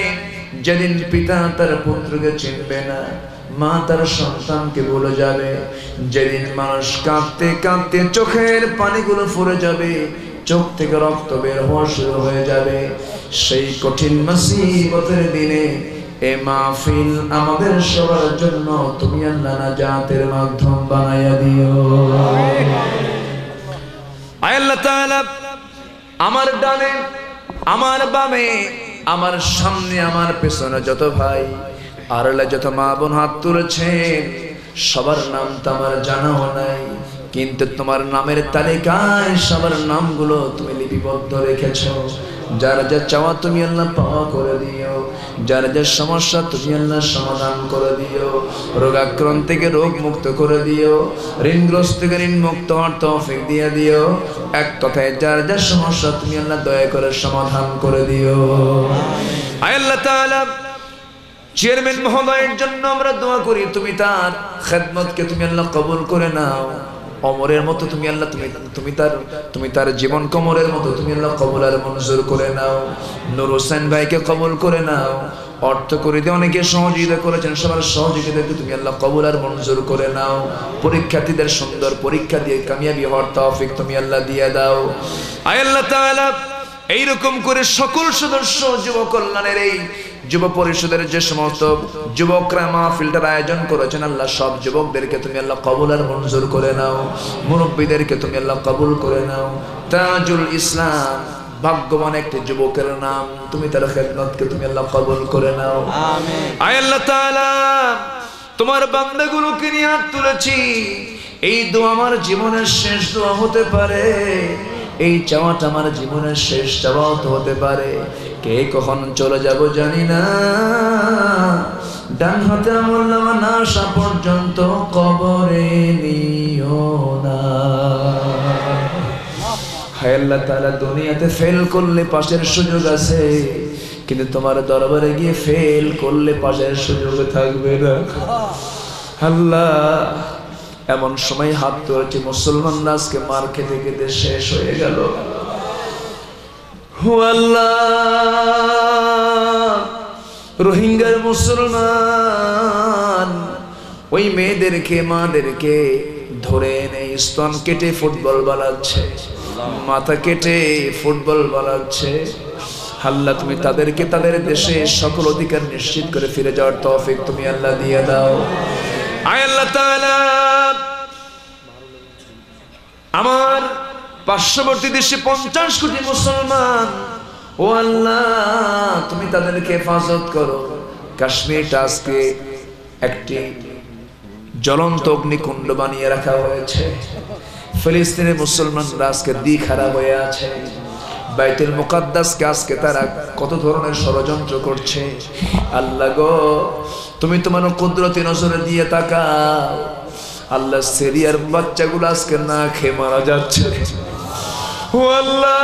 যেদিন পিতা তার পুত্রকে চিনবে না, মা তার সন্তানকে ভুলে যাবে, যেদিন মানুষ কাঁদতে কাঁদতে চোখের পানিগুলো ফুরে যাবে, চোখ থেকে রক্ত বের হওয়া শুরু হয়ে যাবে, সেই কঠিন মুসিবতের দিনে এ মাহফিল আমাদের সবার জন্য তুমি আল্লাহ নাজাতের মাধ্যম বানায়া দিও। আয় আল্লাহ তাআলা, আমার ডানে আমার বামে আমার সামনে আমার পেছনে যত ভাই আর যত মা বোন হাত তুলেছেন, সবার নাম তো আমার জানাও নাই, কিন্তু তোমার নামের তালিকায় সবার নামগুলো তুমি লিপিবদ্ধ রেখেছো। যার যা চাওয়া তুমি আল্লাহ পাওয়া করে দিও, যার যা সমস্যা তুমি আল্লাহ সমাধান করে দিও, রোগাক্রান্ত থেকে রোগ মুক্ত করে দিও, ঋণগ্রস্ত থেকে ঋণ মুক্ত হওয়ার তৌফিক দিয়ে দিও। এক কথায় যার যা সমস্যা তুমি আল্লাহ দয়া করে সমাধান করে দিও। আয় আল্লাহ তাআলা, চেয়ারম্যান মহোদয়ের জন্য আমরা দোয়া করি, তুমি তার খেদমতকে তুমি আল্লাহ কবুল করে নাও। অমরের মতো তুমি আল্লাহ তুমি তার জীবন কমরের মতো তুমি আল্লাহ কবুল আর মঞ্জুর করে নাও। নূর হোসেন ভাইকে কবুল করে নাও। অর্থ করে দিয়ে অনেকে সহযোগিতা করেছেন, সবার সহযোগিতাকে তুমি আল্লাহ কবুল আর মঞ্জুর করে নাও। পরীক্ষার্থীদের সুন্দর পরীক্ষা দিয়ে কামিয়াবি হওয়ার তৌফিক তুমি আল্লাহ দিয়ে দাও। আয় আল্লাহ তাআলা এইরকম করে সকল সদস্য যুব কল্যাণের এই যুব পরিষদের যে সমস্ত যুবকরা মাহফিলটার আয়োজন করেছেন আল্লাহ সব যুবকদেরকে তুমি আল্লাহ কবুল আর মঞ্জুর করে নাও। মুরব্বীদেরকে তুমি আল্লাহ কবুল করে নাও। তাজুল ইসলাম ভাগ্যবান একটি যুবকের নাম, তুমি তার খেদমতকে তুমি আল্লাহ কবুল করে নাও। আমিন। আয় আল্লাহ তাআলা তোমার বান্দাগুলোকে নিয়ে হাত তুলেছি, এই দোয়া আমার জীবনের শেষ দোয়া হতে পারে, এই চাওয়াটা আমার জীবনের শেষ চাওয়াও তো হতে পারে। কে কখন চলে যাব জানি না, ডান হাতে আমলনামা না আসা পর্যন্ত কবরে নিও না। হায় আল্লাহ তাআলা দুনিয়াতে ফেল করলে পাশের সুযোগ আছে, কিন্তু তোমার দরবারে গিয়ে ফেল করলে পাশের সুযোগ থাকবে না। আল্লাহ এমন সময় হাত তুলেছে মুসলমানরা আজকে মার খেতে খেতে শেষ হয়ে গেল। ও আল্লাহ, রোহিঙ্গার মুসলমান ওই মেয়েদেরকে মাদেরকে ধরে এনে স্তন কেটে ফুটবল বানাচ্ছে, মাথা কেটে ফুটবল বানাচ্ছে। আল্লাহ তুমি তাদেরকে তাদের দেশে সকল অধিকার নিশ্চিত করে ফিরে যাওয়ার তৌফিক তুমি আল্লাহ দিয়ে দাও। আয় আল্লাহ তাআলা আমার পার্শ্ববর্তী দেশে 50 কোটি মুসলমান, ও আল্লাহ তুমি তাদেরকে হেফাজত করো। কাশ্মীরটা আজকে একটি জ্বলন্ত অগ্নিকুণ্ড বানিয়ে রাখা হয়েছে। ফিলিস্তিনের মুসলমানরা আজকে দিখারা হয়ে আছে। বাইতুল মুকাদ্দাসকে আজকে তারা কত ধরনের ষড়যন্ত্র করছে। আল্লাহ গো তুমি তোমার কুদরতি নজরে দিয়ে তাকাও। আল্লাহ সিরিয়ার বাচ্চাগুলো আজকে না খেয়ে মারা যাচ্ছে। ও আল্লাহ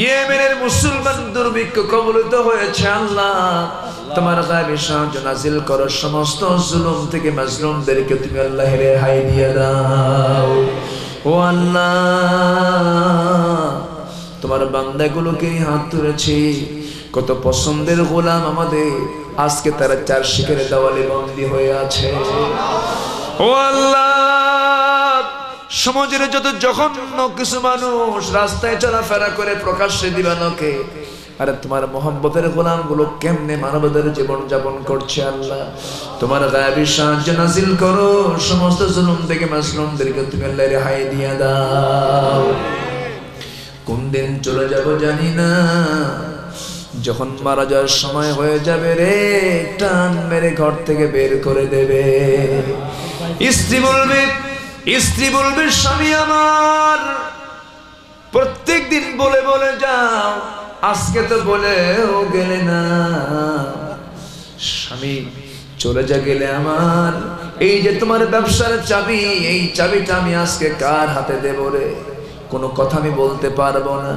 ইয়েমেনের মুসলমান দুর্ভিক্ষ কবলিত হয়েছে। আল্লাহ তোমার গায়বী সাহায্য নাজিল করো, সমস্ত জুলুম থেকে মাজলুমদেরকে তুমি আল্লাহ রেহাই দিয়ে দাও। ও আল্লাহ তোমার বান্দাগুলোকে হাত তুলেছি, কত পছন্দের গোলাম আমাদের, আজকে তারা 4 শিখের দেওয়ালে বন্দী হয়ে আছে। ও আল্লাহ সমাজের যত জঘন্য কিছু মানুষ রাস্তায় চলাফেরা করে প্রকাশ্যে দিবানকে, আরে তোমার মোহাম্মতের গোলামগুলো কেমনে মানবতার জীবন যাপন করছে। আল্লাহ তোমার গায়বী সাহায্য নাজিল করো, সমস্ত জুলুম থেকে মাজলুমদেরকে তুমি আল্লাহ রেহাই দিয়ে দাও। কোন দিন চলে যাব জানি না, যখন মারা যাওয়ার সময় হয়ে যাবে রে, টান মেরে ঘর থেকে বের করে দেবে। স্ত্রী বলবে স্বামী আমার প্রত্যেক দিন বলে বলে যাও, আজকে তো বলেও গেলে না। স্বামী চলে যা গেলে আমার এই যে তোমার ব্যবসার চাবি, এই চাবিটা আমি আজকে কার হাতে দেব রে? কোনো কথা আমি বলতে পারবো না,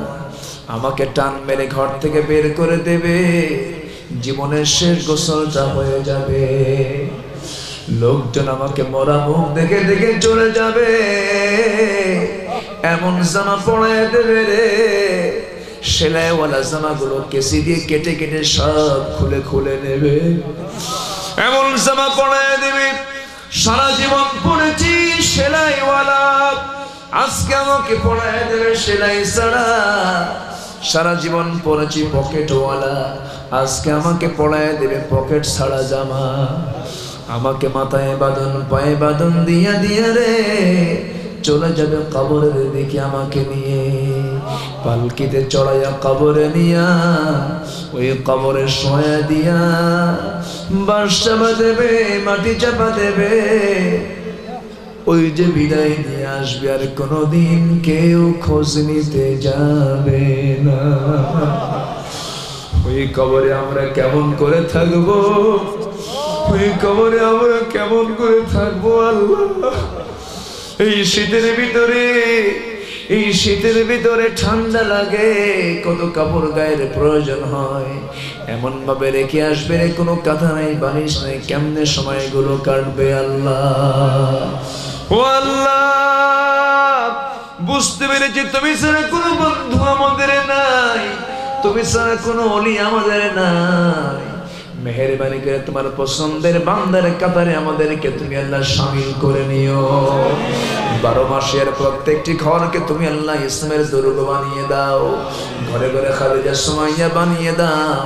আমাকে টান মেরে ঘর থেকে বের করে দেবে। জীবনের শেষ গোসলটা হয়ে যাবে, লোকজন আমাকে মরা মুখ দেখে দেখে চলে যাবে। এমন জামা পরায় দেবে রে, সেলাইওয়ালা জামাগুলো কেসি দিয়ে কেটে কেটে সব খুলে খুলে নেবে। এমন জামা পরায় দেবে, সারা জীবন পরেছি সেলাইওয়ালা, আজকে আমাকে পরায় দেবে সেলাই ছাড়া। সারা জীবন পরেছি পকেটওয়ালা, আজকে আমাকে পরায় দেবে পকেট ছাড়া জামা। আমাকে মাথায় বাঁধন পায়ে বাঁধন দিয়া দিয়া রে চলে যাবে কবরের দিকে আমাকে নিয়ে। পালকিতে চড়াইয়া কবরে নিয়া ওই কবরে শোয়া দিয়া বাঁশ চাপা দেবে, মাটি চাপা দেবে। ওই যে বিদায় নিয়ে আসবে, আর কোনোদিন কেউ খোঁজ নিতে যাবে না। ওই কবরে আমরা কেমন করে থাকবো, ওই কবরে আমরা কেমন করে থাকবো আল্লাহ। এই শীতের ভিতরে ঠান্ডা লাগে, কত কাপড় গায়ের প্রয়োজন হয়, এমন ভাবে রেখে আসবে কোনো কথা নাই বালিশ নাই, কেমনে সময়গুলো কাটবে আল্লাহ। ও আল্লাহ বুঝতে পেরেছি তুমি ছাড়া কোনো বন্ধু আমাদের নাই, তুমি ছাড়া কোনো ওলি আমাদের নাই। মেহেরবানি করে তোমার পছন্দের বান্দার কাতারে আমাদেরকে তুমি আল্লাহ শামিল করে নিও। 12 মাসের প্রত্যেকটি ঘরকে তুমি আল্লাহ ইসলামের দুর্গ বানিয়ে দাও, ঘরে ঘরে খাদিজা সুমাইয়া বানিয়ে দাও,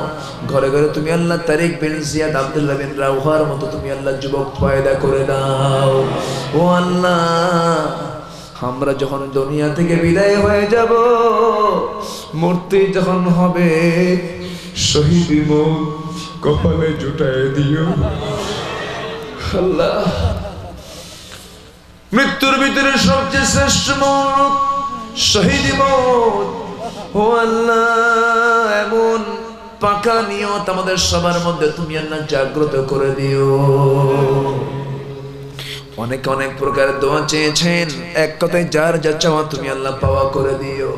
ঘরে ঘরে তুমি আল্লাহ তারিক বিন জিয়াদ আব্দুল্লাহ বিন রাওহার মতো তুমি আল্লাহ যুবক পয়দা করে দাও। ও আল্লাহ, আমরা যখন দুনিয়া থেকে বিদায় হয়ে যাব, মূর্তি যখন হবে, শহীদ মুখ কপালে জুটায় দিও আল্লাহ। মৃত্যুর ভিতরে সবচেয়ে শ্রেষ্ঠ মত শহীদ মত। ও আল্লাহ, এমন পাকা নিয়ত আমাদের সবার মধ্যে তুমি আল্লাহ জাগ্রত করে দিও। অনেক অনেক প্রকার দোয়া চেয়েছেন, এক কথায় যার যা চাওয়া তুমি আল্লাহ পাওয়া করে দিও।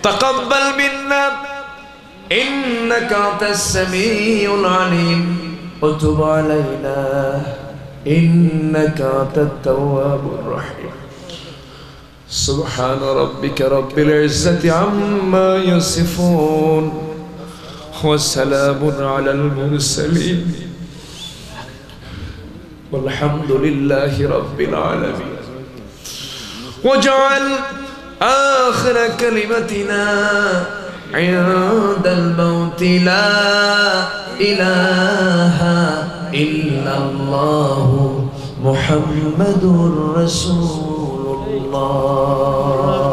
তাকাব্বাল মিন্না ইন্নাকা আনতাস সামিউল আলিম ওয়া তুব আলাইনা ইন্নাকা আনতাত তাওয়াবুর রহিম। সুবহান রাব্বিকা রাব্বিল ইজ্জাতি আম্মা ইয়াসিফুন ওয়া সালামুন আলাল মুরসালিন والحمد لله رب العالمين. واجعل آخر كلمتنا عند الموت لا إله إلا الله محمد رسول الله.